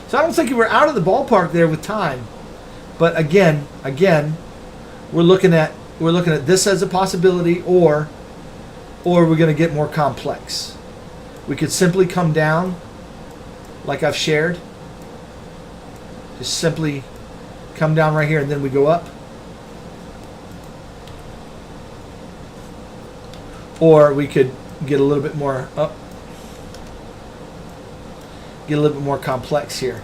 So I don't think we're out of the ballpark there with time. But again, we're looking at this as a possibility, or we're going to get more complex. We could simply come down, like I've shared. Just simply come down right here, and then we go up. Or we could get a little bit more up. Get a little bit more complex here.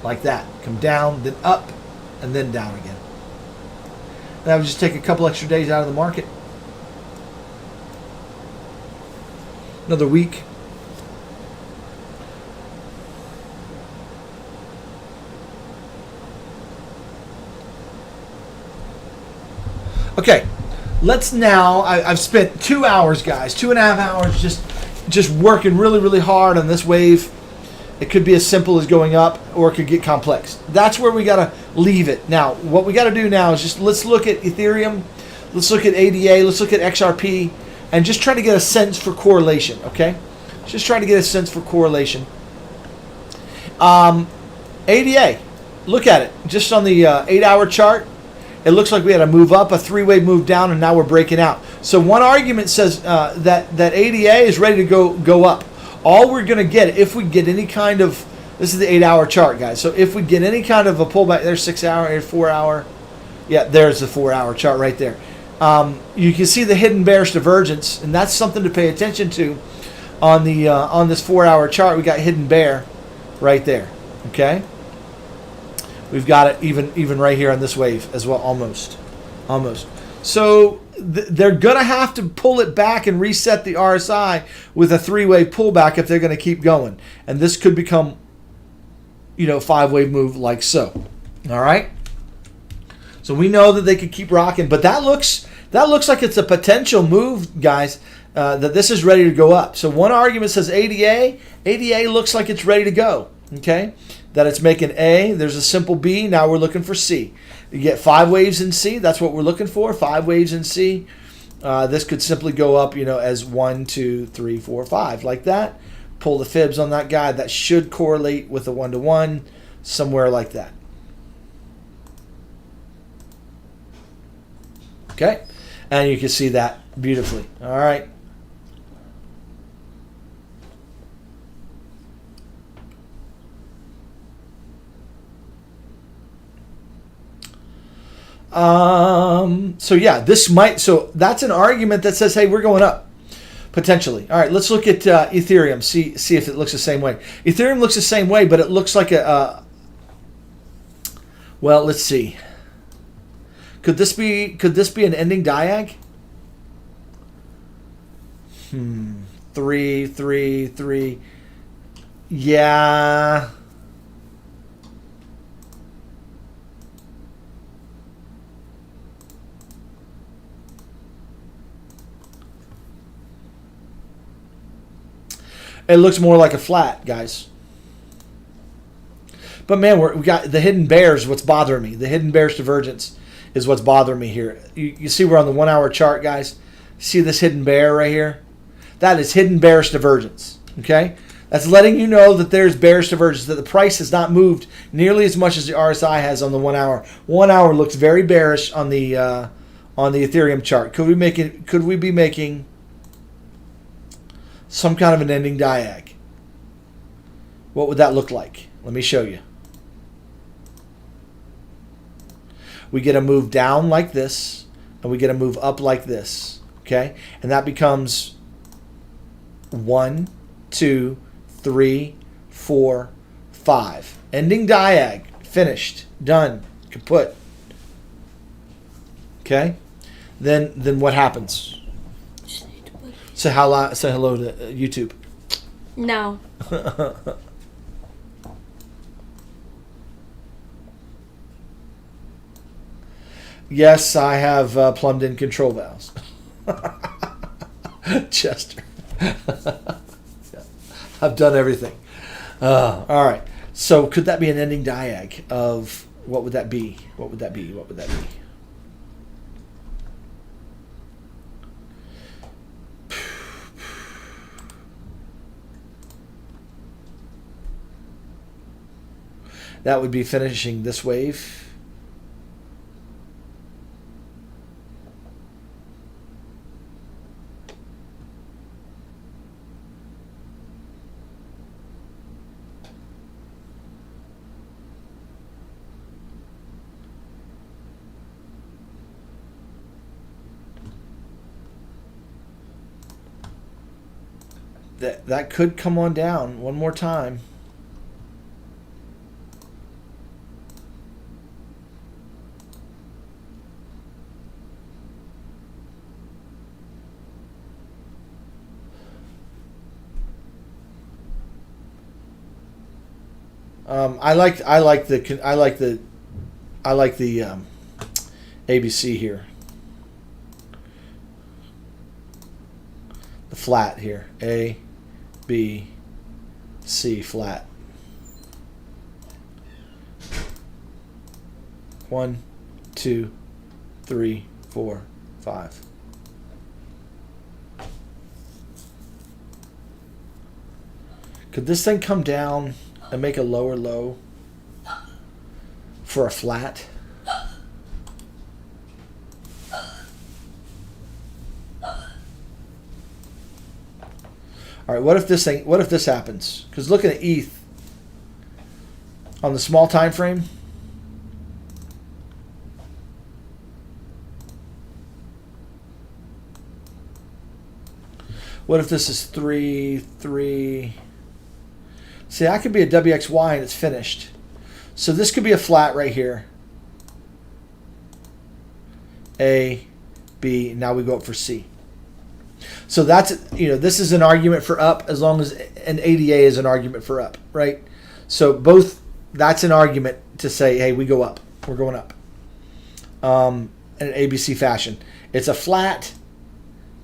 Like that. Come down, then up, and then down again. That would just take a couple extra days out of the market. Another week. Okay, let's now, I've spent 2 hours, guys, 2.5 hours just working really, really hard on this wave. It could be as simple as going up, or it could get complex. That's where we got to leave it. Now, what we got to do now is just let's look at Ethereum, let's look at ADA, let's look at XRP, and just try to get a sense for correlation, okay? Just try to get a sense for correlation. ADA, look at it. Just on the 8-hour chart, it looks like we had a move up, a three-way move down, and now we're breaking out. So one argument says that ADA is ready to go up. All we're going to get, if we get any kind of, this is the 8-hour chart, guys. So if we get any kind of a pullback, there's 6-hour, there's 4-hour. Yeah, there's the 4-hour chart right there. You can see the hidden bearish divergence, and that's something to pay attention to on the on this 4-hour chart. We got hidden bear right there. Okay. We've got it even right here on this wave as well, almost. So they're going to have to pull it back and reset the RSI with a 3-way pullback if they're going to keep going. And this could become, 5-wave move like so. All right? So we know that they could keep rocking, but that looks like it's a potential move, guys, that this is ready to go up. So one argument says ADA looks like it's ready to go, okay? That it's making A, there's a simple B, now we're looking for C. You get 5 waves in C, that's what we're looking for, 5 waves in C. This could simply go up, as 1, 2, 3, 4, 5, like that. Pull the fibs on that guy. That should correlate with a 1-to-1, somewhere like that. Okay, and you can see that beautifully. All right. So yeah, so that's an argument that says, hey, we're going up potentially. All right, let's look at Ethereum. See if it looks the same way. Ethereum looks the same way, but it looks like well, let's see. Could this be an ending diag? 3, 3, 3. Yeah. It looks more like a flat, guys. But man, we got the hidden bears. What's bothering me? The hidden bearish divergence is what's bothering me here. You see, we're on the 1 hour chart, guys. See this hidden bear right here? That is hidden bearish divergence. Okay, that's letting you know that there's bearish divergence, that the price has not moved nearly as much as the RSI has on the 1 hour. 1 hour looks very bearish on the Ethereum chart. Could we be making some kind of an ending diag? What would that look like? Let me show you. We get a move down like this, and we get a move up like this. Okay, and that becomes 1, 2, 3, 4, 5. Ending diag. Finished. Done. Kaput. Okay. Then what happens? Say hello to YouTube. No. Yes, I have plumbed in control valves. Chester. I've done everything. All right. So could that be an ending diag of what would that be? What would that be? What would that be? That would be finishing this wave. That could come on down one more time. I like the ABC here. The flat here. A, B, C flat. 1, 2, 3, 4, 5. Could this thing come down and make a lower low for a flat? All right, what if this happens? Because looking at ETH on the small time frame, what if this is 3, 3? See, that could be a WXY and it's finished. So this could be a flat right here. A, B, now we go up for C. So that's, this is an argument for up as long as an ADA is an argument for up, right? So both, that's an argument to say, hey, we go up. We're going up. In an ABC fashion. It's a flat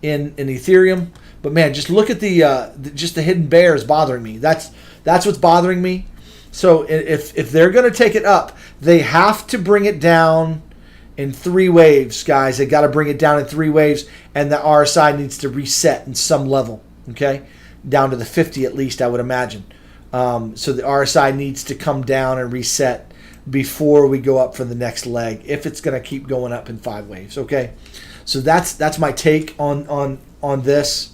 in Ethereum. But man, just look at just the hidden bear is bothering me. That's what's bothering me. So if they're going to take it up, they have to bring it down in 3 waves, guys. They got to bring it down in 3 waves, and the RSI needs to reset in some level, okay? Down to the 50 at least, I would imagine. So the RSI needs to come down and reset before we go up for the next leg, if it's going to keep going up in 5 waves, okay? So that's my take on this.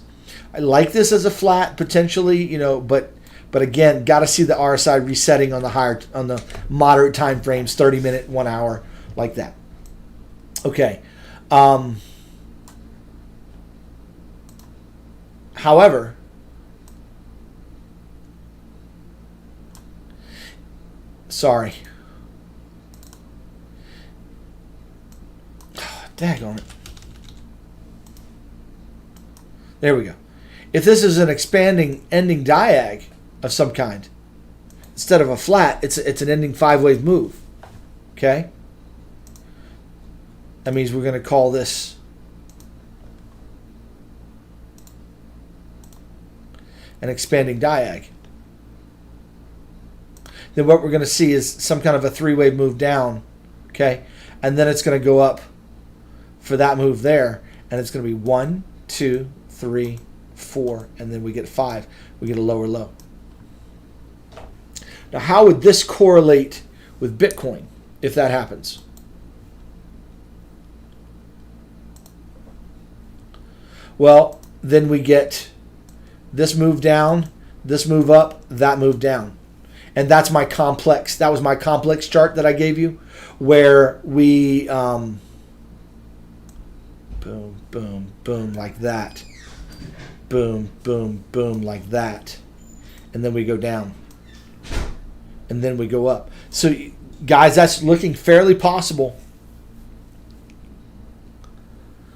I like this as a flat potentially, but again, got to see the RSI resetting on the moderate time frames, 30-minute, 1 hour, like that. Okay. However, sorry. Daggone it. There we go. If this is an expanding ending diag of some kind, instead of a flat, it's an ending 5-wave move. Okay? That means we're going to call this an expanding diag. Then what we're going to see is some kind of a three-wave move down, okay? And then it's going to go up for that move there, and it's going to be 1, 2, 3, 4, and then we get 5. We get a lower low. Now, how would this correlate with Bitcoin if that happens? Well, then we get this move down, this move up, that move down. And that's my complex. That was my complex chart that I gave you, where we boom, boom, boom, like that. Boom, boom, boom, like that. And then we go down. And then we go up. So, guys, that's looking fairly possible.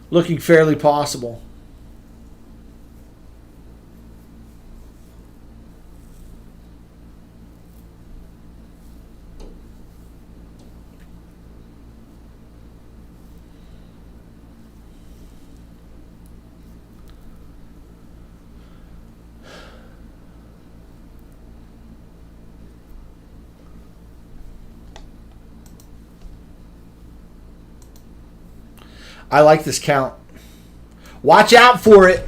Looking fairly possible. I like this count. Watch out for it.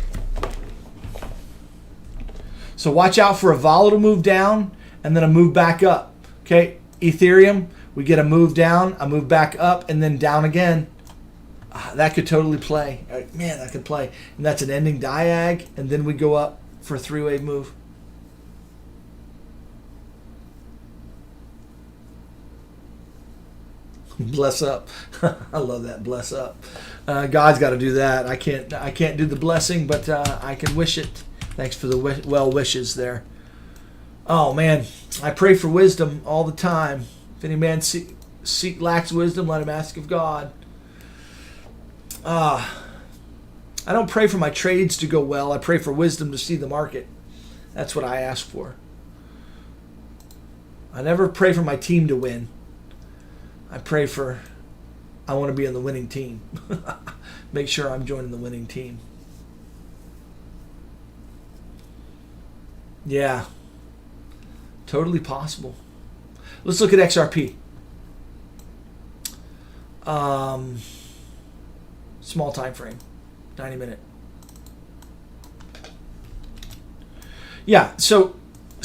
So watch out for a volatile move down and then a move back up. Okay, Ethereum, we get a move down, a move back up, and then down again. That could totally play. Man, that could play. And that's an ending diag, and then we go up for a three-wave move. Bless up. I love that. Bless up. God's got to do that. I can't do the blessing, but I can wish it. Thanks for the well wishes there. Oh man, I pray for wisdom all the time. If any man lacks wisdom, let him ask of God. I don't pray for my trades to go well. I pray for wisdom to see the market. That's what I ask for. I never pray for my team to win. I want to be on the winning team. Make sure I'm joining the winning team. Yeah. Totally possible. Let's look at XRP. Small time frame. 90 minute. Yeah, so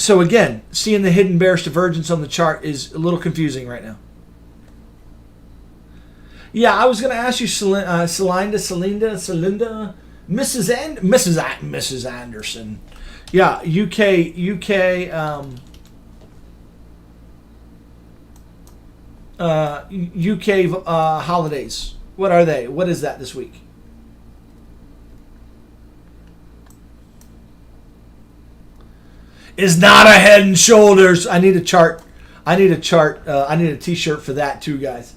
again, seeing the hidden bearish divergence on the chart is a little confusing right now. Yeah, I was going to ask you, Celinda, Mrs. Anderson. Yeah, UK holidays. What are they? What is that this week? Is not a head and shoulders. I need a chart. I need a chart. I need a T-shirt for that too, guys.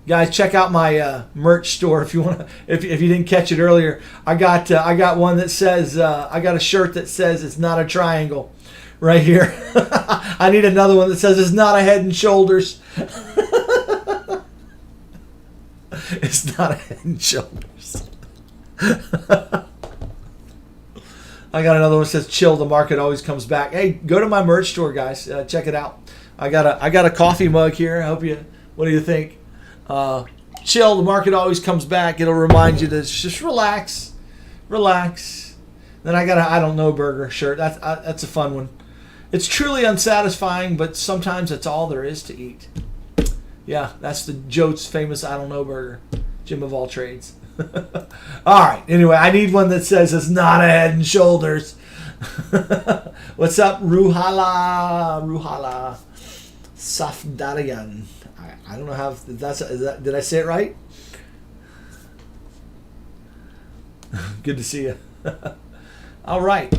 Guys, check out my merch store if you want. If you didn't catch it earlier, I got one that says I got a shirt that says it's not a triangle, right here. I need another one that says it's not a head and shoulders. It's not a head and shoulders. I got another one that says chill. The market always comes back. Hey, go to my merch store, guys. Check it out. I got a coffee mug here. I hope you. What do you think? Chill, the market always comes back. It'll remind you to just relax. Then I got a I don't know burger shirt. That's a fun one. It's truly unsatisfying, but sometimes that's all there is to eat. Yeah, that's the Joe's famous I don't know burger. Jim of all trades. All right. Anyway, I need one that says it's not a head and shoulders. What's up, Ruhala? Safdarian. I don't know how did I say it right? Good to see you. All right.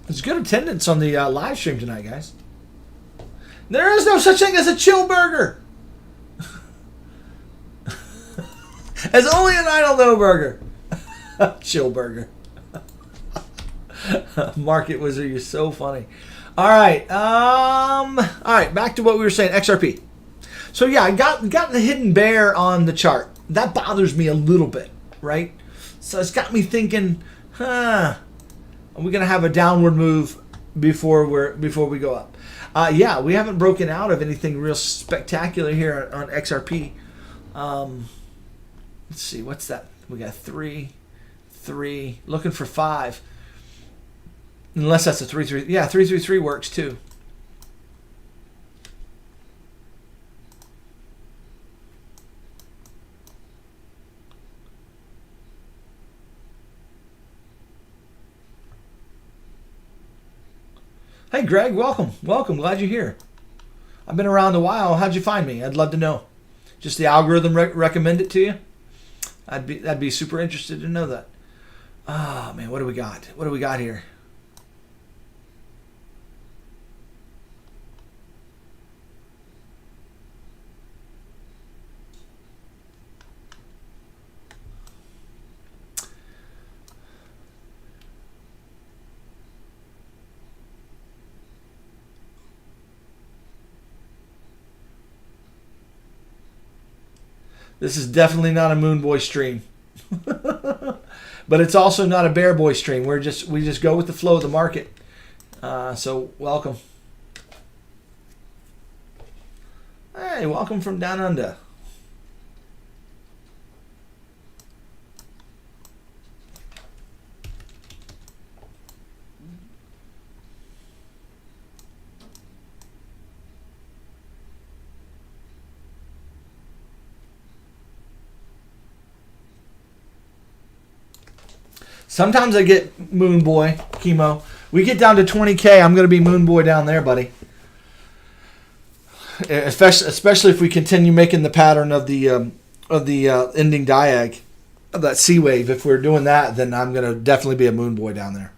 There's good attendance on the live stream tonight, guys. There is no such thing as a chill burger. There's only an I don't know burger. Chill burger. Market Wizard, you're so funny. All right, back to what we were saying, XRP. So yeah, I got the hidden bear on the chart. That bothers me a little bit, right? So it's got me thinking, Huh. Are we gonna have a downward move before we go up? Yeah, we haven't broken out of anything real spectacular here on XRP. Let's see, what's that? We got 3, 3, looking for 5. Unless that's a 3-3. Yeah, 3-3-3 works too. Hey, Greg, welcome. Welcome. Glad you're here. I've been around a while. How'd you find me? I'd love to know. Just the algorithm recommend it to you? I'd be super interested to know that. Oh, man, what do we got? What do we got here? This is definitely not a Moon Boy stream. But it's also not a Bear Boy stream. We just go with the flow of the market. So welcome. Hey, welcome from down under. Sometimes I get Moon Boy, Chemo. We get down to 20K, I'm going to be Moon Boy down there, buddy. Especially if we continue making the pattern of the ending diag, of that C wave. If we're doing that, then I'm going to definitely be a Moon Boy down there.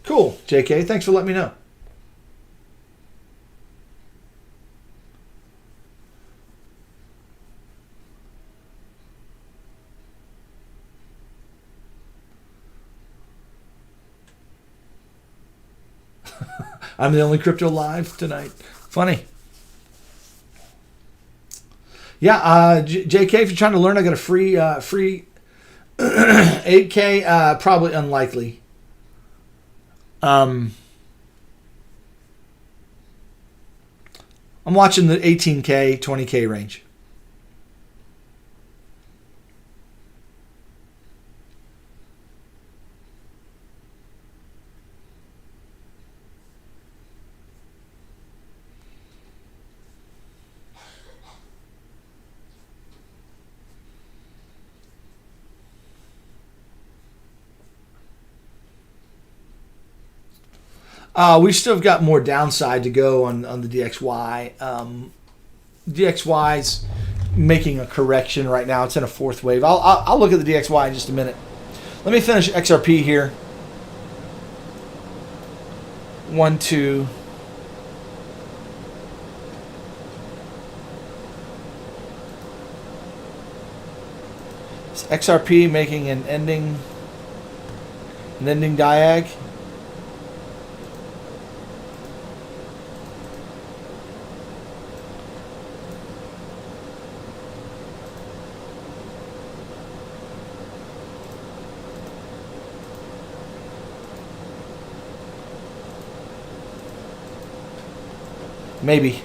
Cool, JK. Thanks for letting me know. I'm the only crypto live tonight. Funny. Yeah, JK, if you're trying to learn, I got a free 8K. Probably unlikely. I'm watching the 18K, 20K range. We've still got more downside to go on the DXY. DXY's making a correction right now. It's in a fourth wave. I'll look at the DXY in just a minute. Let me finish XRP here. 1, 2. It's XRP making an ending diag. Maybe.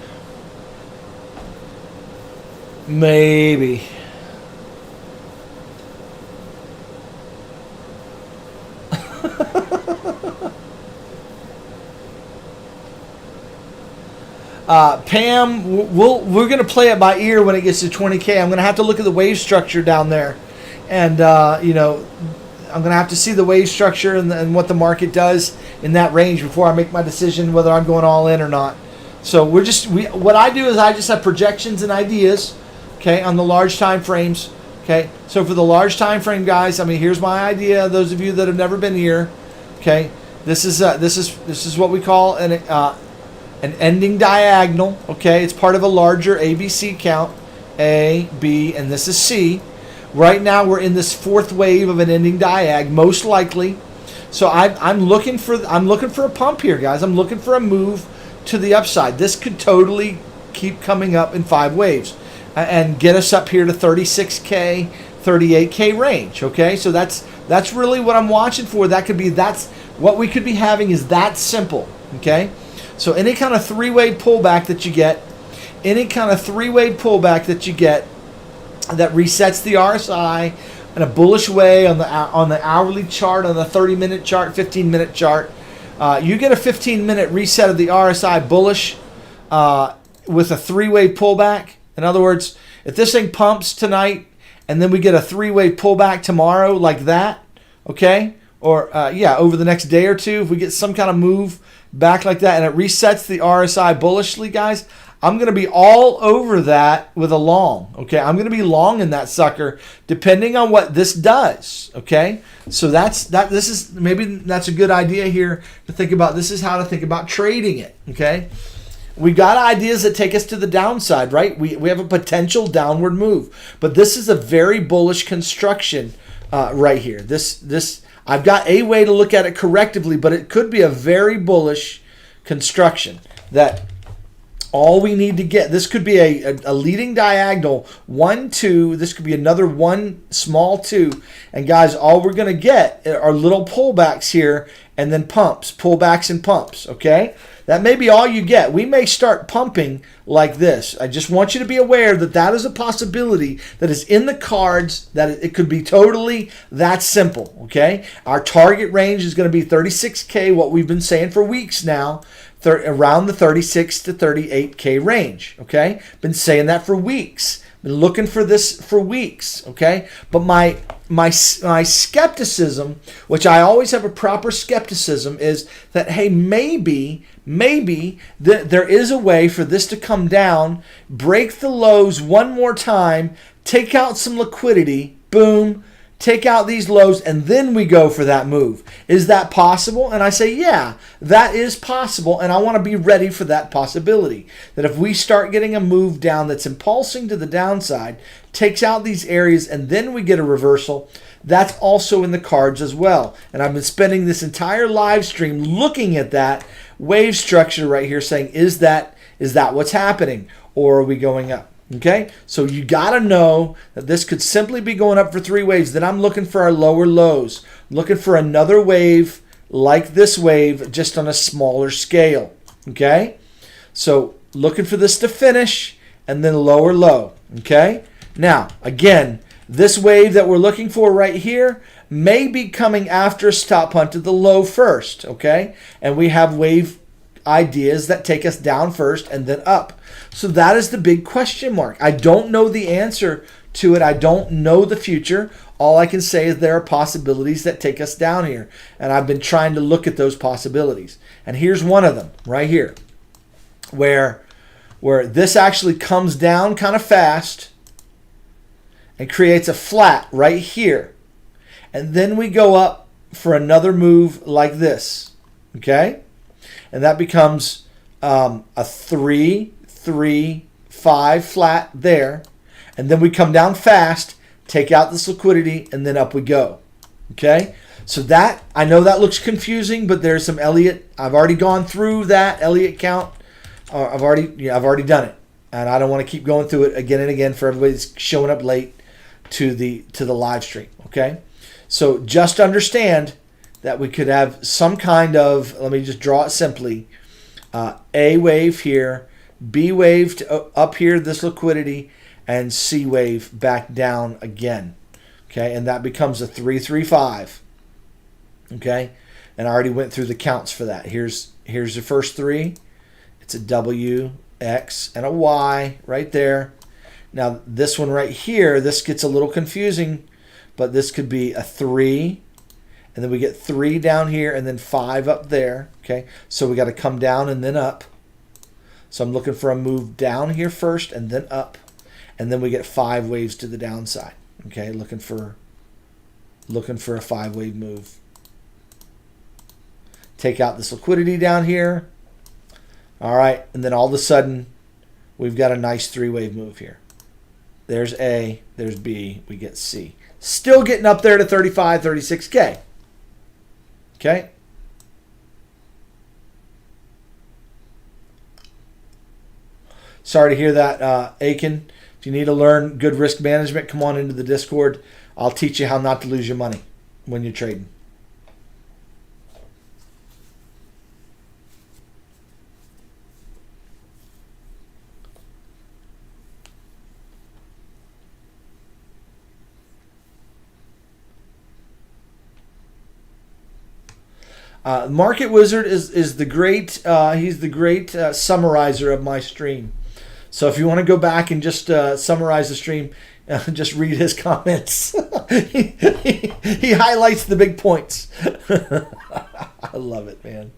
Pam, we're going to play it by ear when it gets to 20K. I'm going to have to look at the wave structure down there. And, I'm going to have to see the wave structure and what the market does in that range before I make my decision whether I'm going all in or not. So what I do is I just have projections and ideas, okay, on the large time frames, okay. So for the large time frame guys, I mean, here's my idea. Those of you that have never been here, okay, this is what we call an ending diagonal, okay. It's part of a larger ABC count, A, B, and this is C. Right now we're in this fourth wave of an ending diag, most likely. So I'm looking for a pump here, guys. I'm looking for a move to the upside. This could totally keep coming up in 5 waves. and get us up here to 36K, 38K range. Okay, so that's really what I'm watching for. That's what we could be having is that simple. Okay, so any kind of three-way pullback that you get, that resets the RSI in a bullish way on the hourly chart, on the 30-minute chart, 15-minute chart. You get a 15-minute reset of the RSI bullish with a three-way pullback. In other words, if this thing pumps tonight and then we get a three-way pullback tomorrow like that, okay, or over the next day or two, if we get some kind of move back like that and it resets the RSI bullishly, guys, I'm going to be all over that with a long, okay? I'm going to be long in that sucker depending on what this does, okay? So that's a good idea here to think about. This is how to think about trading it, okay? We got ideas that take us to the downside, right? We have a potential downward move, but this is a very bullish construction right here. This I've got a way to look at it correctively, but it could be a very bullish construction that all we need to get, this could be a leading diagonal, 1, 2, this could be another 1, small 2, and guys, all we're going to get are little pullbacks here and then pumps, pullbacks and pumps, okay? That may be all you get. We may start pumping like this. I just want you to be aware that that is a possibility that is in the cards, that it could be totally that simple, okay? Our target range is going to be 36K, what we've been saying for weeks now, around the 36 to 38K range, okay? Been saying that for weeks. Been looking for this for weeks, okay? But my skepticism, which I always have a proper skepticism, is that, hey, maybe there is a way for this to come down, break the lows one more time, take out some liquidity, boom, take out these lows, and then we go for that move. Is that possible? And I say, yeah, that is possible, and I want to be ready for that possibility. That if we start getting a move down that's impulsing to the downside, takes out these areas, and then we get a reversal, that's also in the cards as well. And I've been spending this entire live stream looking at that wave structure right here, saying, is that what's happening, or are we going up? Okay, so you got to know that this could simply be going up for 3 waves. Then I'm looking for our lower lows, looking for another wave like this wave, just on a smaller scale. Okay, so looking for this to finish and then lower low. Okay, now again, this wave that we're looking for right here may be coming after a stop hunt to the low first. Okay, and we have wave ideas that take us down first and then up. So that is the big question mark. I don't know the answer to it. I don't know the future. All I can say is there are possibilities that take us down here. And I've been trying to look at those possibilities. And here's one of them right here, where this actually comes down kind of fast and creates a flat right here. And then we go up for another move like this. Okay? And that becomes a 3, 3, 5 flat there. And then we come down fast, take out this liquidity, and then up we go. Okay? So that, I know that looks confusing, but there's some Elliott. I've already gone through that Elliott count. I've already done it. And I don't want to keep going through it again and again for everybody that's showing up late to the live stream. Okay? So just understand that we could have some kind of, let me just draw it simply, A wave here, B wave to up here, this liquidity, and C wave back down again. Okay, and that becomes a 3, 3, 5. Okay, and I already went through the counts for that. Here's the first 3. It's a W, X, and a Y right there. Now this one right here, this gets a little confusing, but this could be a 3, and then we get 3 down here and then 5 up there. Okay, so we got to come down and then up. So I'm looking for a move down here first and then up, and then we get 5 waves to the downside. Okay, looking for a 5-wave move. Take out this liquidity down here. All right, and then all of a sudden we've got a nice 3-wave move here. There's A, there's B, we get C. Still getting up there to 35, 36K. Okay. Sorry to hear that, Aiken. If If you need to learn good risk management, come on into the Discord. I'll teach you how not to lose your money when you're trading. Market Wizard is the great, he's the great summarizer of my stream. So if you want to go back and just summarize the stream, just read his comments. he highlights the big points. I love it, man.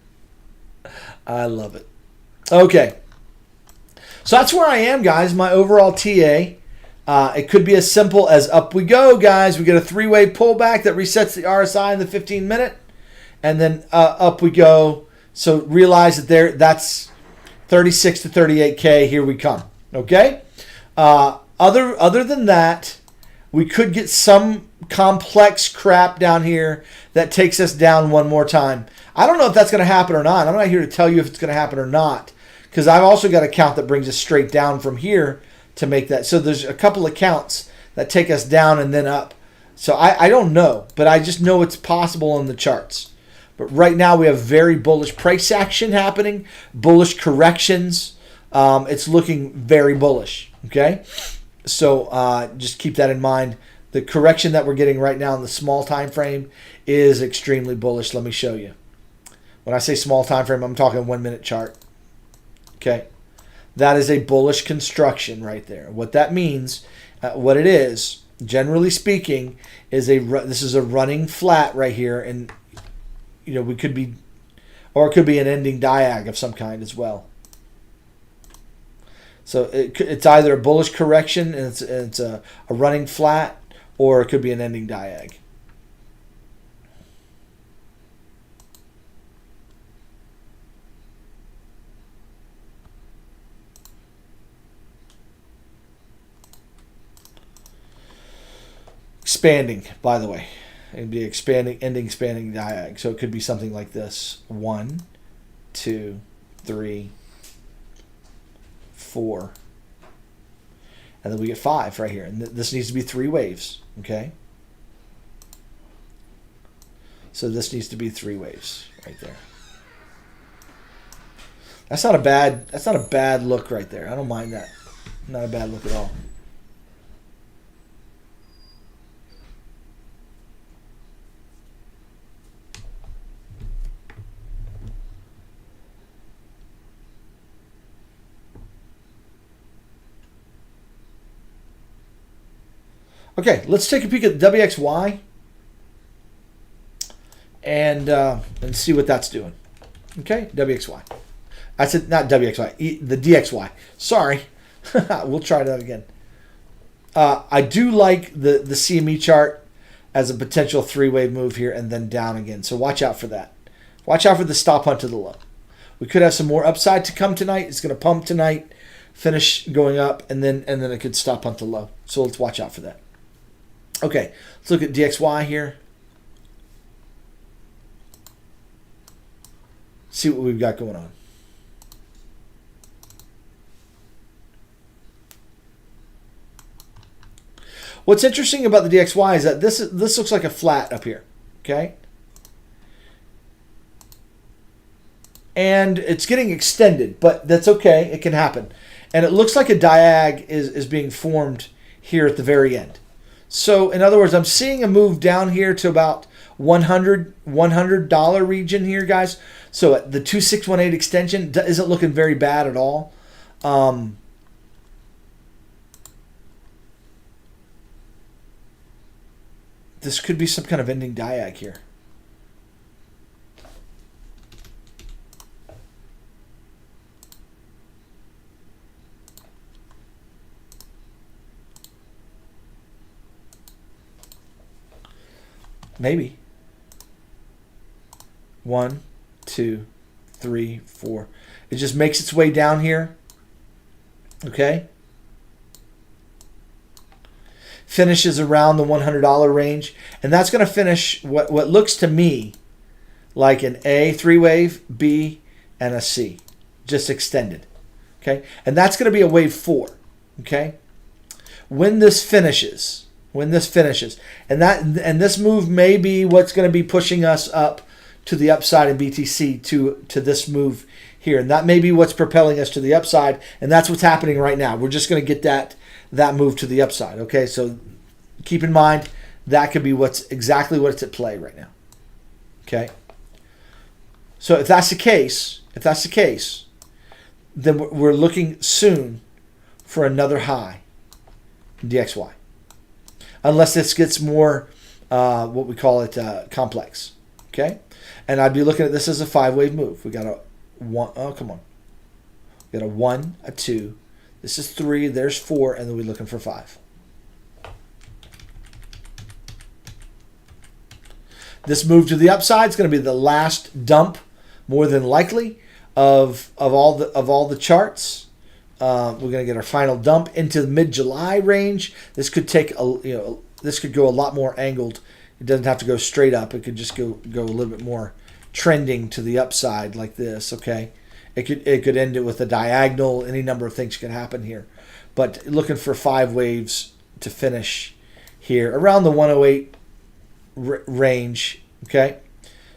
I love it. Okay. So that's where I am, guys. My overall TA. It could be as simple as up we go, guys. We get a 3-wave pullback that resets the RSI in the 15-minute. And then up we go. So realize that that's 36 to 38K. Here we come. Okay. Other than that, we could get some complex crap down here that takes us down one more time. I don't know if that's going to happen or not. I'm not here to tell you if it's going to happen or not, because I've also got a count that brings us straight down from here to make that. So there's a couple of counts that take us down and then up. So I don't know, but I just know it's possible on the charts. But right now we have very bullish price action happening, bullish corrections. It's looking very bullish, okay? So just keep that in mind. The correction that we're getting right now in the small time frame is extremely bullish. Let me show you. When I say small time frame, I'm talking 1 minute chart. Okay? That is a bullish construction right there. What that means, what it is, generally speaking, is this is a running flat right here, and we could be, or it could be an ending diag of some kind as well. So it's either a bullish correction and it's a running flat, or it could be an ending diag. Expanding, by the way. It'd be ending expanding diag. So it could be something like this. 1, 2, 3, 4. And then we get 5 right here. And this needs to be 3 waves. Okay? So this needs to be 3 waves right there. That's not a bad look right there. I don't mind that. Not a bad look at all. Okay, let's take a peek at WXY and see what that's doing. Okay, WXY. I said not WXY, the DXY. Sorry, we'll try that again. I do like the CME chart as a potential 3-wave move here and then down again. So watch out for that. Watch out for the stop hunt to the low. We could have some more upside to come tonight. It's going to pump tonight, finish going up, and then it could stop hunt to low. So let's watch out for that. Okay, let's look at DXY here. See what we've got going on. What's interesting about the DXY is that this looks like a flat up here, okay? And it's getting extended, but that's okay. It can happen. And it looks like a diag is being formed here at the very end. So, in other words, I'm seeing a move down here to about $100 region here, guys. So, the 2618 extension isn't looking very bad at all. This could be some kind of ending diag here. Maybe. 1, 2, 3, 4. It just makes its way down here. Okay. Finishes around the $100 range. And that's going to finish what looks to me like an A 3-wave, B, and a C. Just extended. Okay. And that's going to be a wave 4. Okay. when this finishes, and this move may be what's going to be pushing us up to the upside in BTC to this move here, and that may be what's propelling us to the upside, and that's what's happening right now. We're just going to get that move to the upside. Okay, so keep in mind that could be exactly what's at play right now. Okay, so if that's the case, then we're looking soon for another high in DXY, unless this gets more what we call it complex. Okay, and I'd be looking at this as a 5-wave move. We got a 1. Oh, come on. We got a 1, a 2. This is 3. There's 4, and then we're looking for 5. This move to the upside is going to be the last dump, more than likely, of all the charts. We're going to get our final dump into the mid-July range. This could take this could go a lot more angled. It doesn't have to go straight up. It could just go a little bit more trending to the upside like this. Okay, it could end it with a diagonal. Any number of things could happen here, but looking for 5 waves to finish here around the 108 range. Okay,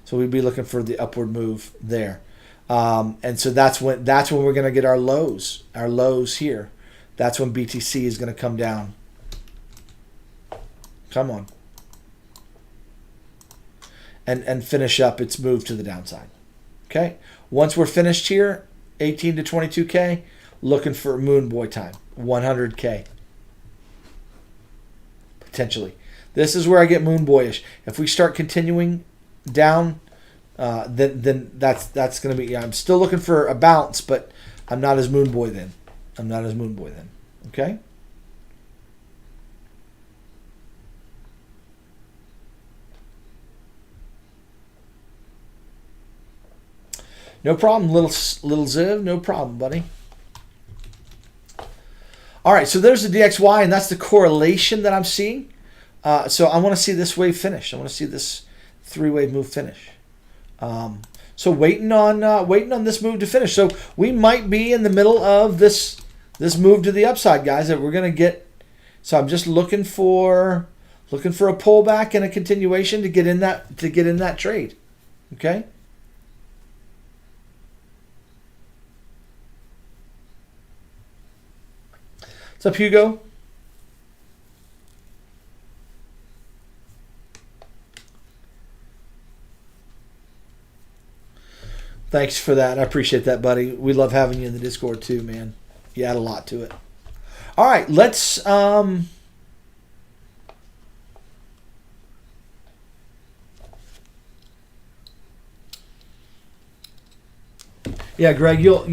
so we'd be looking for the upward move there, and so that's when we're going to get our lows here. That's when BTC is going to come down. Come on. And finish up its move to the downside. Okay, once we're finished here, 18 to 22K, looking for moon boy time, 100K potentially. This is where I get moon boyish. If we start continuing down, then that's going to be. I'm still looking for a bounce, but I'm not as moon boy then. Okay. No problem, little Ziv. No problem, buddy. All right, so there's the DXY, and that's the correlation that I'm seeing. So I want to see this wave finish. I want to see this 3-wave move finish. So waiting on this move to finish. So we might be in the middle of this move to the upside, guys. That we're gonna get. So I'm just looking for a pullback and a continuation to get in that trade. Okay. What's up, Hugo? Thanks for that. I appreciate that, buddy. We love having you in the Discord too, man. You add a lot to it. All right, let's yeah, Greg, you'll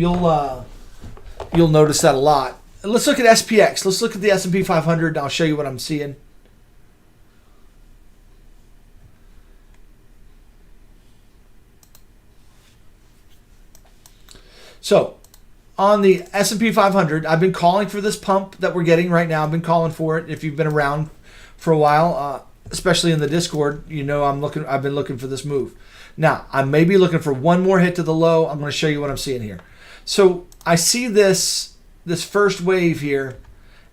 notice that a lot. Let's look at SPX. Let's look at the S&P 500, and I'll show you what I'm seeing. So, on the S&P 500, I've been calling for this pump that we're getting right now. I've been calling for it. If you've been around for a while, especially in the Discord, you know I've been looking for this move. Now, I may be looking for one more hit to the low. I'm going to show you what I'm seeing here. So, I see this first wave here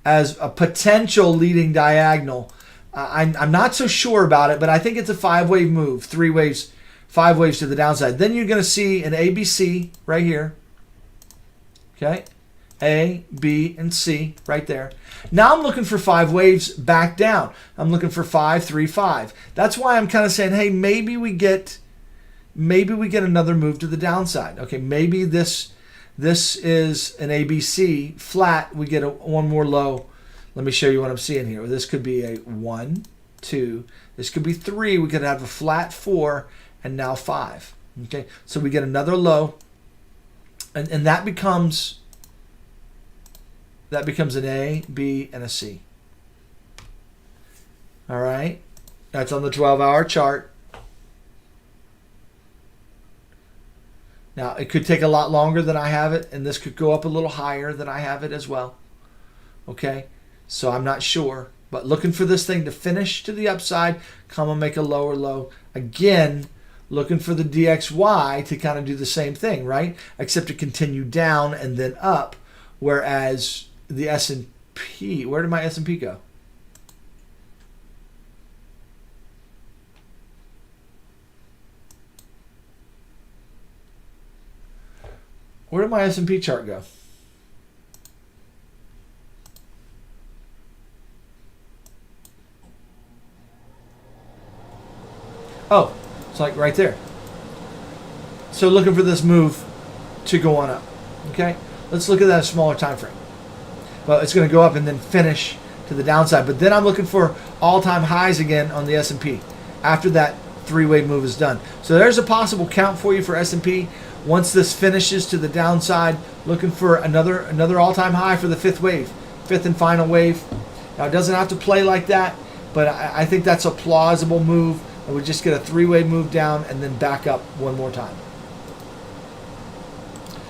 as a potential leading diagonal. I'm not so sure about it, but I think it's a 5-wave move, 3 waves, 5 waves to the downside. Then you're going to see an ABC right here. Okay, A, B, and C right there. Now I'm looking for 5 waves back down. I'm looking for 5, 3, 5. That's why I'm kind of saying, hey, maybe we get another move to the downside. Okay, maybe this is an ABC flat. We get one more low. Let me show you what I'm seeing here. This could be a 1, 2. This could be 3. We could have a flat 4 and now 5. Okay, so we get another low. And that becomes an A, B, and a C. All right, that's on the 12-hour chart. Now it could take a lot longer than I have it, and this could go up a little higher than I have it as well. Okay, so I'm not sure, but looking for this thing to finish to the upside, come and make a lower low again. Looking for the DXY to kind of do the same thing, right? Except to continue down and then up, whereas the S&P. Where did my S&P go? Where did my S&P chart go? Oh, it's like right there. So looking for this move to go on up. Okay, let's look at that smaller time frame. Well, it's going to go up and then finish to the downside. But then I'm looking for all-time highs again on the S&P after that three-wave move is done. So there's a possible count for you for S&P. Once this finishes to the downside, looking for another all-time high for the fifth wave, fifth and final wave. Now it doesn't have to play like that, but I think that's a plausible move. And we just get a three-wave move down and then back up one more time.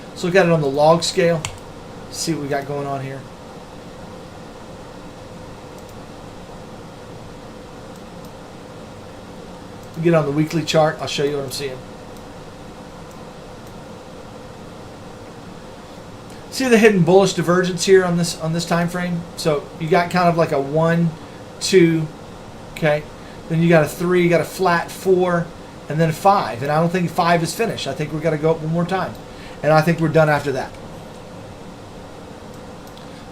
Let's look at it on the log scale. See what we got going on here. We get on the weekly chart. I'll show you what I'm seeing. See the hidden bullish divergence here on this time frame. So you got kind of like a 1, 2, okay. Then you got a 3, you got a flat 4, and then a 5. And I don't think 5 is finished. I think we're going to go up one more time. And I think we're done after that.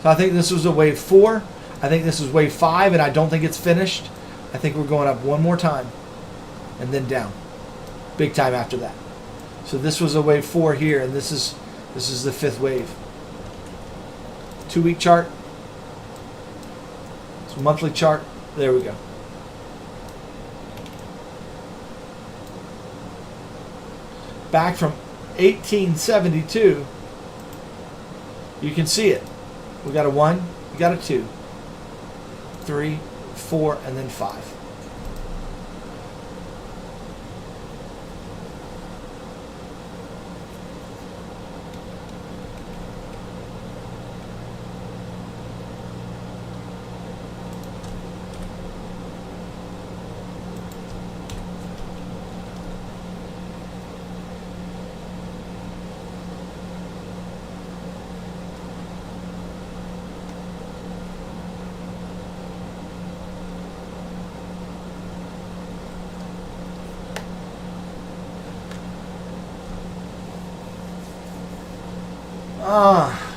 So I think this was a wave 4. I think this is wave 5, and I don't think it's finished. I think we're going up one more time and then down. Big time after that. So this was a wave 4 here, and this is the fifth wave. 2-week chart. It's a monthly chart. There we go. Back from 1872, you can see it. We got a 1, we got a 2, 3, 4, and then 5.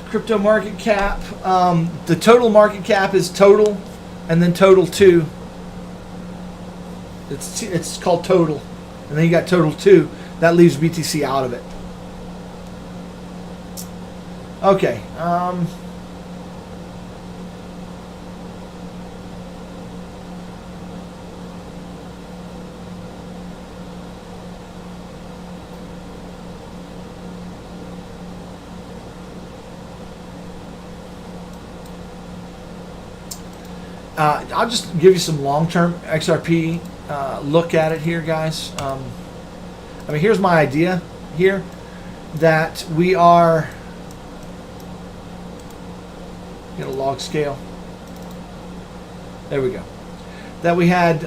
Crypto market cap. The total market cap is total, and then total 2. It's called total, and then you got total 2. That leaves BTC out of it. Okay. I'll just give you some long-term XRP look at it here, guys. I mean, here's my idea here, that we are, get a log scale. There we go. That we had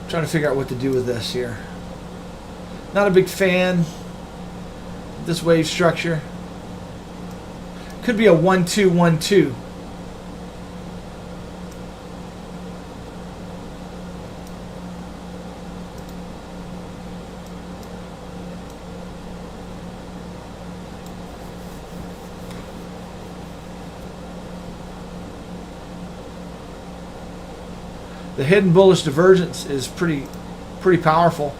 trying to figure out what to do with this here. Not a big fan of this wave structure. Could be a 1-2-1-2. The hidden bullish divergence is pretty powerful.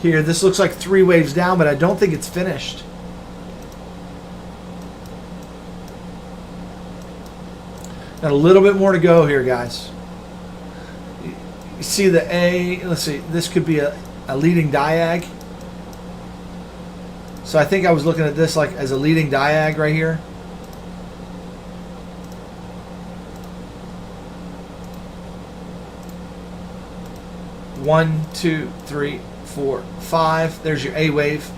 Here, this looks like 3 waves down, but I don't think it's finished. Got a little bit more to go here, guys. You see the A, let's see, this could be a leading diag. So I think I was looking at this like as a leading diag right here. One, 2, 3, 4, 5. There's your A wave.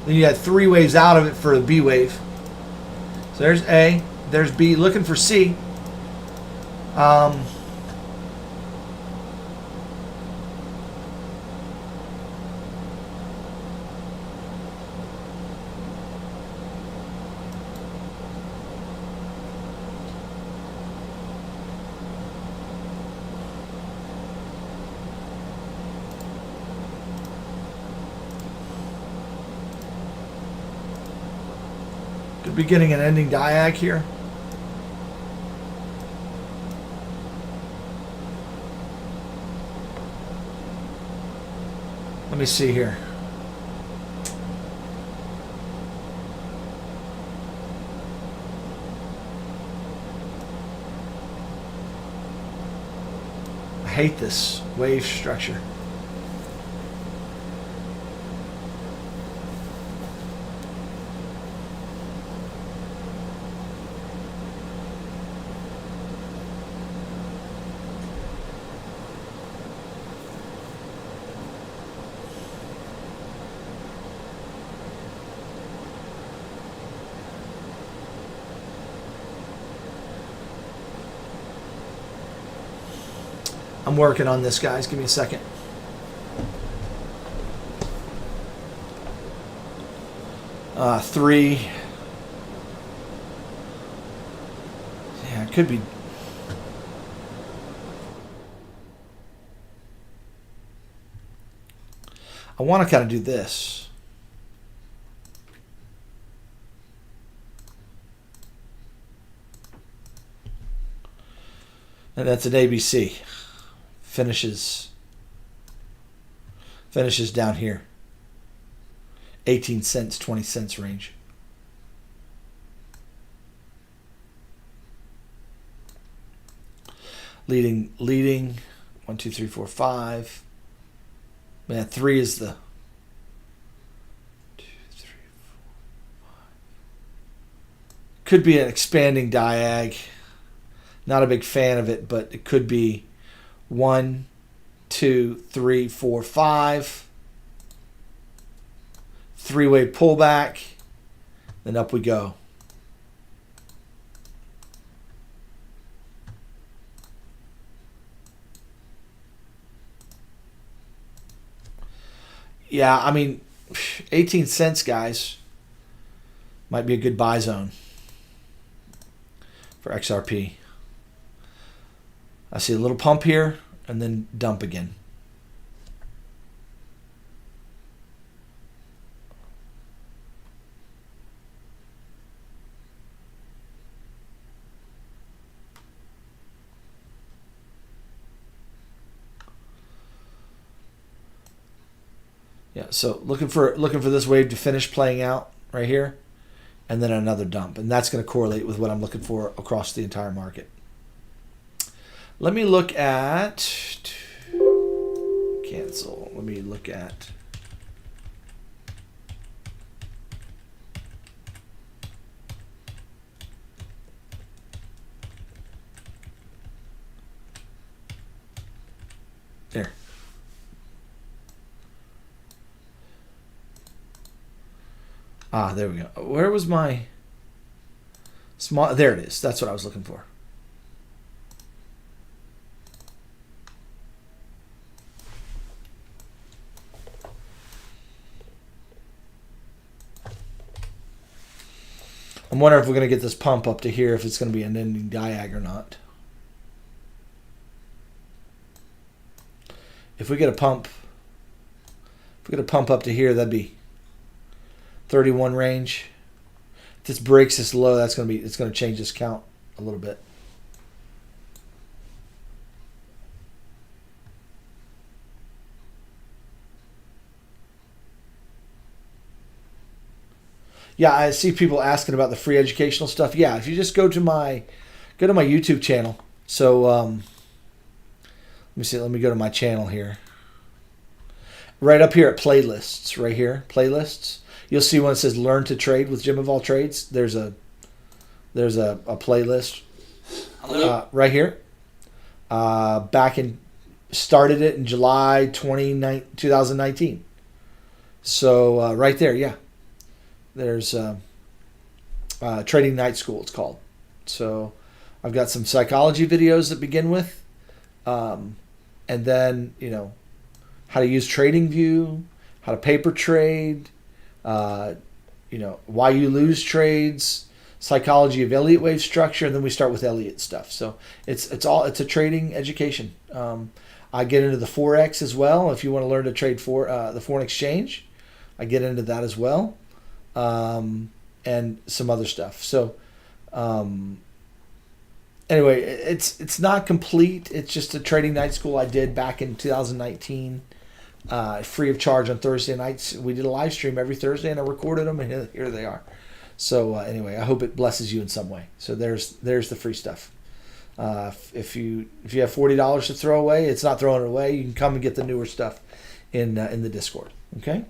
Then you had 3 waves out of it for a B wave. So there's A. There's B. Looking for C. Beginning and ending diag here. Let me see here. I hate this wave structure. I'm working on this, guys. Give me a second. Three. Yeah, it could be. I want to kind of do this. And that's an ABC. Finishes down here. 18 cents, 20 cents range. Leading 1, 2, 3, 4, 5. Man, 3 is the 2, 3, 4, 5. Could be an expanding diag. Not a big fan of it, but it could be 1, 2, 3, 4, 5. Three-way pullback. Then up we go. Yeah, I mean, 18 cents, guys. Might be a good buy zone for XRP. I see a little pump here and then dump again. Yeah, so looking for this wave to finish playing out right here, and then another dump, and that's going to correlate with what I'm looking for across the entire market. Let me look at cancel. Let me look at there. Ah, there we go. Where was my small? There it is. That's what I was looking for. I'm wondering if we're going to get this pump up to here, if it's going to be an ending diag or not. If we get a pump, up to here, that'd be 31 range. If this breaks this low, it's going to change this count a little bit. Yeah, I see people asking about the free educational stuff. Yeah, if you just go to my YouTube channel. So let me see. Let me go to my channel here. Right up here at playlists, right here, playlists. You'll see one that says "Learn to Trade with Jim of All Trades." There's a playlist right here. Started it in July 2019. So right there, yeah. There's Trading Night School, it's called. So I've got some psychology videos that begin with, and then, you know, how to use TradingView, how to paper trade, you know, why you lose trades, psychology of Elliott Wave structure, and then we start with Elliott stuff. So it's a trading education. I get into the Forex as well. If you want to learn to trade for the foreign exchange, I get into that as well, and some other stuff. So anyway, it's not complete. It's just a trading night school I did back in 2019, free of charge on Thursday nights. We did a live stream every Thursday, and I recorded them, and here they are. So anyway, I hope it blesses you in some way. So there's the free stuff. If you have $40 to throw away, it's not throwing it away. You can come and get the newer stuff in the Discord. Okay.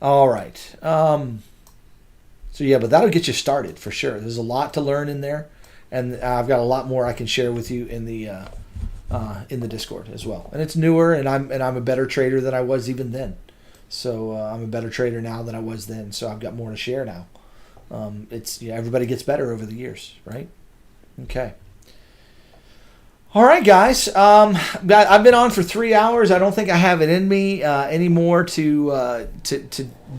All right. So yeah, but that'll get you started for sure. There's a lot to learn in there, and I've got a lot more I can share with you in the Discord as well. And it's newer, and I'm a better trader than I was even then. So I'm a better trader now than I was then. So I've got more to share now. Everybody gets better over the years, right? Okay. All right, guys. I've been on for 3 hours. I don't think I have it in me anymore to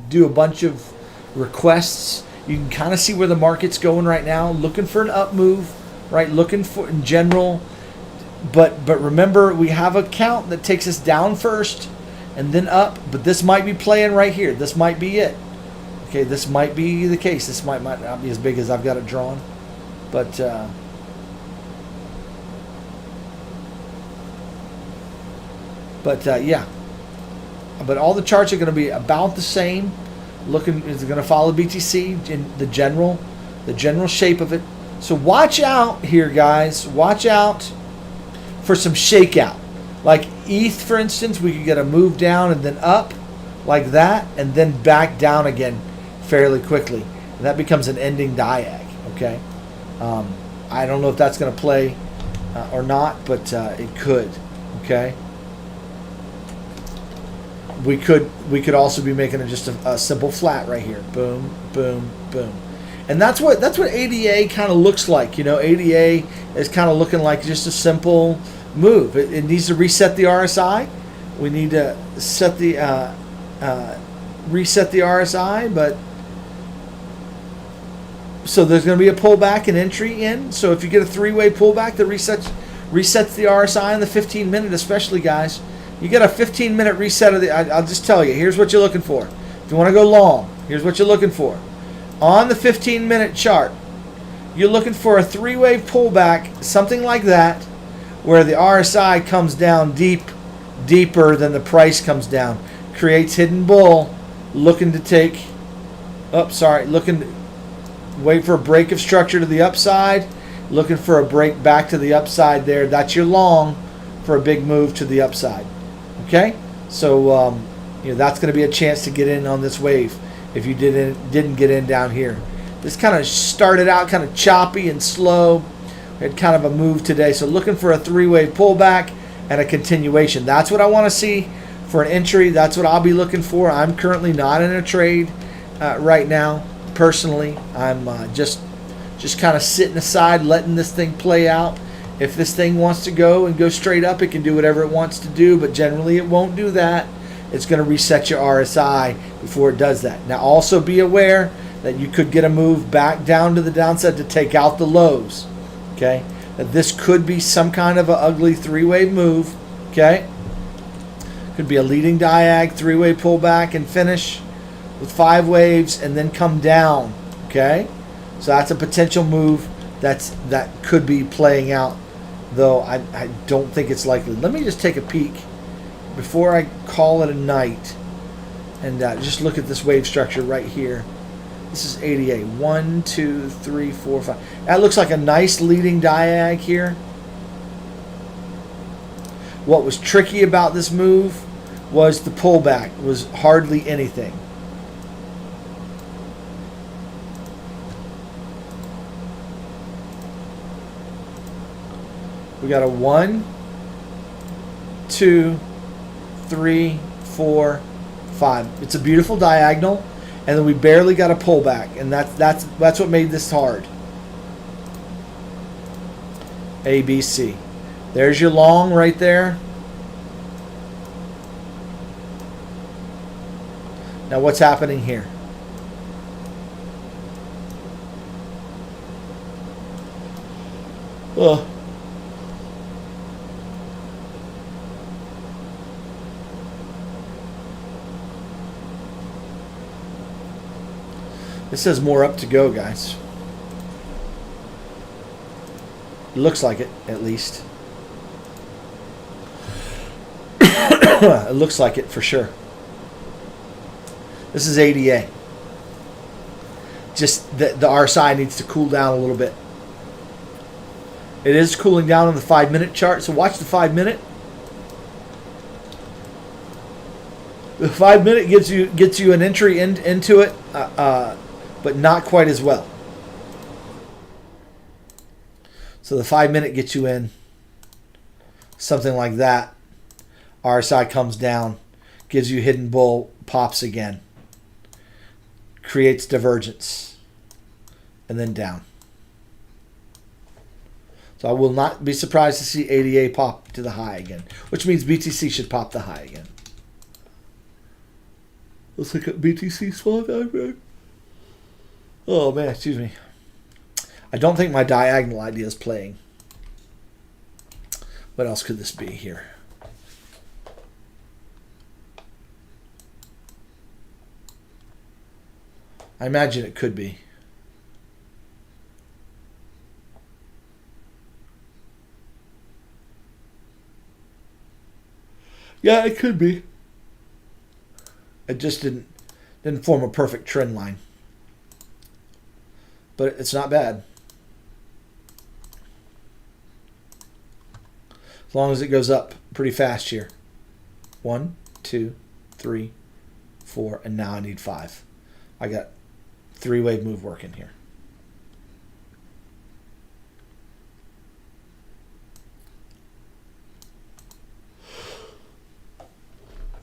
do a bunch of requests. You can kind of see where the market's going right now. Looking for an up move, right? Looking for in general. But remember, we have a count that takes us down first and then up. But this might be playing right here. This might be it. Okay, this might be the case. This might not be as big as I've got it drawn. But yeah. But all the charts are going to be about the same. It's going to follow BTC in the general shape of it. So watch out here, guys. Watch out for some shakeout. Like ETH, for instance, we could get a move down and then up like that, and then back down again fairly quickly. And that becomes an ending diag. Okay. I don't know if that's going to play or not, but it could. Okay. We could also be making just a simple flat right here. Boom, boom, boom. And that's what ADA kind of looks like. You know, ADA is kind of looking like just a simple move. It needs to reset the RSI. We need to reset the RSI, but so there's going to be a pullback and entry in. So if you get a three-way pullback that resets the RSI in the 15-minute, especially, guys. You get a 15-minute reset of the. I'll just tell you. Here's what you're looking for. If you want to go long, here's what you're looking for. On the 15-minute chart, you're looking for a three-wave pullback, something like that, where the RSI comes down deeper than the price comes down. Creates hidden bull, looking to take. Looking to wait for a break of structure to the upside. Looking for a break back to the upside there. That's your long for a big move to the upside. Okay, so that's going to be a chance to get in on this wave if you didn't get in down here. This kind of started out kind of choppy and slow. We had kind of a move today, so looking for a three-wave pullback and a continuation. That's what I want to see for an entry. That's what I'll be looking for. I'm currently not in a trade right now. Personally, I'm just kind of sitting aside, letting this thing play out. If this thing wants to go and go straight up, it can do whatever it wants to do, but generally it won't do that. It's going to reset your RSI before it does that. Now also be aware that you could get a move back down to the downside to take out the lows. Okay? That this could be some kind of an ugly three-wave move. Okay? Could be a leading diag, three-way pullback and finish with 5 waves and then come down. Okay? So that's a potential move that could be playing out. Though I don't think it's likely. Let me just take a peek before I call it a night and just look at this wave structure right here. This is ADA. 1, 2, 3, 4, 5. That looks like a nice leading diag here. What was tricky about this move was the pullback. Was hardly anything. We got a 1, 2, 3, 4, 5. It's a beautiful diagonal, and then we barely got a pullback, and that's what made this hard. A, B, C. There's your long right there. Now what's happening here? Ugh. This says more up to go, guys. It looks like it, at least. It looks like it for sure. This is ADA. Just the RSI needs to cool down a little bit. It is cooling down on the 5-minute chart, so watch the 5-minute. The 5-minute gets you an entry into it, but not quite as well. So the 5-minute gets you in something like that. RSI comes down, gives you hidden bull, pops again, creates divergence, and then down. So I will not be surprised to see ADA pop to the high again, which means BTC should pop the high again. Let's look at BTC spot diagram. Oh man, excuse me. I don't think my diagonal idea is playing. What else could this be here? I imagine it could be. Yeah, it could be. It just didn't form a perfect trend line. But it's not bad. As long as it goes up pretty fast here. 1, 2, 3, 4, and now I need 5. I got 3-wave move working here.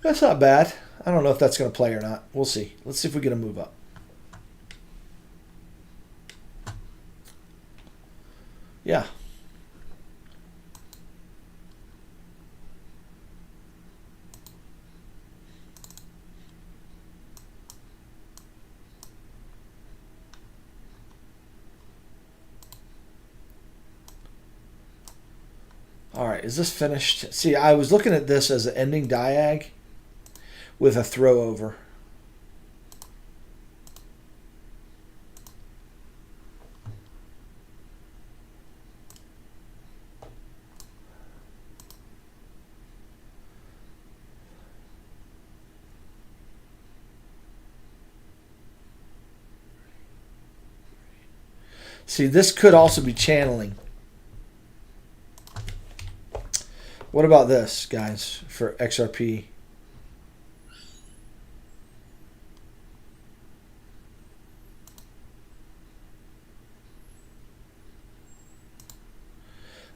That's not bad. I don't know if that's going to play or not. We'll see. Let's see if we get a move up. Yeah. All right, is this finished? See, I was looking at this as an ending diag with a throw over. See, this could also be channeling. What about this, guys, for XRP?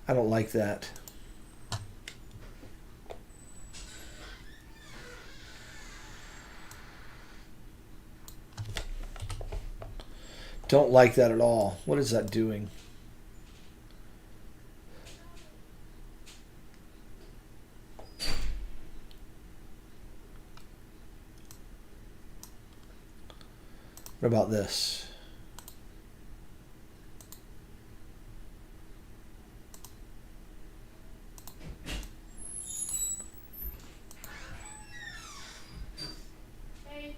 I don't like that. Don't like that at all. What is that doing? What about this? Hey.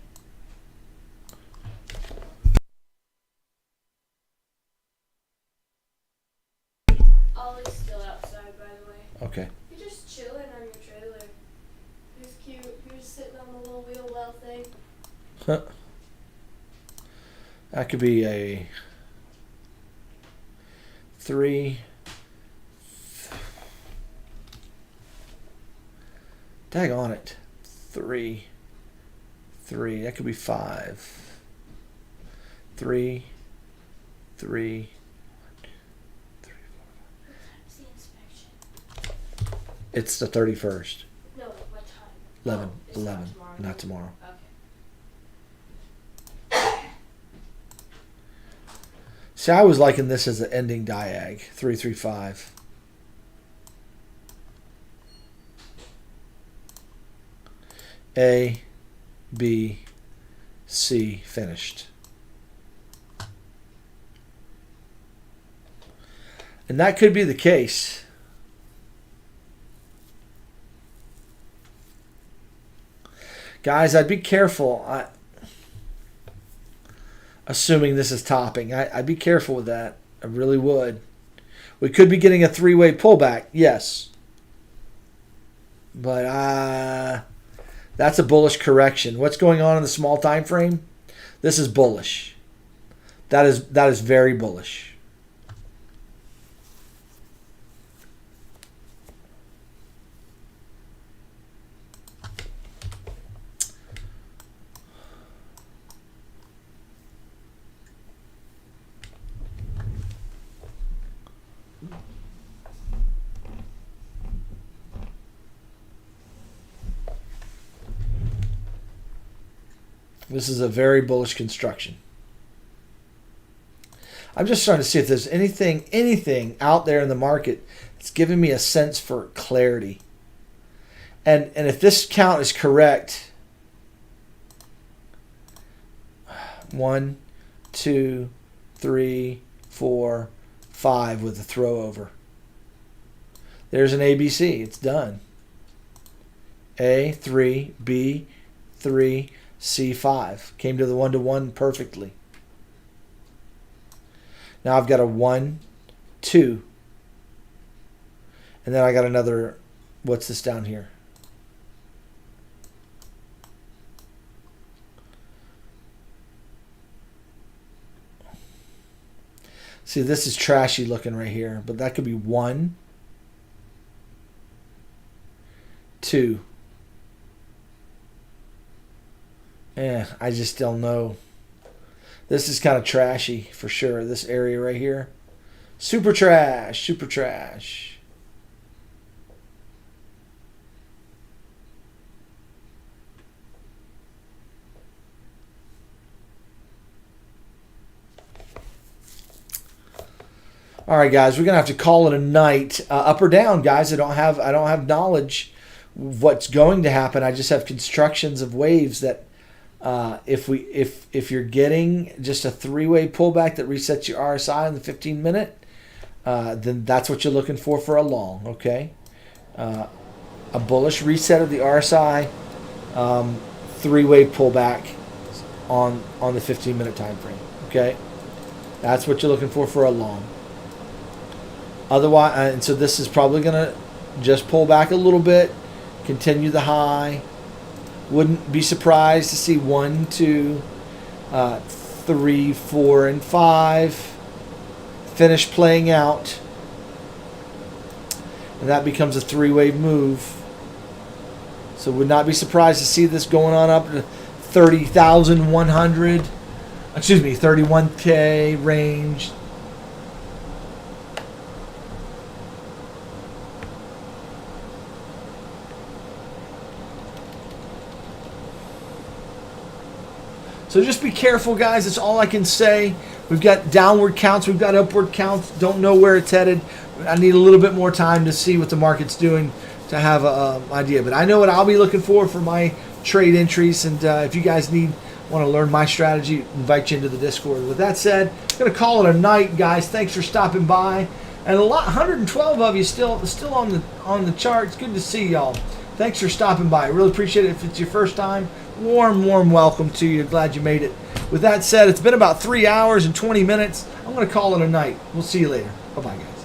Ollie's still outside, by the way. Okay. You're just chilling on your trailer. He's cute. You're just sitting on the little wheel well thing. Huh. That could be a 3. Dag on it. 3. 3. That could be 5. 3. 3. What's the inspection? It's the 31st. No, what time? 11. Oh, it's 11. not tomorrow. Not tomorrow. Okay. See, I was liking this as an ending diag, 335. A, B, C, finished. And that could be the case. Guys, I'd be careful. Assuming this is topping. I'd be careful with that. I really would. We could be getting a three-way pullback. Yes. But that's a bullish correction. What's going on in the small time frame? This is bullish. That is very bullish. This is a very bullish construction. I'm just trying to see if there's anything out there in the market that's giving me a sense for clarity. And if this count is correct, 1, 2, 3, 4, 5 with a throw over. There's an ABC. It's done. A, 3, B, 3, C5. Came to the 1-to-1 perfectly. Now I've got a 1, 2. And then I got another, what's this down here? See, this is trashy looking right here, but that could be 1, 2. I just don't know. This is kind of trashy for sure. This area right here. Super trash. Super trash. All right, guys, we're gonna have to call it a night. Up or down, guys. I don't have knowledge of what's going to happen. I just have constructions of waves that. If you're getting just a three-way pullback that resets your RSI in the 15-minute, then that's what you're looking for a long. Okay, a bullish reset of the RSI, three-way pullback on the 15-minute time frame. Okay, that's what you're looking for a long. Otherwise, and so this is probably gonna just pull back a little bit, continue the high. Wouldn't be surprised to see 1, 2, 3, 4, and 5 finish playing out. And that becomes a three-way move. So would not be surprised to see this going on up to 30,100. Excuse me, 31K range. So just be careful, guys. That's all I can say. We've got downward counts. We've got upward counts. Don't know where it's headed. I need a little bit more time to see what the market's doing to have an idea. But I know what I'll be looking for my trade entries. And if you guys want to learn my strategy, invite you into the Discord. With that said, I'm going to call it a night, guys. Thanks for stopping by. And 112 of you still on the chart. It's good to see y'all. Thanks for stopping by. I really appreciate it. If it's your first time, warm welcome to you. Glad you made it. With that said, it's been about 3 hours and 20 minutes. I'm going to call it a night. We'll see you later. Bye-bye, guys.